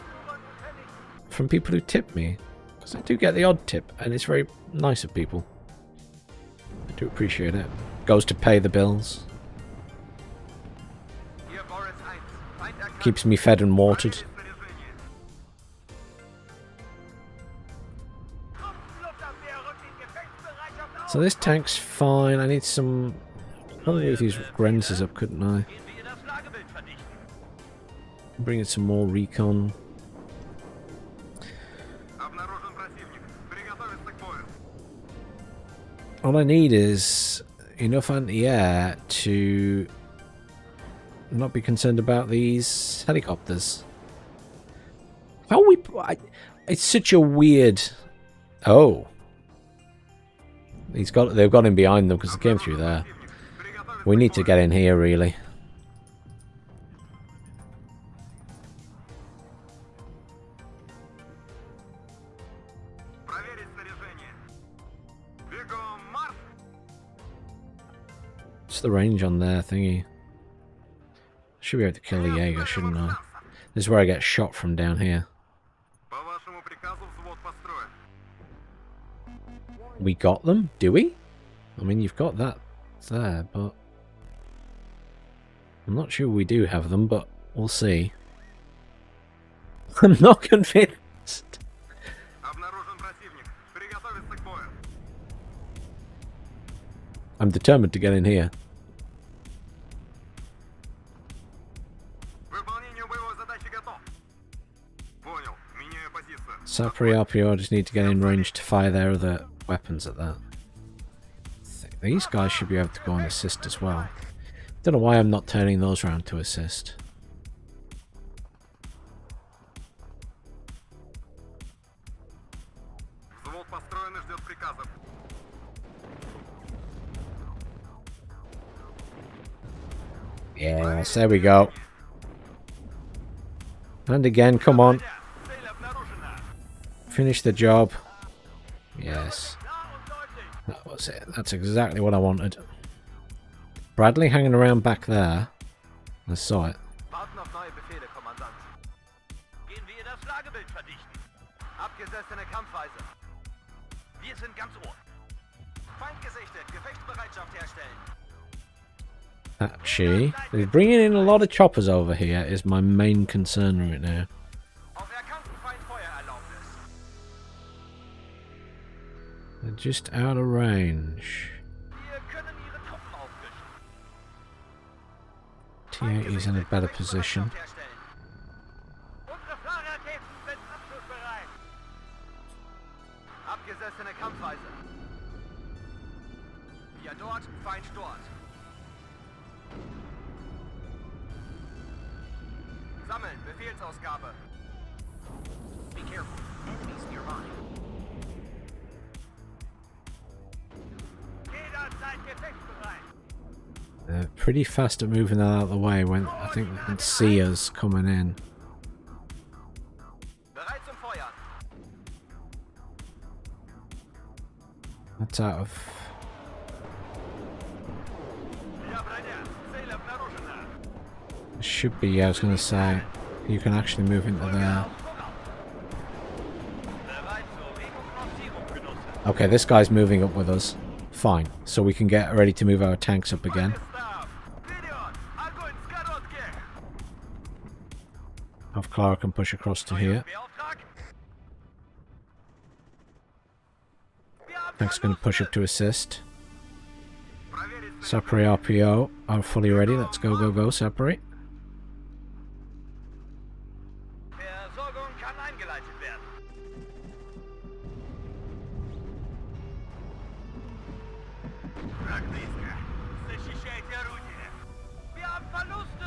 from people who tip me, because I do get the odd tip and it's very nice of people. I do appreciate it. Goes to pay the bills. Hier Boris 1. Feind erkannt. Keeps me fed and watered. Снаряжение. Luftabwehr rückt in Gefechtsbereitschaft auf. So this tank's fine. I need some... Probably move these Grenses up, couldn't I? Gehen wir das Lagebild verdichten. Bring in some more recon. Обнаружен противник. Приготовиться к бою. All I need is enough anti-air to not be concerned about these helicopters. How we... it's such a weird... Oh. They've got him behind them because they came through there. We need to get in here, really. Проверить снаряжение. Бегом марш. What's the range on there, thingy? Should be able to kill the Jaeger, shouldn't I? This is where I get shot from down here. По вашему приказу взвод построен. We got them? Do we? I mean, you've got that there, but... I'm not sure we do have them, but we'll see. I'm not convinced. Обнаружен противник. Приготовиться к бою. I'm determined to get in here. Выполнению боевой задачи готов. Понял. Меняю позицию. Sapri RPO, I just need to get in range to fire their other weapons at that. These guys should be able to go and assist as well. Don't know why I'm not turning those around to assist. Взвод построен и ждет приказов. Yes, there we go. And again, come on. Цель обнаружена. Finish the job. Yes. That was it. That's exactly what I wanted. Bradley hanging around back there. I saw it. Warten auf neue Befehle, Kommandant. Gehen wir das Lagebild verdichten. Abgesessene Kampfweise. Wir sind ganz Ohr. Feind gesichtet. Gefechtsbereitschaft herstellen. Actually, bringing in a lot of choppers over here is my main concern right now. Auf erkannten Feind Feuererlaubnis. They're just out of range. Wir können ihre Truppen auffrischen. T80 is in a better position. Unsere Fahrraketen sind abschussbereit. Abgesessene Kampfweise. Wir dort, Feind dort. Sammeln, Befehlsausgabe. Be careful. Enemies nearby. Jederzeit gefechtsbereit. They're pretty fast at moving that out of the way when I think they can see us coming in. Bereit zum Feuern. That's out of... Should be, yeah, I was going to say. You can actually move into there. Okay, this guy's moving up with us. Fine. So we can get ready to move our tanks up again. Have Clara can push across to here. Tank's going to push up to assist. Sapri RPO are fully ready. Let's go, go, go, Sapri.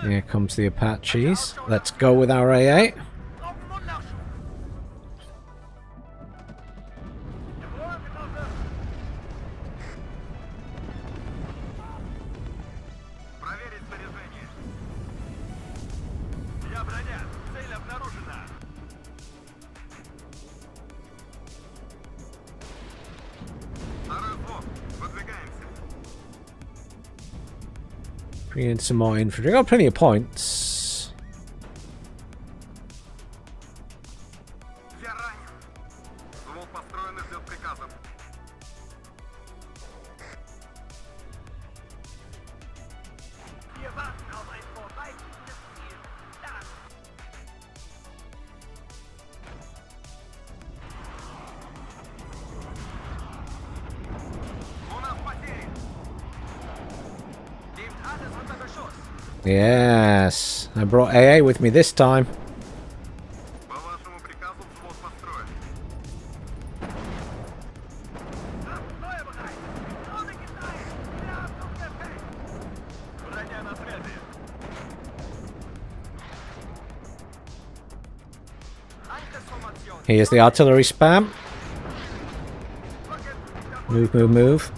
Here comes the Apaches. Let's go with our AA. Bring in some more infantry. Got plenty of points. Yes, I brought AA with me this time. Here's the artillery spam. Move, move, move.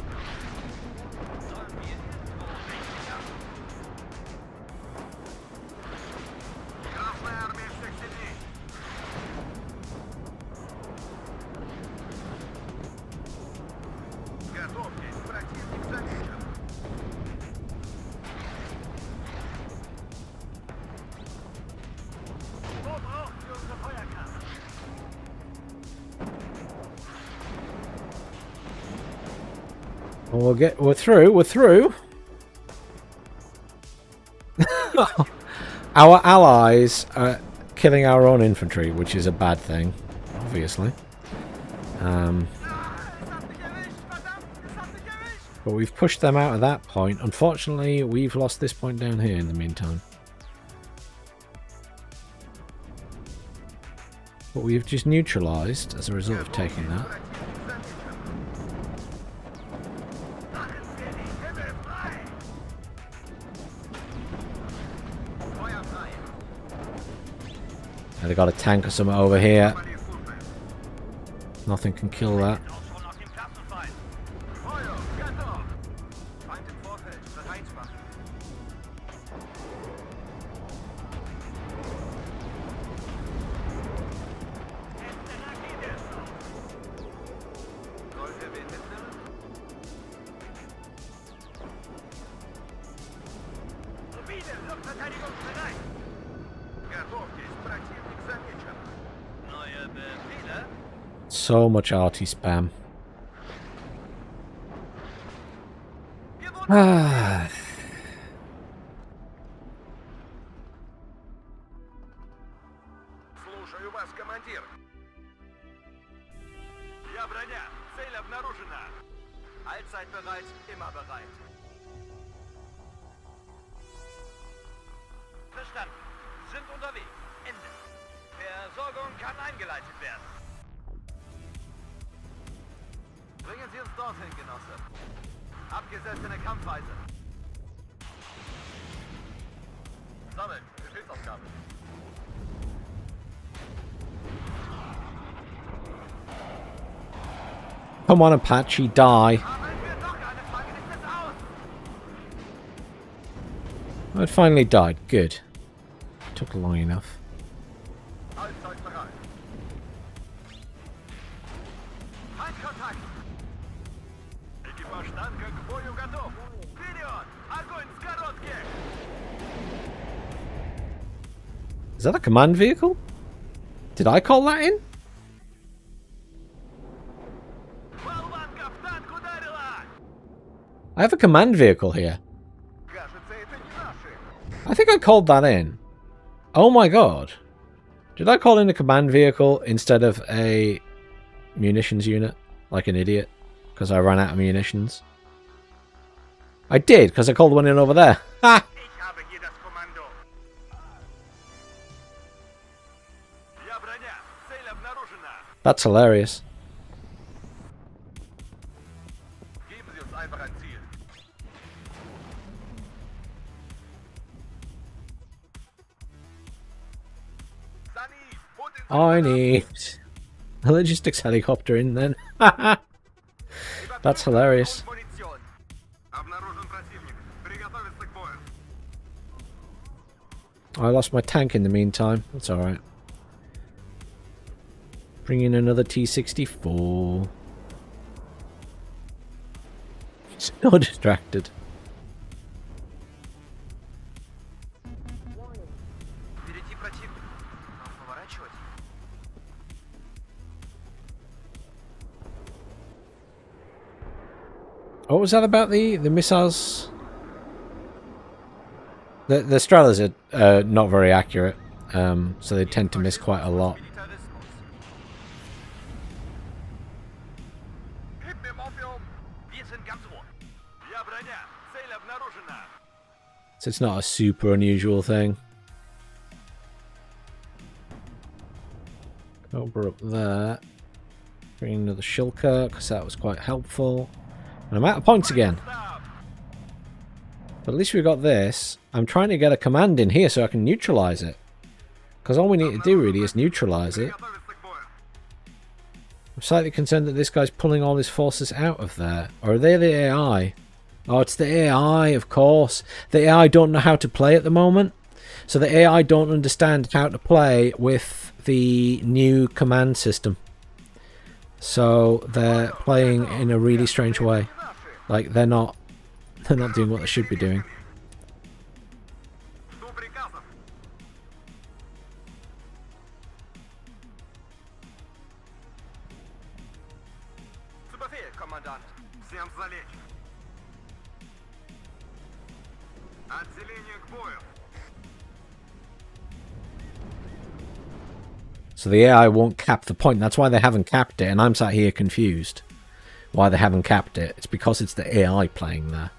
We're through. Our allies are killing our own infantry, which is a bad thing, obviously. But we've pushed them out at that point. Unfortunately, we've lost this point down here in the meantime. But we've just neutralized as a result of taking that. They got a tank or something over here. Nothing can kill that. Противник замечен. Neue Befehle? So much arty spam. Ah. Слушаю вас, командир. Ja, броня. Цель обнаружена. Allzeit bereit, immer bereit. Verstanden. Sind unterwegs. Ende. Versorgung kann eingeleitet werden. Bringen Sie uns dorthin, Genosse. Abgesessene Kampfweise. Sammeln. Befehlsaufgabe. Come on, Apache, die. Haben wir doch eine Frage, ist es aus. It finally died. Good. Took long enough. Allzeit bereit. Feindkontakt. Экипаж танка к бою готов. Вперед! Огонь с коротких! Is that a command vehicle? Did I call that in? Болванка в танк ударила! I have a command vehicle here. Кажется, это не наши. I think I called that in. Oh my god. Did I call in a command vehicle instead of a munitions unit? Like an idiot. Because I ran out of munitions. I did, because I called one in over there. Ha! Ich habe hier das Kommando. Ja, броня. Цель обнаружена. That's hilarious. Geben Sie uns einfach ein Ziel. Sani, holt den I need a logistics helicopter in then. That's hilarious. Munition. Обнаружен противник. Приготовиться к бою. I lost my tank in the meantime. That's alright. Bring in another T-64. So distracted. Впереди противник. Нам поворачивать. What was that about the missiles? The Strellas are not very accurate, so they tend to miss quite a lot. Militarismus. Gib mir Morphium. Wir sind ganz ohr. Ja, броня. Цель обнаружена. So it's not a super unusual thing. Cobra up there. Bring another Shilker, because that was quite helpful. And I'm out of points again. Stop. But at least we got this. I'm trying to get a command in here so I can neutralize it. Because all we need to do really is neutralize it. Приготовиться к бою. I'm slightly concerned that this guy's pulling all his forces out of there. Or are they the AI? Oh, it's the AI, of course. The AI don't know how to play at the moment. So the AI don't understand how to play with the new command system. So they're playing in a really strange way. Like they're not doing what they should be doing. Жду приказов. Zu Befehl, Kommandant. Всем залечь. Отделение к бою. So the AI won't cap the point. That's why they haven't capped it, and I'm sat here confused. Why they haven't capped it. It's because it's the AI playing there.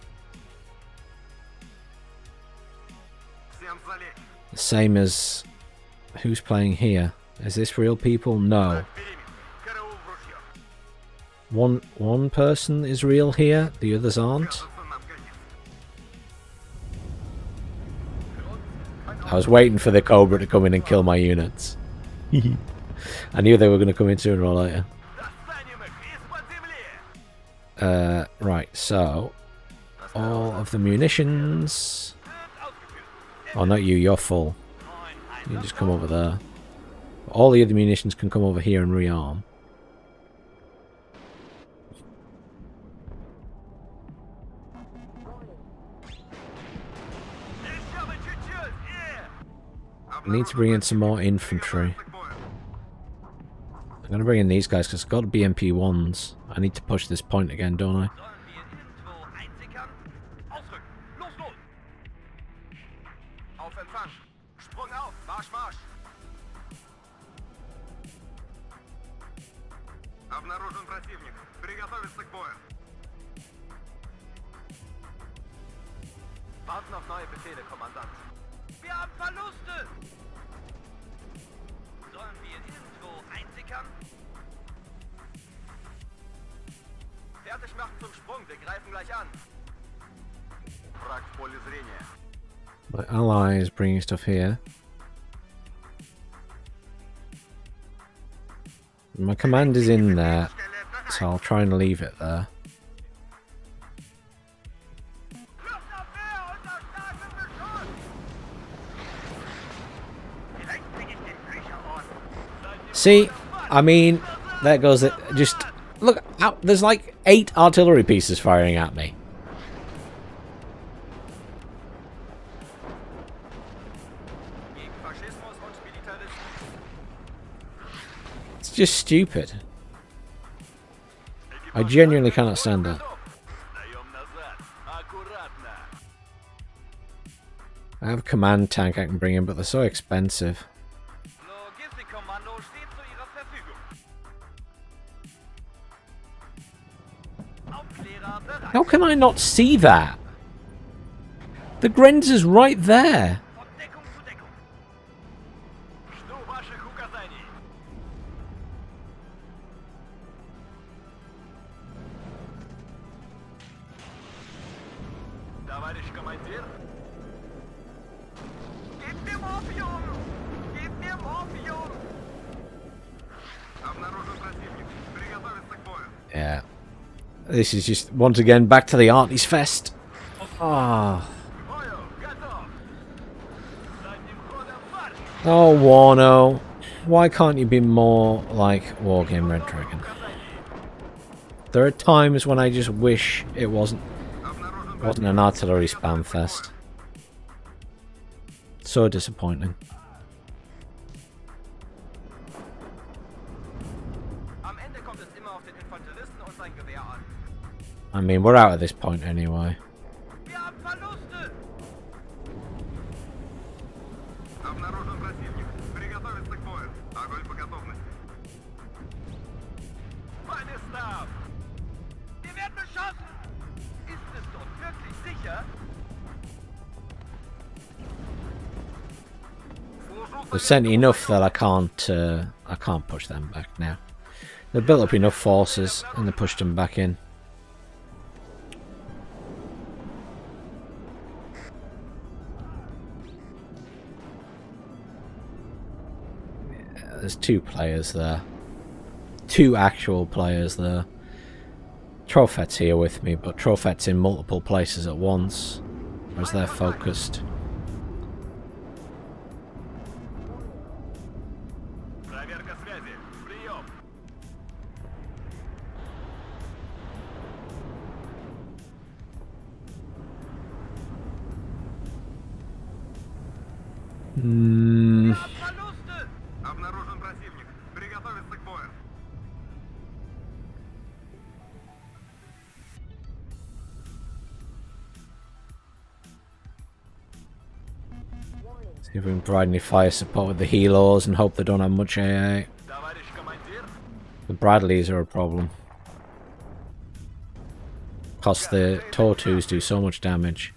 Всем залечь. The same as who's playing here. Is this real people? No. Периметр. Караул в ружье. One person is real here, the others aren't. Прятаться нам конец. I was waiting for the Cobra to come in and kill my units. I knew they were going to come in sooner or later. Достанем их из-под земли. Right, so all of the munitions. Oh, not you, you're full. You just come over there. All the other munitions can come over here and rearm. Еще бы чуть-чуть. I need to bring in some more infantry. I'm going to bring in these guys because I've got BMP-1s. I need to push this point again, don't I? Обнаружен противник. Приготовиться к бою. Warten auf neue Befehle, Kommandant. Wir haben Verluste! Sollen wir irgendwo einsickern? Fertig machen zum Sprung, wir greifen gleich an. Враг в поле зрения. My ally is bringing stuff here. My command is in there, so I'll try and leave it there. See, I mean, there goes it. Just look out. There's like 8 artillery pieces firing at me. It's just stupid. I genuinely cannot stand that. I have a command tank I can bring in, but they're so expensive. How can I not see that? The Grenz right there. Yeah. This is just, once again, back to the Arties Fest. Ah. Oh, Warno. Why can't you be more like Wargame Red Dragon? There are times when I just wish it wasn't an artillery spam fest. So disappointing. I mean, we're out at this point anyway. They've sent enough that I can't push them back now. They've built up enough forces and they pushed them back in. There's 2 players there. 2 actual players there. Trophet's here with me, but Trophet's in multiple places at once, whereas they're focused. Обнаружен противник. Приготовиться к бою. See if we can provide any fire support with the helos and hope they don't have much AA. The Bradleys are a problem. Because the Tortus do so much damage.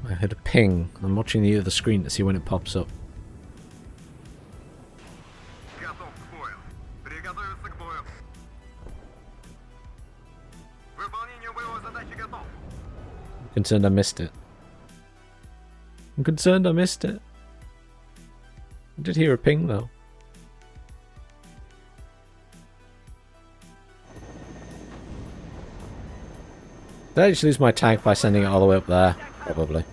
I heard a ping. I'm watching the other screen to see when it pops up. I'm concerned I missed it. I'm concerned I missed it. I did hear a ping though. Did I just lose my tank by sending it all the way up there? Probably.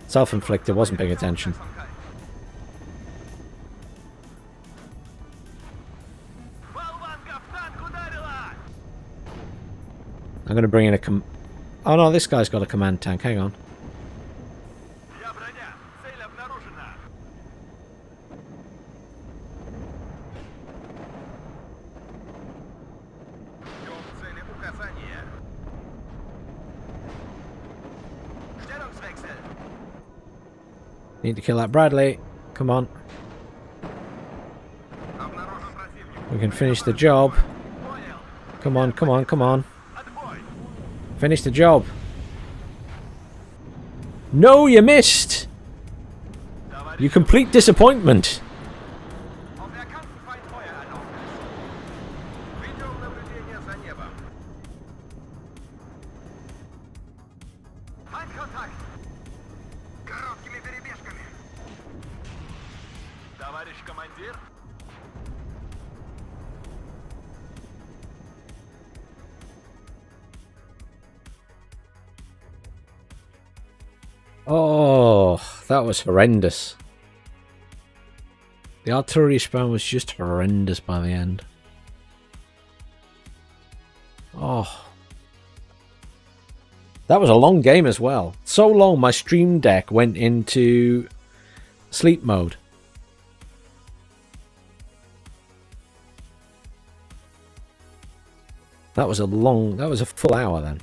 Self-inflicted, wasn't paying attention. I'm going to bring in a oh no, this guy's got a command tank, hang on. Need to kill that Bradley. Come on. We can finish the job. Come on, come on, come on. Finish the job. No, you missed! You complete disappointment. Oh, that was horrendous. The artillery spam was just horrendous by the end. Oh. That was a long game as well. So long my stream deck went into sleep mode. That was a full hour then.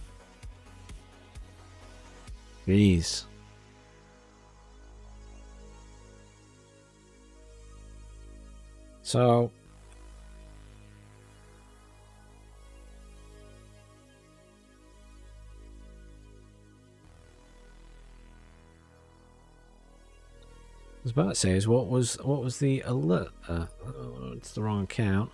Jeez. So I was about to say is what was the alert? It's the wrong account.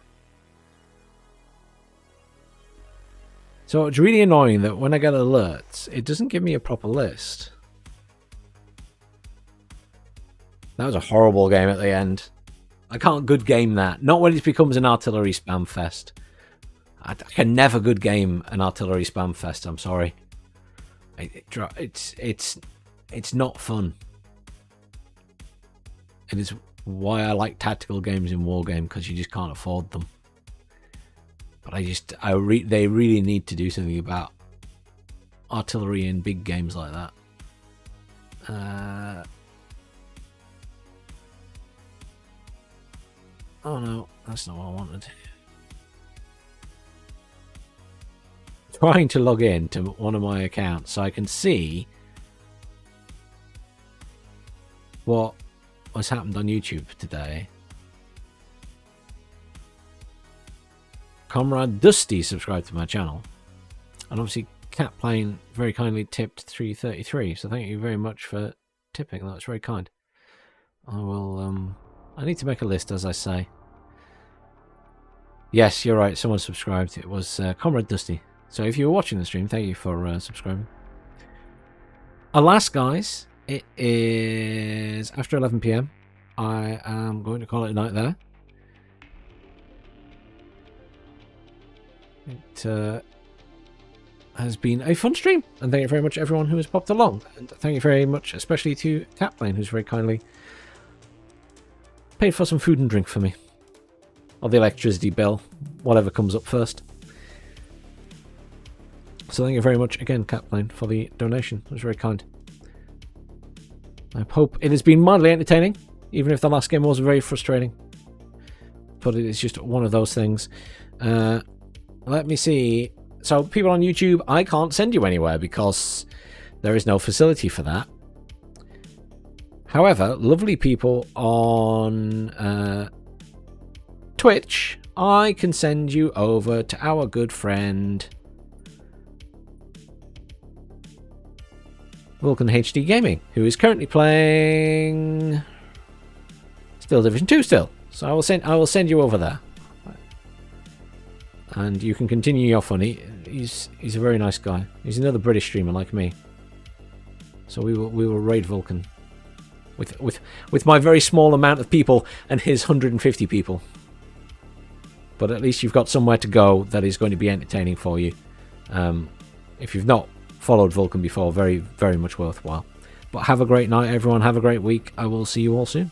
So it's really annoying that when I get alerts, it doesn't give me a proper list. That was a horrible game at the end. I can't good game that. Not when it becomes an artillery spam fest. I can never good game an artillery spam fest. I'm sorry. It's not fun. It is why I like tactical games in Wargame, because you just can't afford them. But they really need to do something about artillery in big games like that. Oh no, that's not what I wanted. Trying to log in to one of my accounts so I can see what has happened on YouTube today. Comrade Dusty subscribed to my channel, and obviously Cat Plane very kindly tipped 333, so thank you very much for tipping. That was very kind. I will I need to make a list, as I say. Yes, you're right, someone subscribed. It was Comrade Dusty. So if you were watching the stream, thank you for subscribing. Alas, guys, it is after 11 PM. I am going to call it a night there. It has been a fun stream, and thank you very much everyone who has popped along, and thank you very much especially to Catplane, who's very kindly paid for some food and drink for me, or the electricity bill, whatever comes up first. So thank you very much again, Catplane, for the donation. It was very kind. I hope it has been mildly entertaining, even if the last game was very frustrating, but it is just one of those things. Let me see. So people on YouTube, I can't send you anywhere because there is no facility for that. However, lovely people on Twitch, I can send you over to our good friend Vulcan HD Gaming, who is currently playing still Division 2 still. So I will send you over there. And you can continue your fun. He's a very nice guy. He's another British streamer like me. So we will raid Vulcan with my very small amount of people and his 150 people. But at least you've got somewhere to go that is going to be entertaining for you. If you've not followed Vulcan before, very, very much worthwhile. But have a great night, everyone. Have a great week. I will see you all soon.